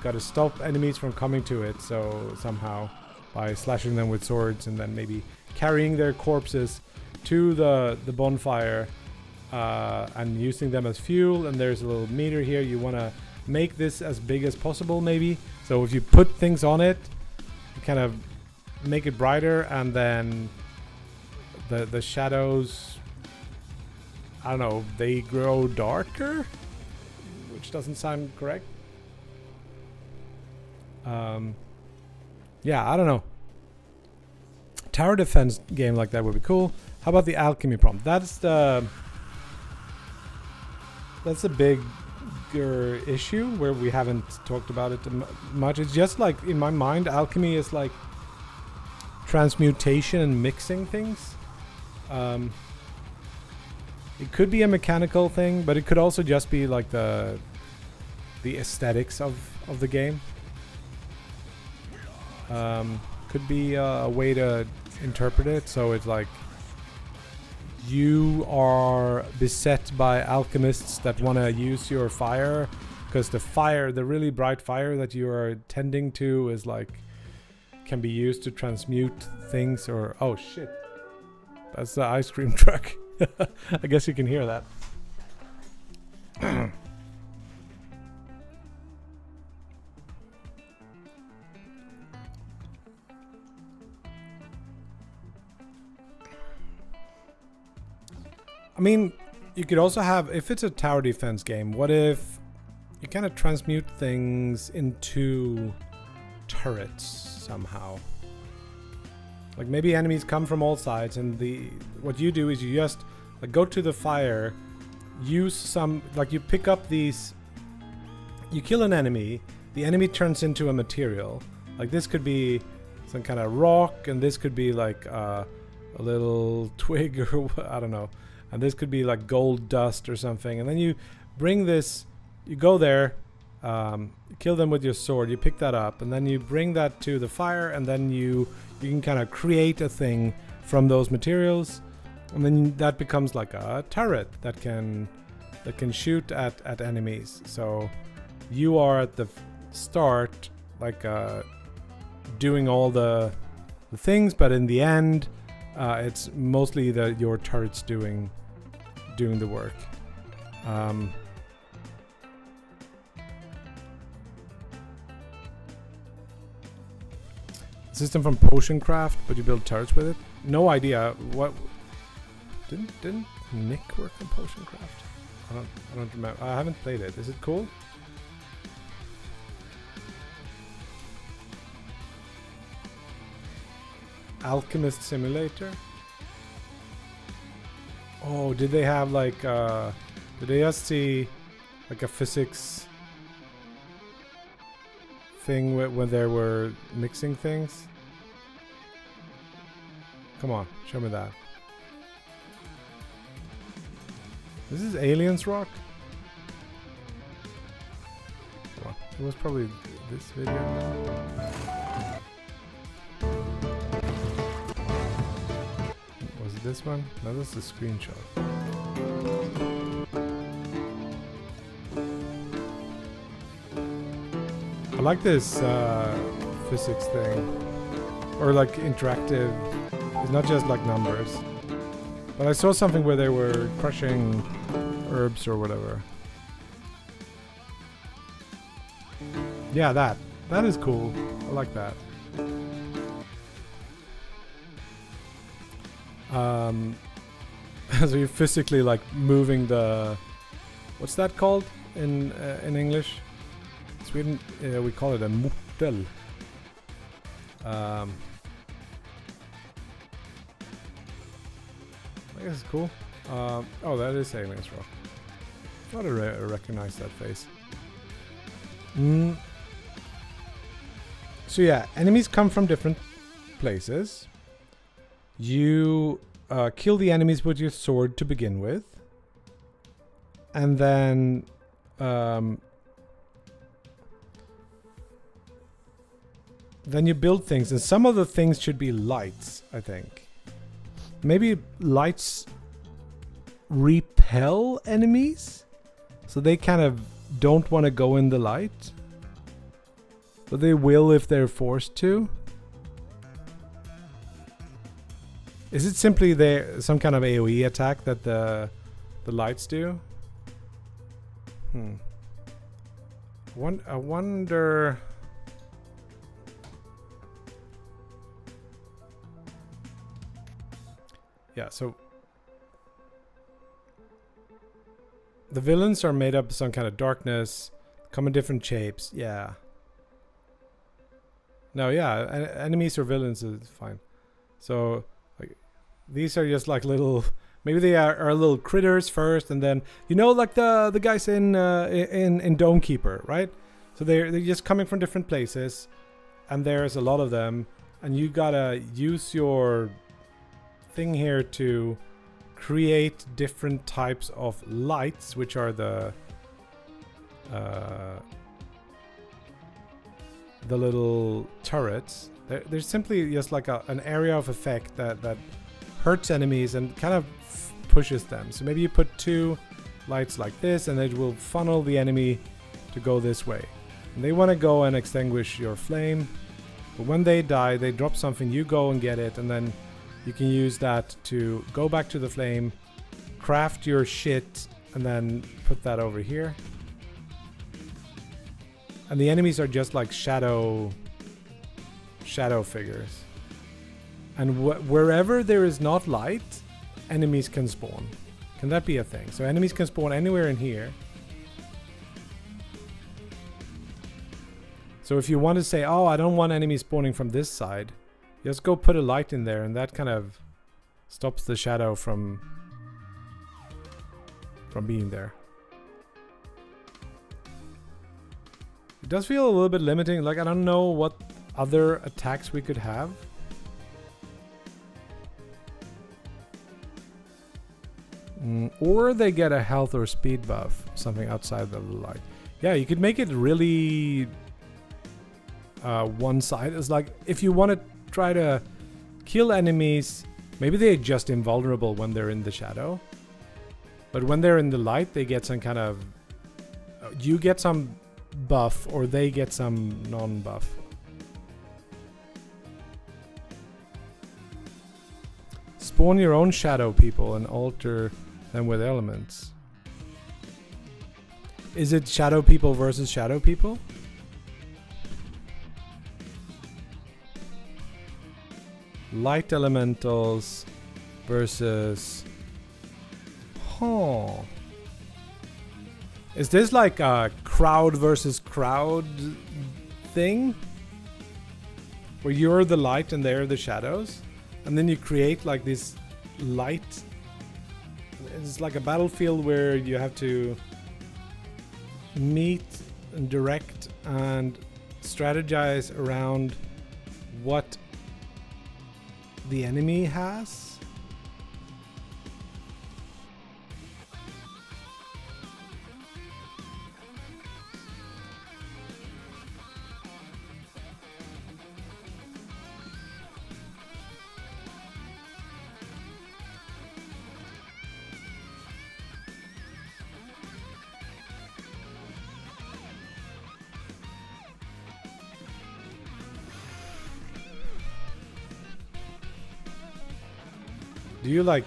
got to stop enemies from coming to it. So somehow by slashing them with swords, and then maybe carrying their corpses to the bonfire and using them as fuel. And there's a little meter here. You want to make this as big as possible, maybe. So if you put things on it, you kind of make it brighter, and then the shadows, I don't know, they grow darker, which doesn't sound correct. Yeah, I don't know. Tower defense game like that would be cool. How about the alchemy prompt? That's a bigger issue where we haven't talked about it much. It's just like, in my mind, alchemy is like transmutation and mixing things. It could be a mechanical thing, but it could also just be like the aesthetics of the game. Could be a way to interpret it. So it's like you are beset by alchemists that want to use your fire, because the really bright fire that you are tending to is like can be used to transmute things. Or oh shit, that's the ice cream truck. I guess you can hear that. I mean, you could also have, if it's a tower defense game, what if you kind of transmute things into turrets somehow? Like maybe enemies come from all sides, and what you do is you just like go to the fire, use some, like you pick up these, you kill an enemy, the enemy turns into a material. Like this could be some kind of rock, and this could be like a little twig or I don't know. And this could be like gold dust or something. And then you bring this, you go there, kill them with your sword, you pick that up, and then you bring that to the fire, and then you can kind of create a thing from those materials, and then that becomes like a turret that can shoot at enemies. So you are at the start like doing all the things, but in the end it's mostly your turrets doing the work. System from Potion Craft, but you build turrets with it. No idea what. Didn't Nick work on Potion Craft? I don't remember. I haven't played it. Is it cool? Alchemist Simulator. Oh, did they have like did they just see like a physics thing when they were mixing things? Come on, show me that. This is Aliens Rock? Come on. It was probably this video. Was it this one? No, this is a screenshot. I like this physics thing. Or like interactive. It's not just like numbers. But I saw something where they were crushing herbs or whatever. Yeah, that is cool. I like that. So you're physically like moving the, what's that called in English? Sweden, we call it a mottel. I guess it's cool. Oh, that is Aliens Rock. Thought I recognized that face. So yeah, enemies come from different places. You kill the enemies with your sword to begin with. And then you build things, and some of the things should be lights, I think. Maybe lights repel enemies, so they kind of don't want to go in the light, but they will if they're forced to. Is it simply some kind of AoE attack that the lights do? I wonder. Yeah, so the villains are made up of some kind of darkness, come in different shapes. Yeah. No, yeah, enemies or villains is fine. So like these are just like little. Maybe they are little critters first, and then like the guys in Dome Keeper, right? So they're just coming from different places, and there's a lot of them, and you gotta use your thing here to create different types of lights, which are the little turrets. They're simply just like an area of effect that hurts enemies and kind of pushes them. So maybe you put 2 lights like this, and it will funnel the enemy to go this way. And they want to go and extinguish your flame, but when they die, they drop something, you go and get it, and then you can use that to go back to the flame, craft your shit, and then put that over here. And the enemies are just like shadow figures. And wherever there is not light, enemies can spawn. Can that be a thing? So enemies can spawn anywhere in here. So if you want to say, oh, I don't want enemies spawning from this side, just go put a light in there, and that kind of stops the shadow from being there. It does feel a little bit limiting. Like, I don't know what other attacks we could have. Or they get a health or speed buff, something outside the light. Yeah, you could make it really one side. It's like if you want to try to kill enemies Maybe they're just invulnerable when they're in the shadow. But when they're in the light, they get some kind of... You get some buff, or they get some non-buff. Spawn your own shadow people and alter them with elements. Is it shadow people versus shadow people? Light elementals versus... Huh. Is this like a crowd versus crowd thing? Where you're the light and they're the shadows? And then you create like this light. It's like a battlefield where you have to meet and direct and strategize around what the enemy has. Do you like...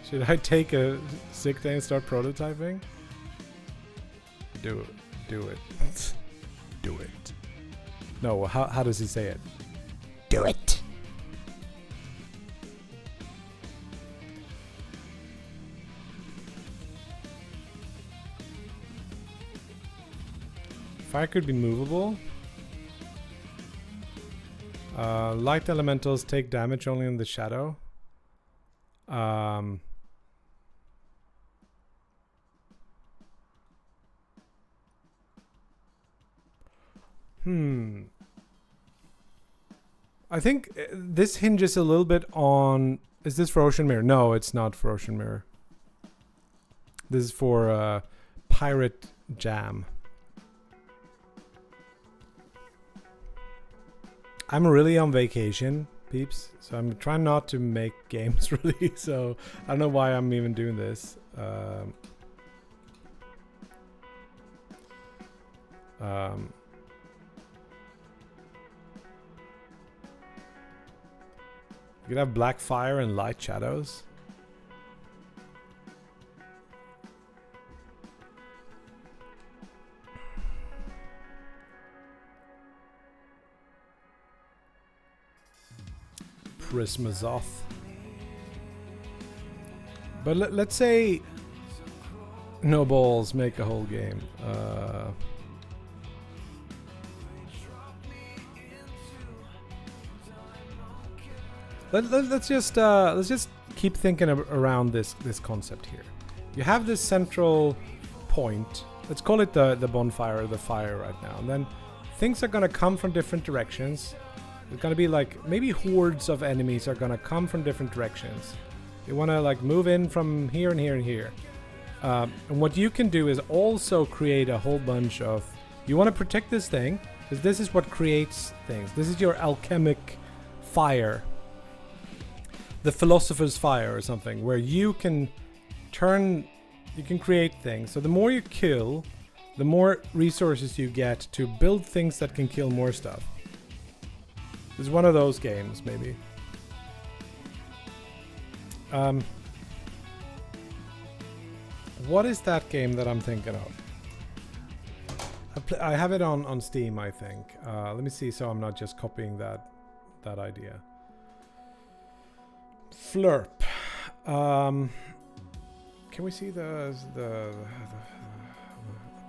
Should I take a sick day and start prototyping? Do it. Do it. Do it. No, how does he say it? Do it. Fire could be movable. Light elementals take damage only in the shadow. I think this hinges a little bit on... Is this for Ocean Mirror? No, it's not for Ocean Mirror. This is for Pirate Jam. I'm really on vacation, peeps, so I'm trying not to make games really, so I don't know why I'm even doing this. You could have black fire and light shadows. Prismazoth. But let's say no balls make a whole game. Let's just keep thinking around this concept here. You have this central point. Let's call it the bonfire or the fire right now. And then things are gonna come from different directions. There's gonna be like maybe hordes of enemies are gonna come from different directions. You wanna like move in from here and here and here. And what you can do is also create a whole bunch of... You wanna protect this thing, because this is what creates things. This is your alchemic fire. The philosopher's fire or something, where you can create things. So the more you kill, the more resources you get to build things that can kill more stuff. It's one of those games, maybe. What is that game that I'm thinking of? I have it on Steam, I think. Let me see, so I'm not just copying that idea. Flurp. Can we see the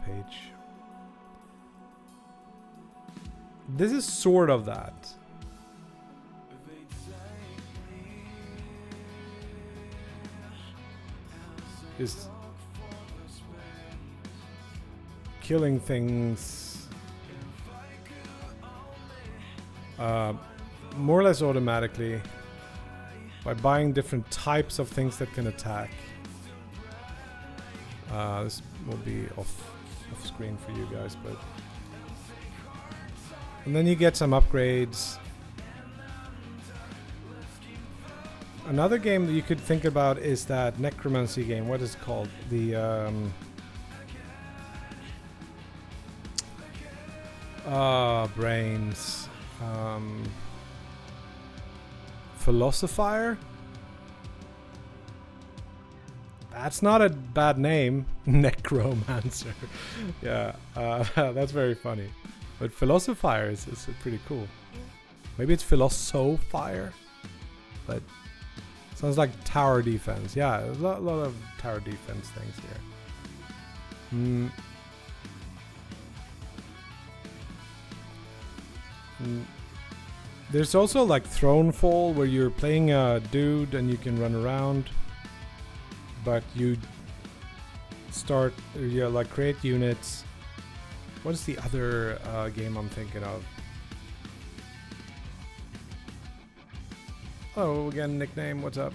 page? This is sort of that. Just killing things more or less automatically by buying different types of things that can attack. This will be off screen for you guys, but and then you get some upgrades. Another game that you could think about is that necromancy game. What is it called? The brains. Philosophier? That's not a bad name. Necromancer. Yeah, that's very funny. But Philosophier is pretty cool. Maybe it's Philosophier, but sounds like tower defense. Yeah, there's a lot of tower defense things here. There's also like Thronefall, where you're playing a dude and you can run around, but you like create units. What is the other game I'm thinking of? Oh, again, nickname. What's up?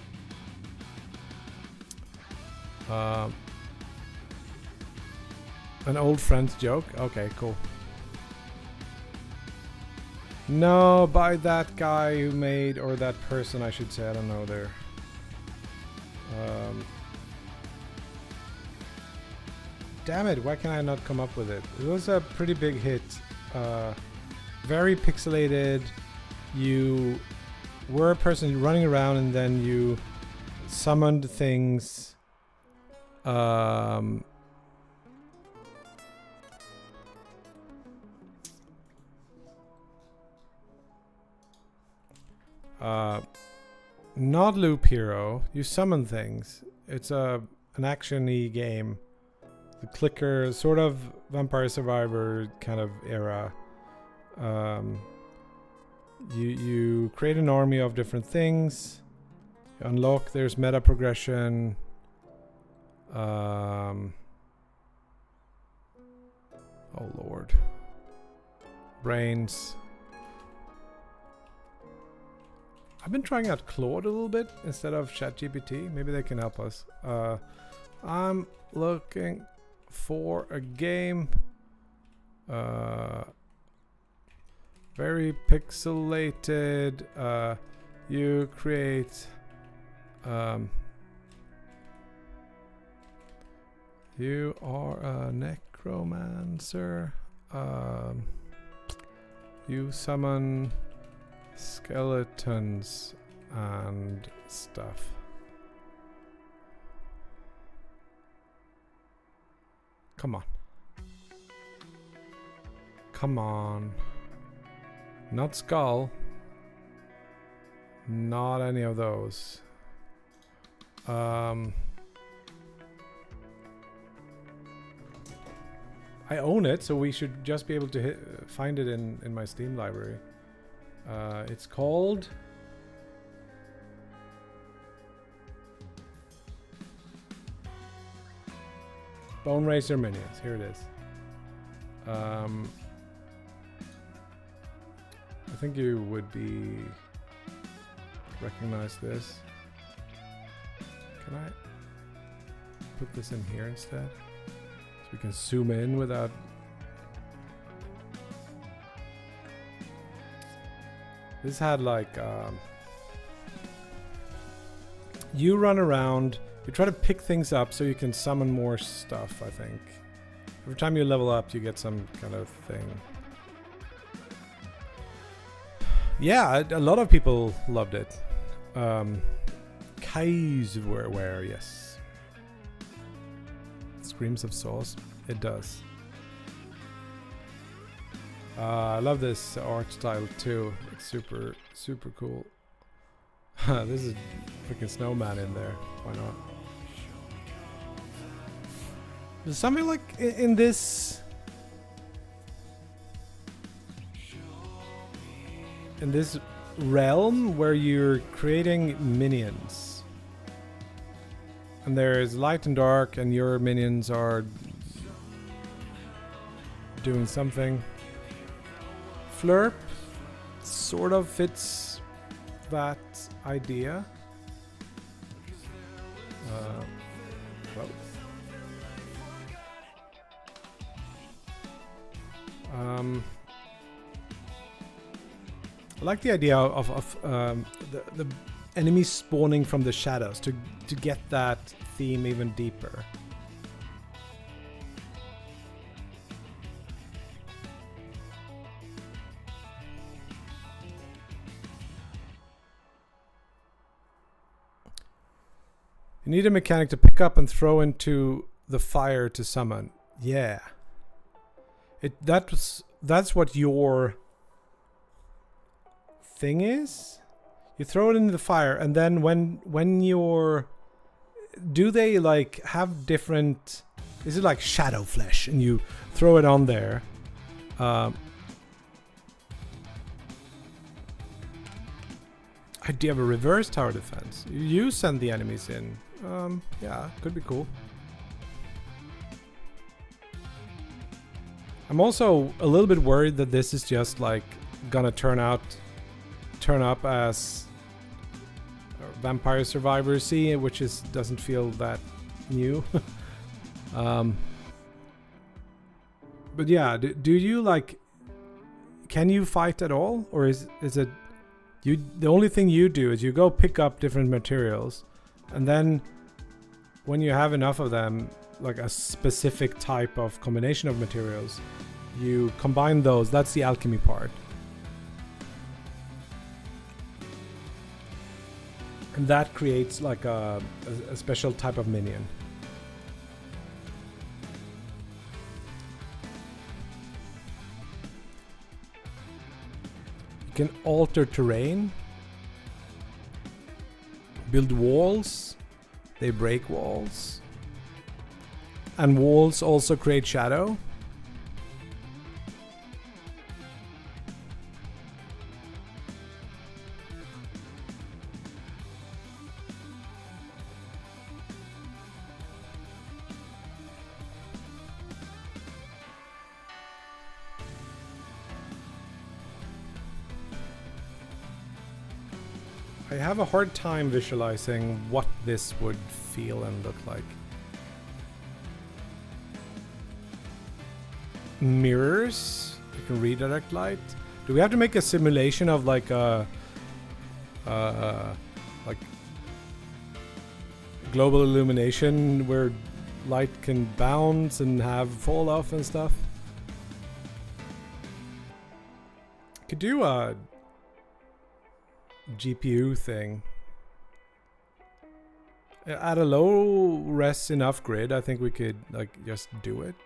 An old friend's joke. Okay, cool. No, by that guy who made, or that person, I should say. I don't know there. Damn it! Why can I not come up with it? It was a pretty big hit. Very pixelated. You were a person running around, and then you summoned things. Not Loop Hero. You summon things. It's an action-y game. The clicker, sort of Vampire Survivor kind of era. You create an army of different things. You unlock. There's meta progression. Oh lord. Brains. I've been trying out Claude a little bit instead of ChatGPT. Maybe they can help us. I'm looking for a game. Very pixelated. You create. You are a necromancer. You summon skeletons and stuff. Come on. Come on. Not skull. Not any of those. I own it, so we should just be able to find it in my Steam library. It's called Bone Racer Minions. Here it is. I think you would recognize this. Can I put this in here instead? So we can zoom in without. This had like you run around, you try to pick things up so you can summon more stuff, I think. Every time you level up you get some kind of thing. Yeah, a lot of people loved it. Kaisware, yes. Screams of sauce. It does. I love this art style too. It's super, super cool. This is freaking snowman in there. Why not? There's something like in this realm where you're creating minions. And there's light and dark, and your minions are doing something. Flurp sort of fits that idea. Well, I like the idea of the enemies spawning from the shadows to get that theme even deeper. You need a mechanic to pick up and throw into the fire to summon. Yeah. That's what your thing is. You throw it into the fire, and then when you're, do they like have different? Is it like shadow flesh, and you throw it on there? I do have a reverse tower defense. You send the enemies in. Yeah, could be cool. I'm also a little bit worried that this is just like gonna turn up as Vampire Survivors C, which doesn't feel that new. But yeah, do you like? Can you fight at all, or is it you? The only thing you do is you go pick up different materials, and then when you have enough of them, like a specific type of combination of materials, you combine those. That's the alchemy part. And that creates like a special type of minion. You can alter terrain, build walls, they break walls, and walls also create shadow. I have a hard time visualizing what this would feel and look like. Mirrors, you can redirect light. Do we have to make a simulation of like a like global illumination where light can bounce and have fall off and stuff? Could do a GPU thing. At a low res enough grid, I think we could like just do it.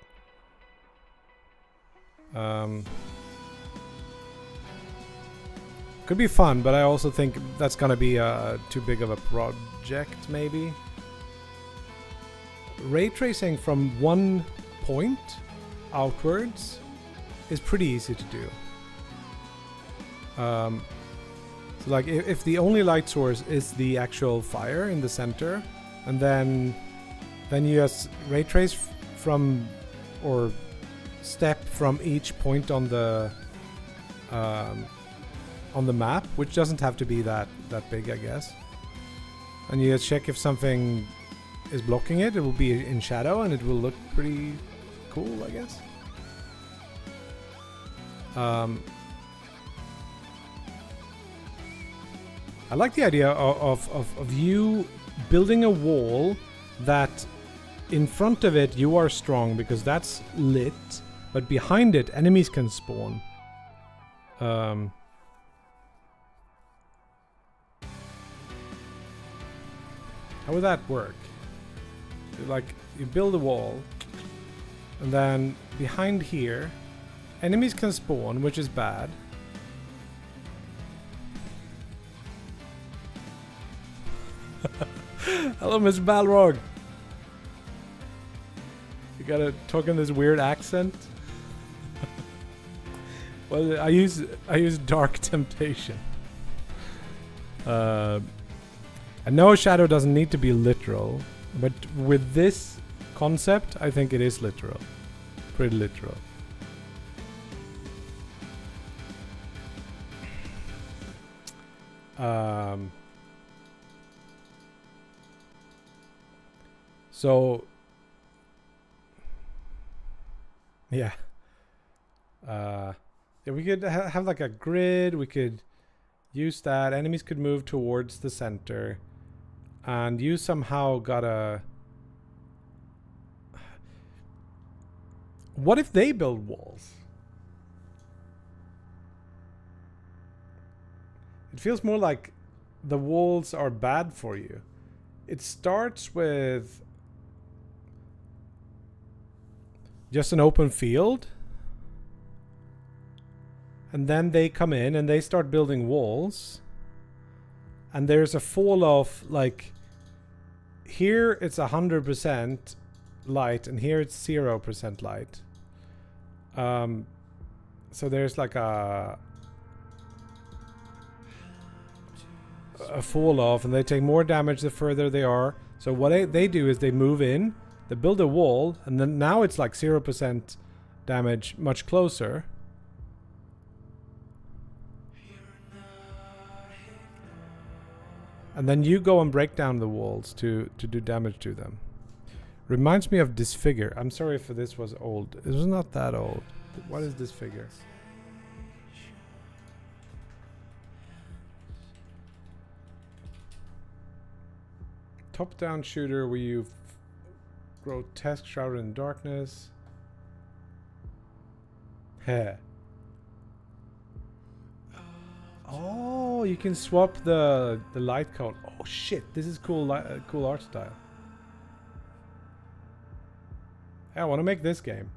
Could be fun, but I also think that's gonna be too big of a project, maybe. Ray tracing from one point outwards is pretty easy to do. So like if the only light source is the actual fire in the center, and then you just ray trace from or step from each point on the map, which doesn't have to be that big, I guess. And you just check if something is blocking it. It will be in shadow, and it will look pretty cool, I guess. I like the idea of you building a wall that in front of it you are strong because that's lit, but behind it enemies can spawn. How would that work? Like you build a wall, and then behind here enemies can spawn, which is bad. Hello, Miss Balrog. You gotta talk in this weird accent. Well, I use Dark Temptation. I know shadow doesn't need to be literal, but with this concept, I think it is literal. Pretty literal. So, yeah. Yeah, we could have like a grid. We could use that. Enemies could move towards the center. And you somehow gotta... What if they build walls? It feels more like the walls are bad for you. It starts with just an open field. And then they come in and they start building walls. And there's a fall off, like here it's 100% light and here it's 0% light. So there's like a fall off, and they take more damage the further they are. So what they do is they move in, they build a wall, and then now it's like 0% damage much closer. And then you go and break down the walls to do damage to them. Reminds me of Disfigure. I'm sorry if this was old. It was not that old. What is Disfigure? Top-down shooter where you grotesque shrouded in darkness. Heh. Oh, you can swap the light cone. Oh shit, this is cool. Cool art style. Hey, I want to make this game.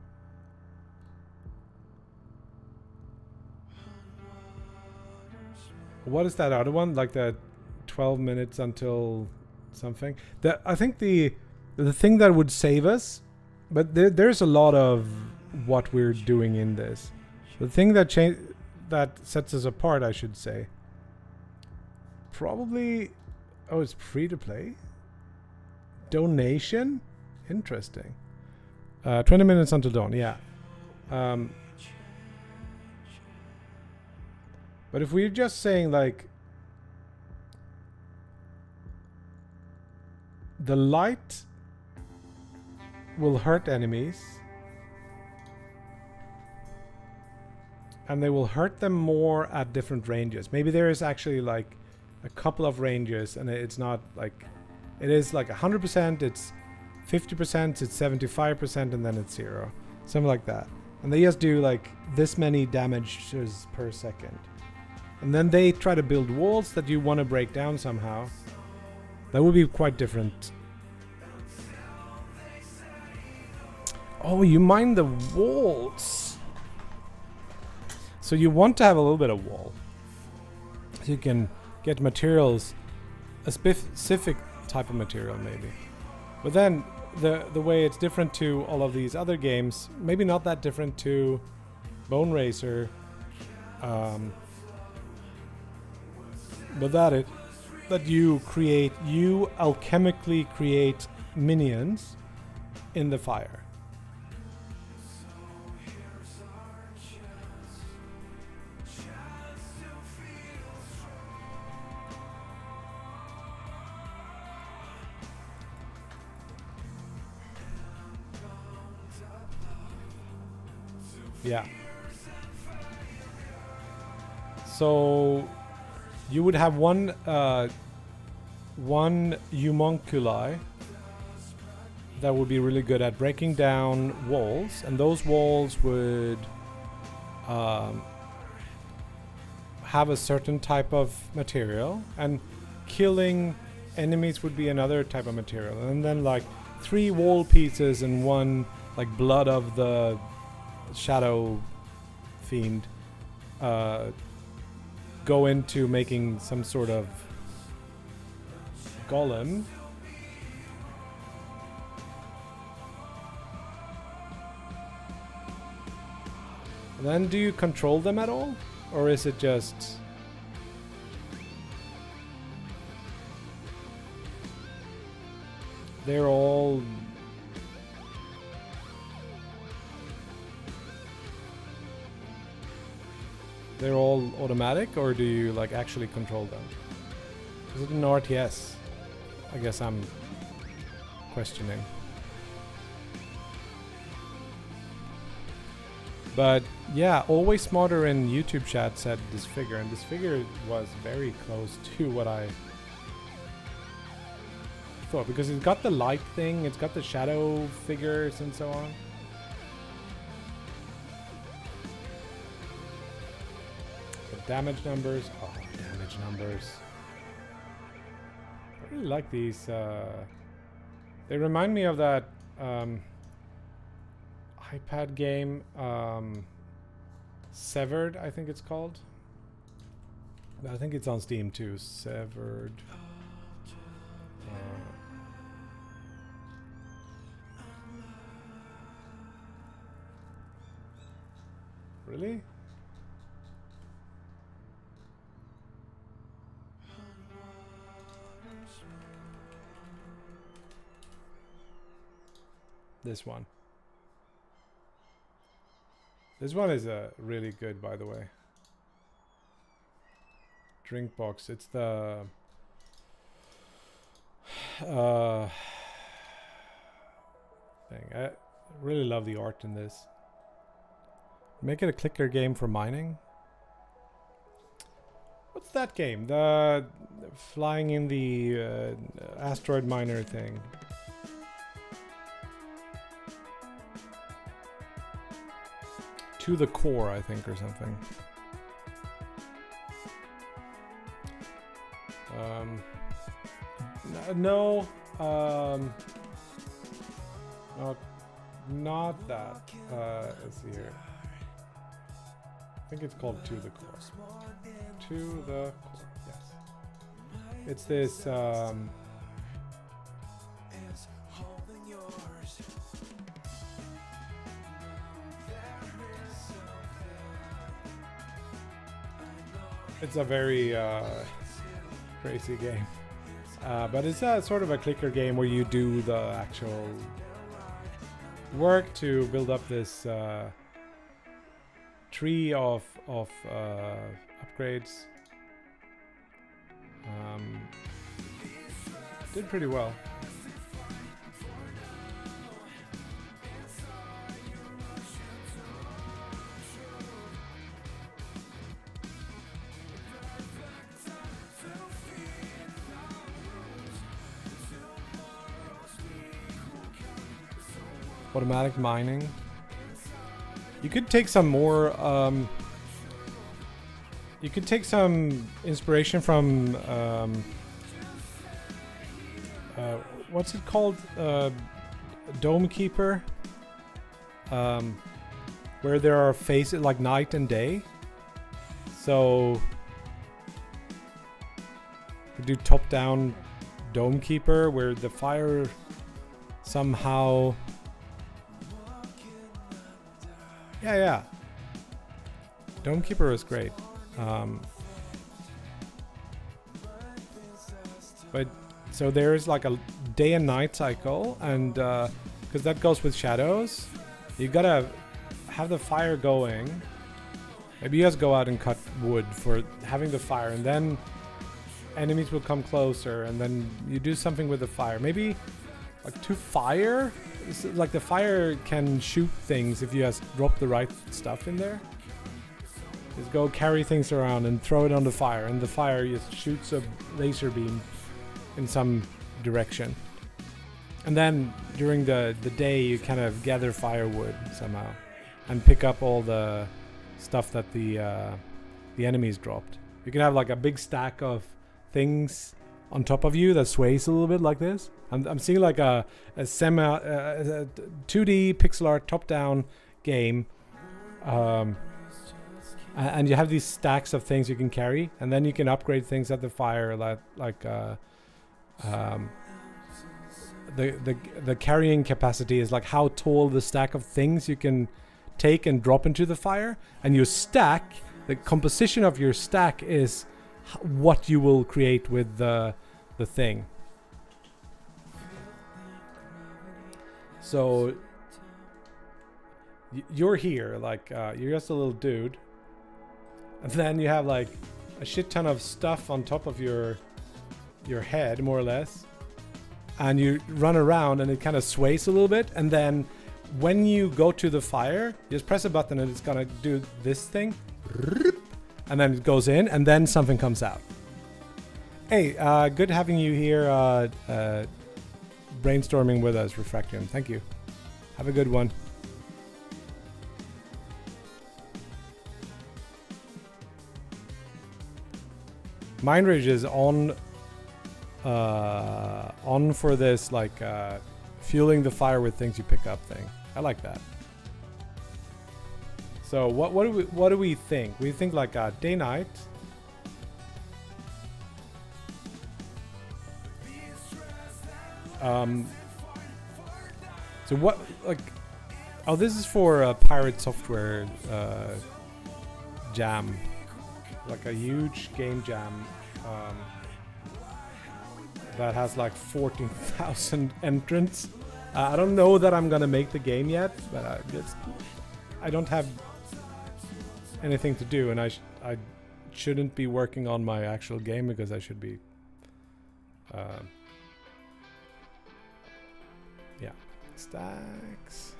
What is that other one? Like the 12 minutes until something. I think the thing that would save us, but there's a lot of what we're doing in this. The thing that sets us apart, I should say. Probably... Oh, it's free to play? Donation? Interesting. 20 minutes until dawn, yeah. But if we're just saying, like... The light will hurt enemies. And they will hurt them more at different ranges. Maybe there is actually like a couple of ranges, and it's not like... It is like 100%, it's 50%, it's 75%, and then it's 0. Something like that. And they just do like this many damages per second. And then they try to build walls that you want to break down somehow. That would be quite different. Oh, you mine the walls. So you want to have a little bit of wall. So you can get materials, a specific type of material maybe. But then the way it's different to all of these other games, maybe not that different to Bone Racer, but that you alchemically create minions in the fire. Yeah. So you would have one homunculi that would be really good at breaking down walls, and those walls would have a certain type of material, and killing enemies would be another type of material. And then like 3 wall pieces and 1 like blood of the shadow fiend go into making some sort of golem. Then do you control them at all? Or is it just... They're all... They're all automatic, or do you like actually control them? Is it an RTS? I guess I'm questioning. But yeah, Always Smarter in YouTube chat said this figure, and this figure was very close to what I thought, because it's got the light thing, it's got the shadow figures and so on. The damage numbers, oh, damage numbers. I really like these. They remind me of that iPad game, Severed, I think it's called. I think it's on Steam too. Severed. Really? This one. This one is really good, by the way. Drink box. It's the thing. I really love the art in this. Make it a clicker game for mining. What's that game? The flying in the asteroid miner thing. To the Core, I think, or something. No, not that. Let's see here. I think it's called To the Core. To the Core, yes. It's this. It's a very crazy game. But it's a sort of a clicker game where you do the actual work to build up this tree of upgrades. Did pretty well. Automatic mining. You could take some more. You could take some inspiration from. What's it called? Dome Keeper. Where there are phases like night and day. So. You do top-down Dome Keeper where the fire somehow. Yeah. Dome Keeper is great. But so there's like a day and night cycle, and because that goes with shadows, you gotta have the fire going. Maybe you just go out and cut wood for having the fire, and then enemies will come closer, and then you do something with the fire. Maybe like to fire. It's like the fire can shoot things if you just drop the right stuff in there. Just go carry things around and throw it on the fire, and the fire just shoots a laser beam in some direction. And then during the day you kind of gather firewood somehow and pick up all the stuff that the enemies dropped. You can have like a big stack of things on top of you that sways a little bit like this. I'm seeing like a 2D pixel art top-down game, and you have these stacks of things you can carry, and then you can upgrade things at the fire, like the carrying capacity is like how tall the stack of things you can take and drop into the fire, and your stack, the composition of your stack is what you will create with the thing. So you're here, like you're just a little dude, and then you have like a shit ton of stuff on top of your head, more or less, and you run around and it kind of sways a little bit, and then when you go to the fire, you just press a button and it's gonna do this thing. And then it goes in and then something comes out. Hey, good having you here brainstorming with us, Refractium. Thank you. Have a good one. Mind Rage is on for this like fueling the fire with things you pick up thing. I like that. So what do we think? We think like day night. So what like? Oh, this is for Pirate Software jam, like a huge game jam that has like 14,000 entrants. I don't know that I'm gonna make the game yet, but I don't have anything to do, and I shouldn't be working on my actual game because I should be yeah, stacks.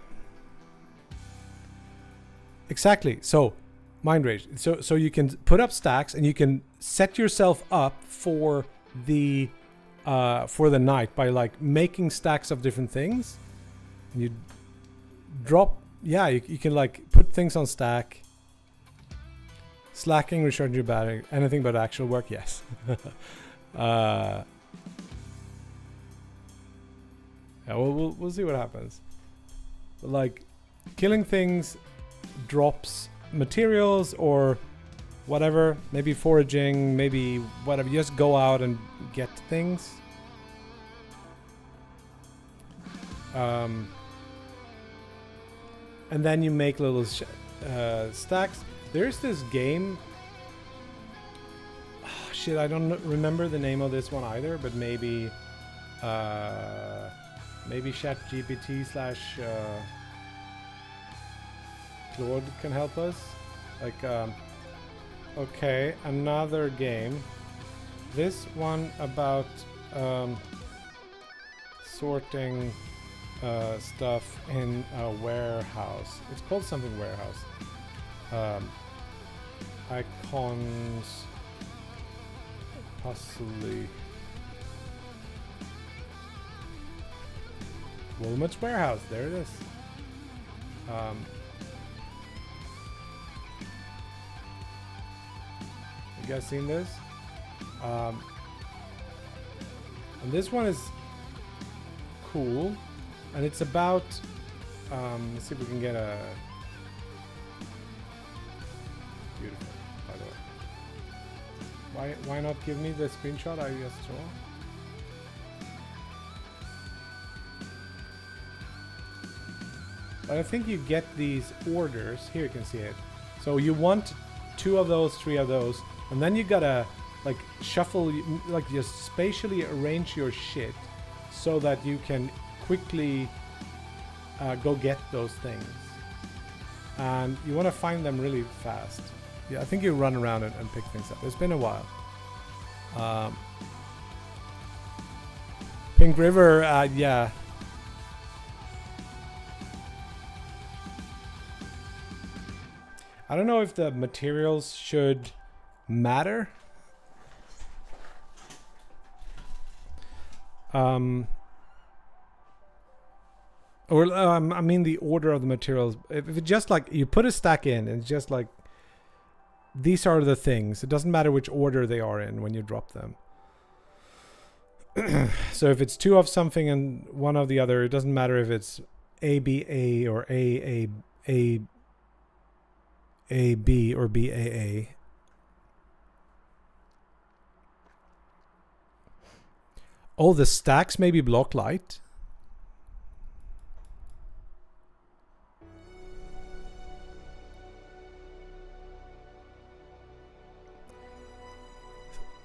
Exactly. So Mind Rage. So you can put up stacks and you can set yourself up for the night by like making stacks of different things. And you drop. Yeah, you can like put things on stack. Slacking, recharging your battery, anything but actual work. Yes. Yeah, we'll see what happens. But like killing things drops materials or whatever, maybe foraging, maybe whatever. You just go out and get things. And then you make little stacks. There's this game. Oh, shit, I don't remember the name of this one either, but maybe ChatGPT / Claude can help us. Like, okay, another game. This one about sorting stuff in a warehouse. It's called something warehouse. Icons, possibly. Wilmot's Warehouse. There it is. You guys seen this? And this one is cool, and it's about. Let's see if we can get a. Beautiful, by the way. Why not give me the screenshot I just saw? But I think you get these orders. Here you can see it. So you want 2 of those, 3 of those, and then you gotta like shuffle, like just spatially arrange your shit so that you can quickly go get those things. And you want to find them really fast. Yeah, I think you run around and pick things up. It's been a while. Pink River, yeah. I don't know if the materials should matter. Or I mean the order of the materials. If it's just like you put a stack in and it's just like these are the things. It doesn't matter which order they are in when you drop them. So if it's 2 of something and 1 of the other, it doesn't matter if it's A B A or A B or B A. Oh, the stacks maybe block light.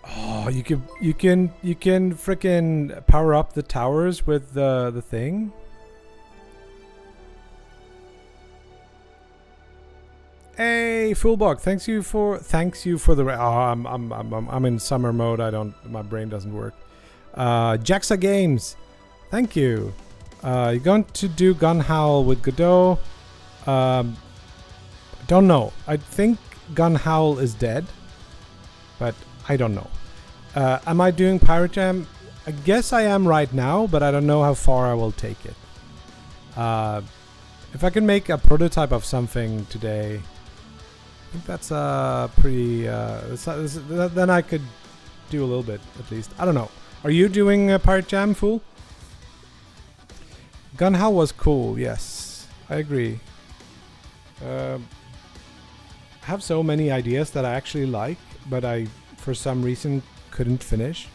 Oh, you can frickin' power up the towers with the thing. Hey, Fullbog, thanks you for the. Oh, I'm in summer mode. My brain doesn't work. Jaxa Games, thank you. You're going to do Gun Howl with Godot. Don't know. I think Gun Howl is dead, but I don't know. Am I doing Pirate Jam? I guess I am right now, but I don't know how far I will take it. If I can make a prototype of something today, I think that's pretty... then I could do a little bit, at least. I don't know. Are you doing Pirate Jam, Fool? Gun Howl was cool, yes. I agree. I have so many ideas that I actually like, but I, for some reason, couldn't finish.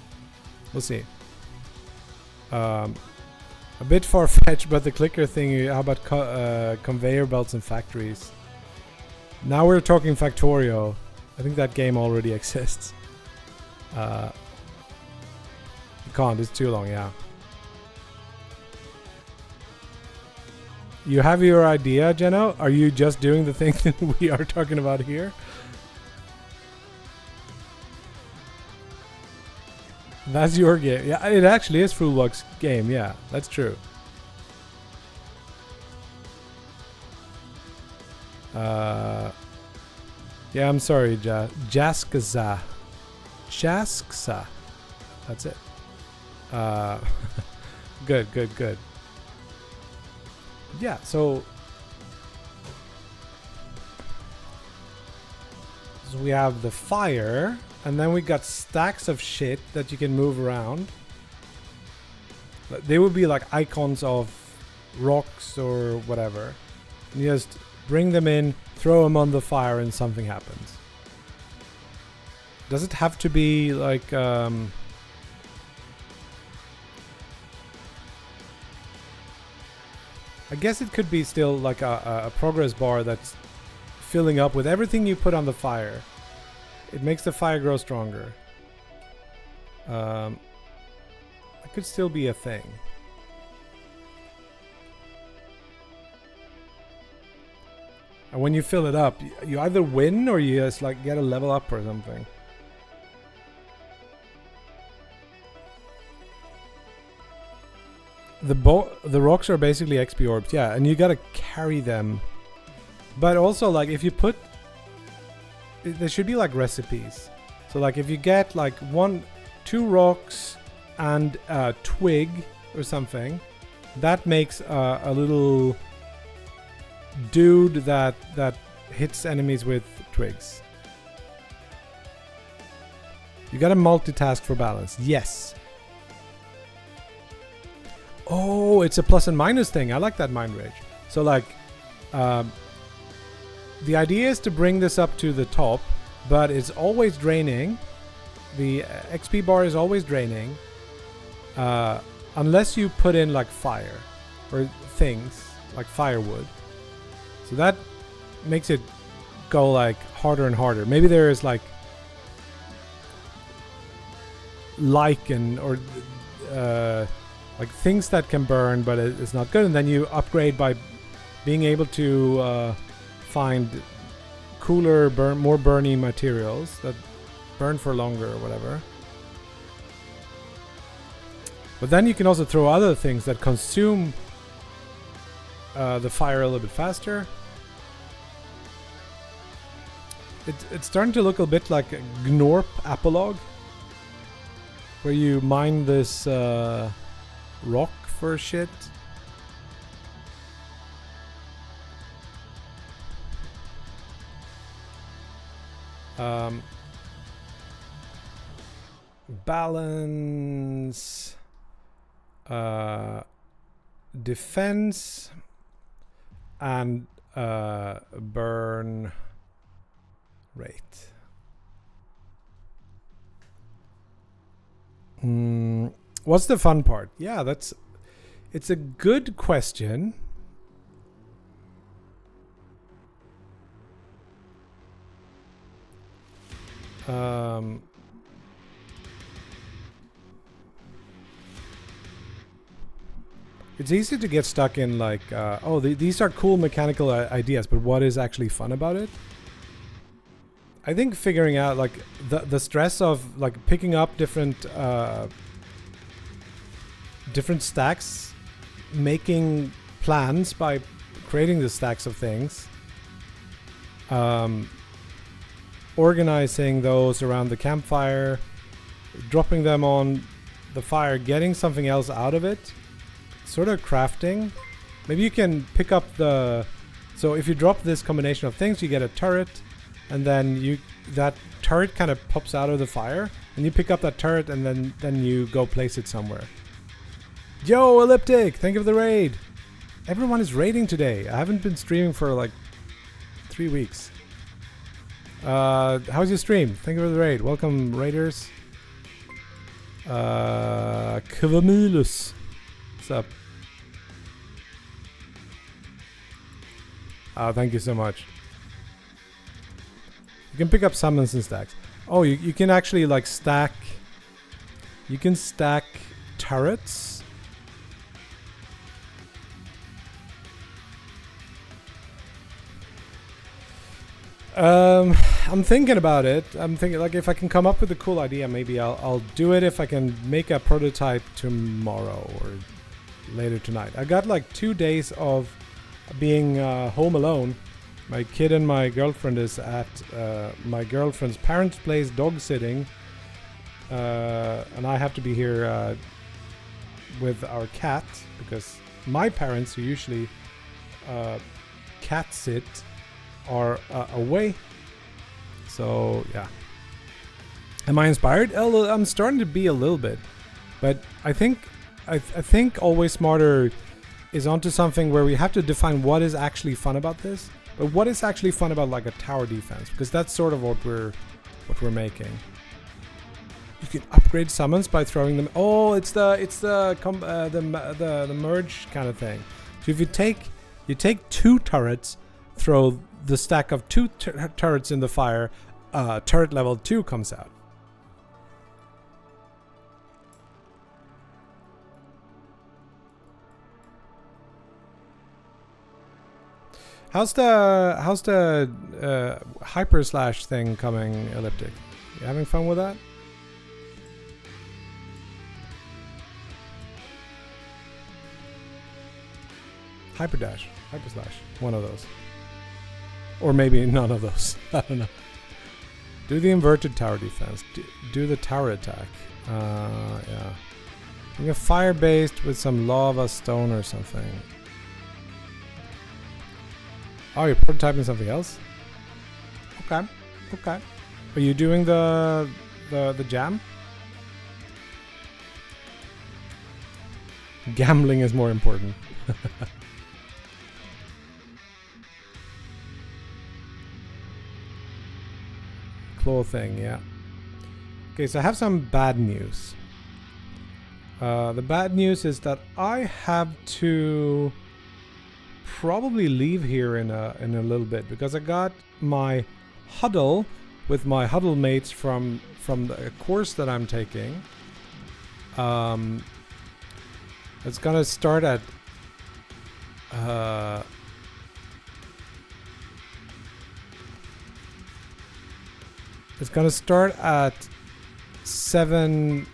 We'll see. A bit far-fetched, but the clicker thing, how about conveyor belts and factories? Now we're talking Factorio. I think that game already exists. You can't, it's too long, yeah. You have your idea, Jeno? Are you just doing the thing that we are talking about here? That's your game. Yeah, it actually is Foolbox game. Yeah, that's true. Yeah, I'm sorry, Jaskza. Jaskza. That's it. Good. Yeah, so we have the fire, and then we got stacks of shit that you can move around. They would be like icons of rocks or whatever. And you just bring them in, throw them on the fire, and something happens. Does it have to be like... I guess it could be still like a progress bar that's filling up with everything you put on the fire. It makes the fire grow stronger. It could still be a thing. And when you fill it up, you either win or you just like get a level up or something. The rocks are basically XP orbs, yeah, and you gotta carry them. But also, like, if you put... There should be, like, recipes. So, like, if you get, like, 2 rocks and a twig or something, that makes a little dude that hits enemies with twigs. You gotta multitask for balance. Yes. Oh, it's a plus and minus thing. I like that mind rage. So like, the idea is to bring this up to the top, but it's always draining. The XP bar is always draining, unless you put in like fire or things like firewood. So that makes it go like harder and harder. Maybe there is like lichen or like things that can burn, but it's not good. And then you upgrade by being able to find cooler, more burny materials that burn for longer or whatever. But then you can also throw other things that consume the fire a little bit faster. It's starting to look a bit like a Gnorp Apolog, where you mine this rock for shit. Balance, defense, and burn rate. What's the fun part? Yeah, it's a good question. It's easy to get stuck in like, oh, these are cool mechanical ideas, but what is actually fun about it? I think figuring out like the stress of like picking up different stacks making plans by creating the stacks of things, organizing those around the campfire, dropping them on the fire, getting something else out of it, sort of crafting. Maybe you can pick up the... So if you drop this combination of things, you get a turret, and then that turret kind of pops out of the fire, and you pick up that turret, and then you go place it somewhere. Yo, Elliptic! Thank you for the raid! Everyone is raiding today. I haven't been streaming for like 3 weeks. How's your stream? Thank you for the raid. Welcome, raiders. Kvamilus. What's up? Thank you so much. You can pick up summons and stacks. Oh, you can actually like stack... You can stack turrets. I'm thinking about it. I'm thinking like if I can come up with a cool idea, maybe I'll do it if I can make a prototype tomorrow or later tonight. I got like 2 days of being home alone. My kid and my girlfriend is at my girlfriend's parents' place dog sitting, and I have to be here with our cat because my parents, who usually cat sit, are away. So yeah, am I inspired? I'm starting to be a little bit, but I think Always Smarter is onto something where we have to define what is actually fun about this. But what is actually fun about like a tower defense? Because that's sort of what we're making. You can upgrade summons by throwing them. Oh, it's the merge kind of thing. So if you take 2 turrets, throw the stack of 2 turrets in the fire, turret level 2 comes out. How's the hyper slash thing coming, Elliptic? You having fun with that? Hyper dash, hyper slash, one of those, or maybe none of those. I don't know. Do the inverted tower defense. Do the tower attack. Yeah. You get fire based with some lava stone or something. Oh, you're prototyping something else? Okay. Okay. Are you doing the jam? Gambling is more important. Claw thing, yeah. Okay, so I have some bad news. The bad news is that I have to probably leave here in a little bit because I got my huddle with my huddle mates from the course that I'm taking. It's gonna start at it's gonna start at 7.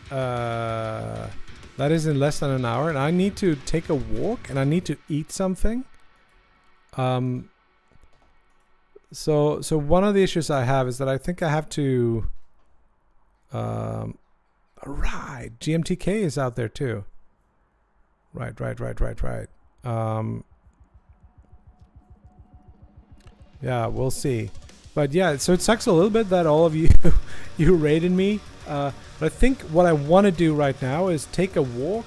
That is in less than an hour, and I need to take a walk, and I need to eat something. So one of the issues I have is that I think I have to. Right, GMTK is out there too. Right. Yeah, we'll see. But yeah, so it sucks a little bit that all of you you raided me. But I think what I want to do right now is take a walk,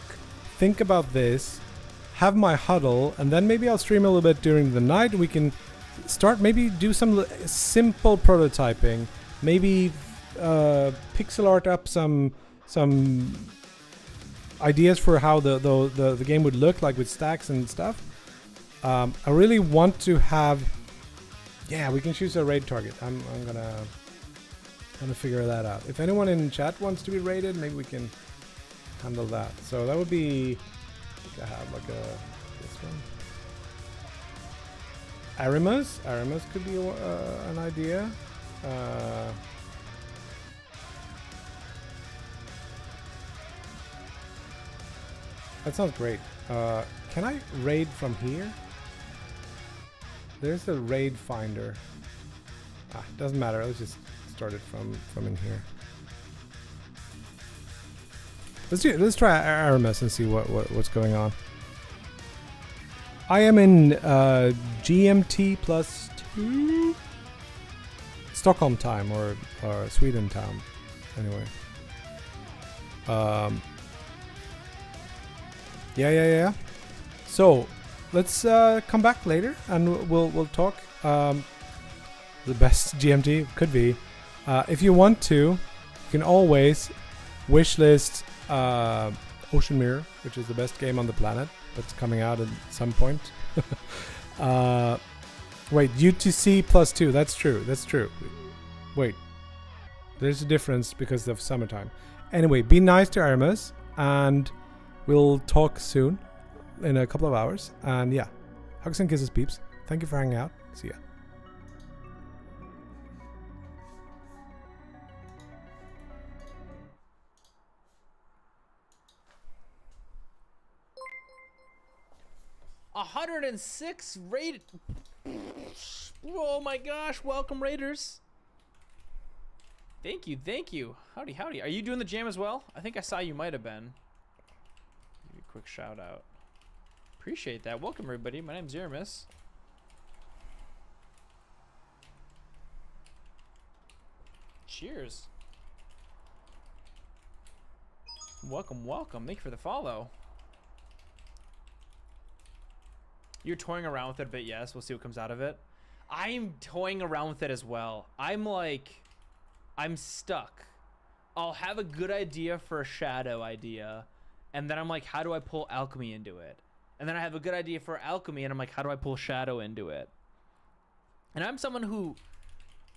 think about this, have my huddle, and then maybe I'll stream a little bit during the night. We can start, maybe do some simple prototyping, maybe pixel art up some ideas for how the game would look like with stacks and stuff. I really want to have... Yeah, we can choose a raid target. I'm gonna figure that out. If anyone in chat wants to be raided, maybe we can handle that. So that would be... I think I have like this one. Arimas? Arimas could be an idea. That sounds great. Can I raid from here? There's a raid finder. Doesn't matter. Let's just start it from in here. Let's try Aramis and see what's going on. I am in GMT +2 Stockholm time or Sweden time. Anyway. Yeah. So let's come back later and we'll talk. The best GMT could be. If you want to, you can always wishlist Ocean Mirror, which is the best game on the planet. That's coming out at some point. Wait, UTC +2. That's true. Wait. There's a difference because of summertime. Anyway, be nice to Aramis, and we'll talk soon in a couple of hours. And yeah, hugs and kisses, peeps. Thank you for hanging out. See ya. $106 rated. Oh my gosh! Welcome, Raiders. Thank you. Howdy. Are you doing the jam as well? I think I saw you might have been. Give you a quick shout out. Appreciate that. Welcome, everybody. My name's Aramis. Cheers. Welcome. Thank you for the follow. You're toying around with it a bit, yes. We'll see what comes out of it. I'm toying around with it as well. I'm stuck. I'll have a good idea for a shadow idea, and then I'm like, how do I pull alchemy into it? And then I have a good idea for alchemy, and I'm like, how do I pull shadow into it? And I'm someone who,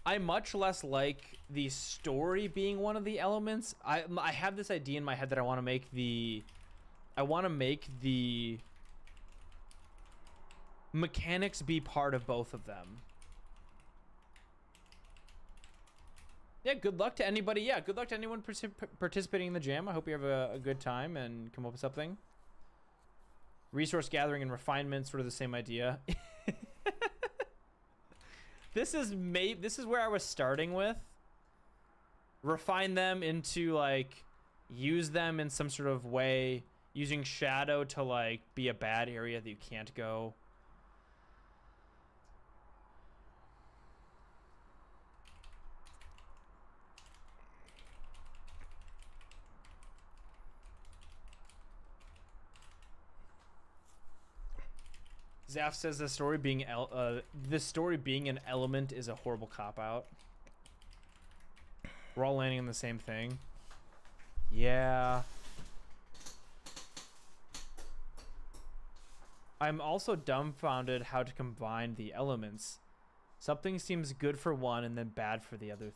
I much less like the story being one of the elements. I have this idea in my head that I want to make the mechanics be part of both of them. Yeah, good luck to anybody. Yeah, good luck to anyone participating in the jam. I hope you have a good time and come up with something. Resource gathering and refinement, sort of the same idea. This is where I was starting with. Refine them into, like, use them in some sort of way, using shadow to, like, be a bad area that you can't go. Zaf says the story being an element is a horrible cop-out. We're all landing on the same thing. Yeah. I'm also dumbfounded how to combine the elements. Something seems good for one and then bad for the other.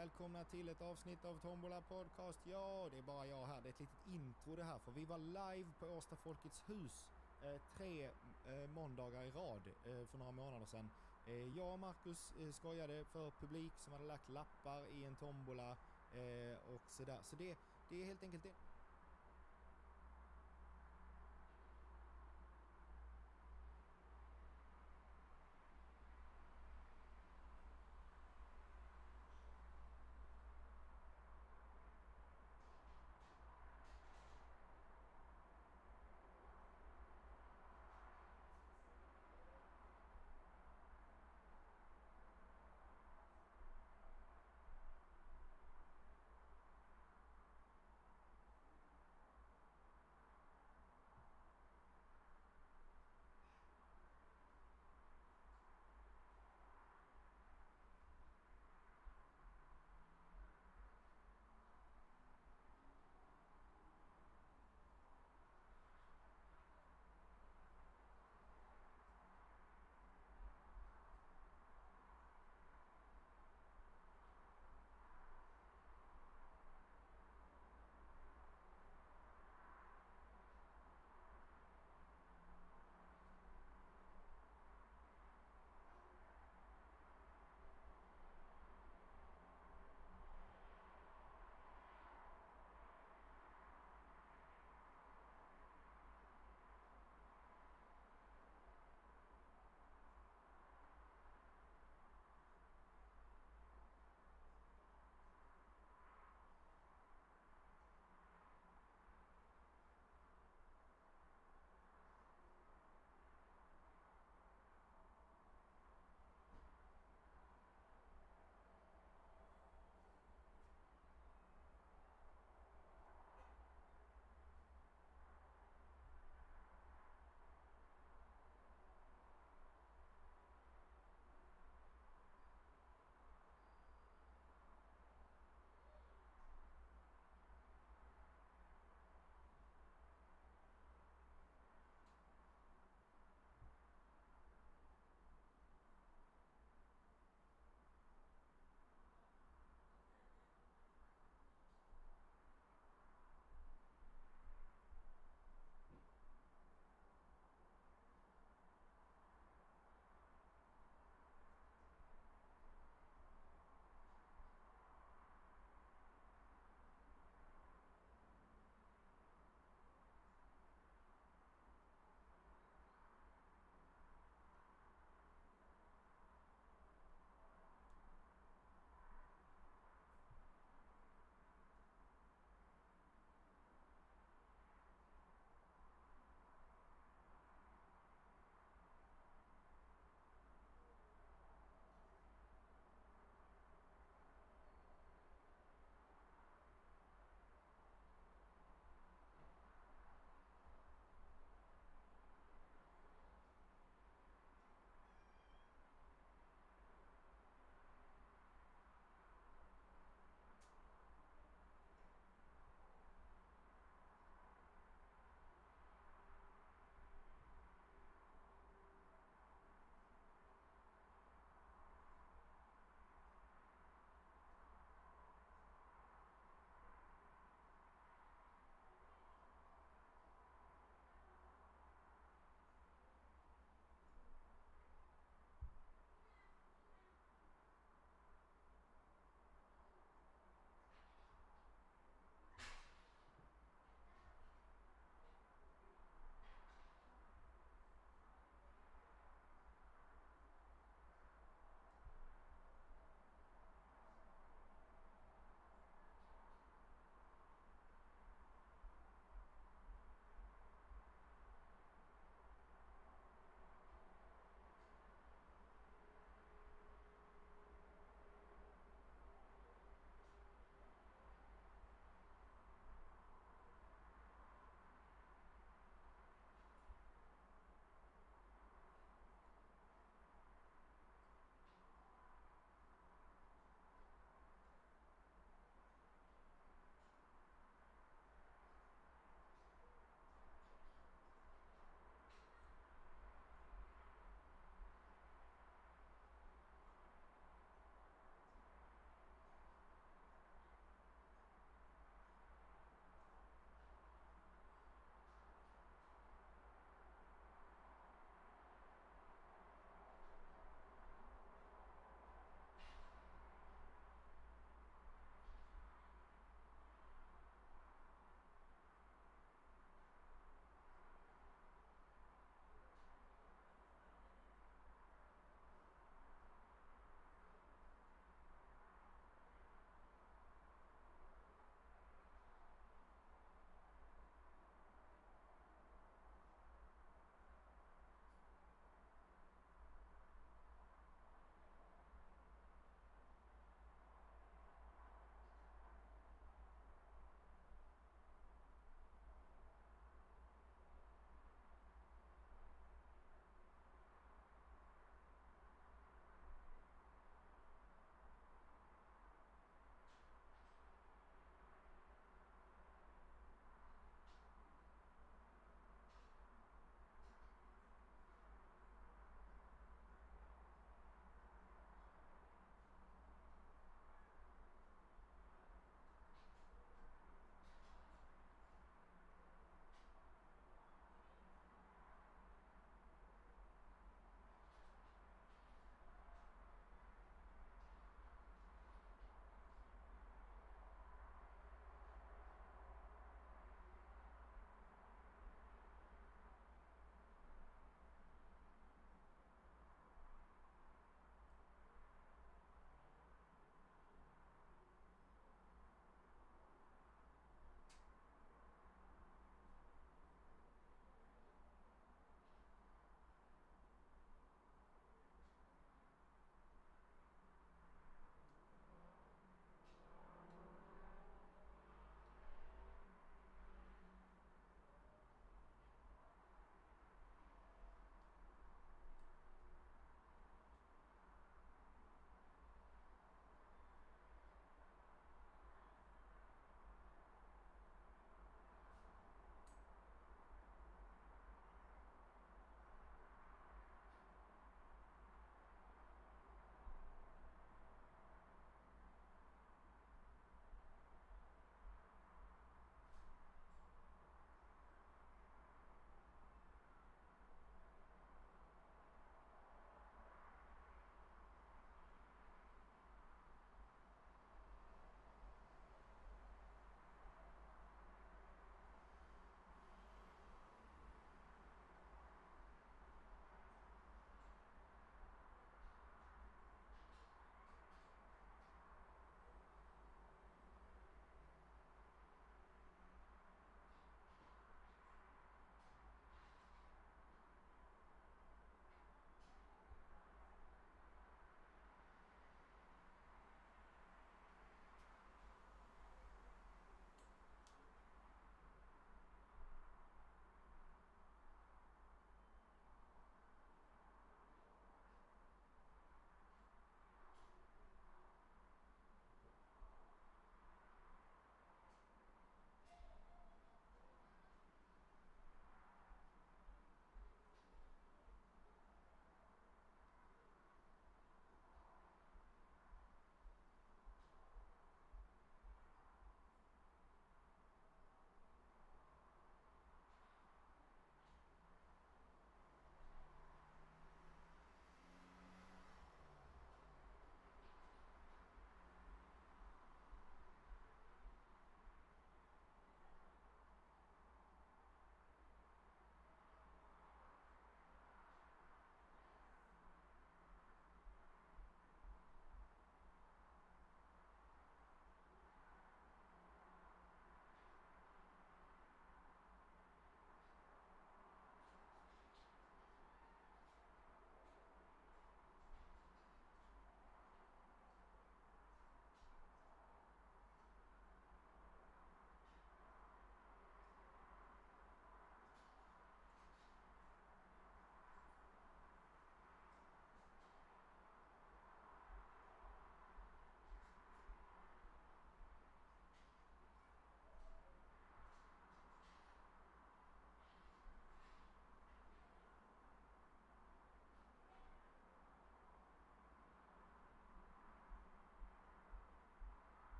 Välkomna till ett avsnitt av Tombola Podcast. Ja, det är bara jag här. Det är ett litet intro det här. För vi var live på Årsta Folkets hus 3 måndagar i rad för några månader sedan. Jag och Marcus skojade för publik som hade lagt lappar i en tombola och sådär. Så det är helt enkelt det.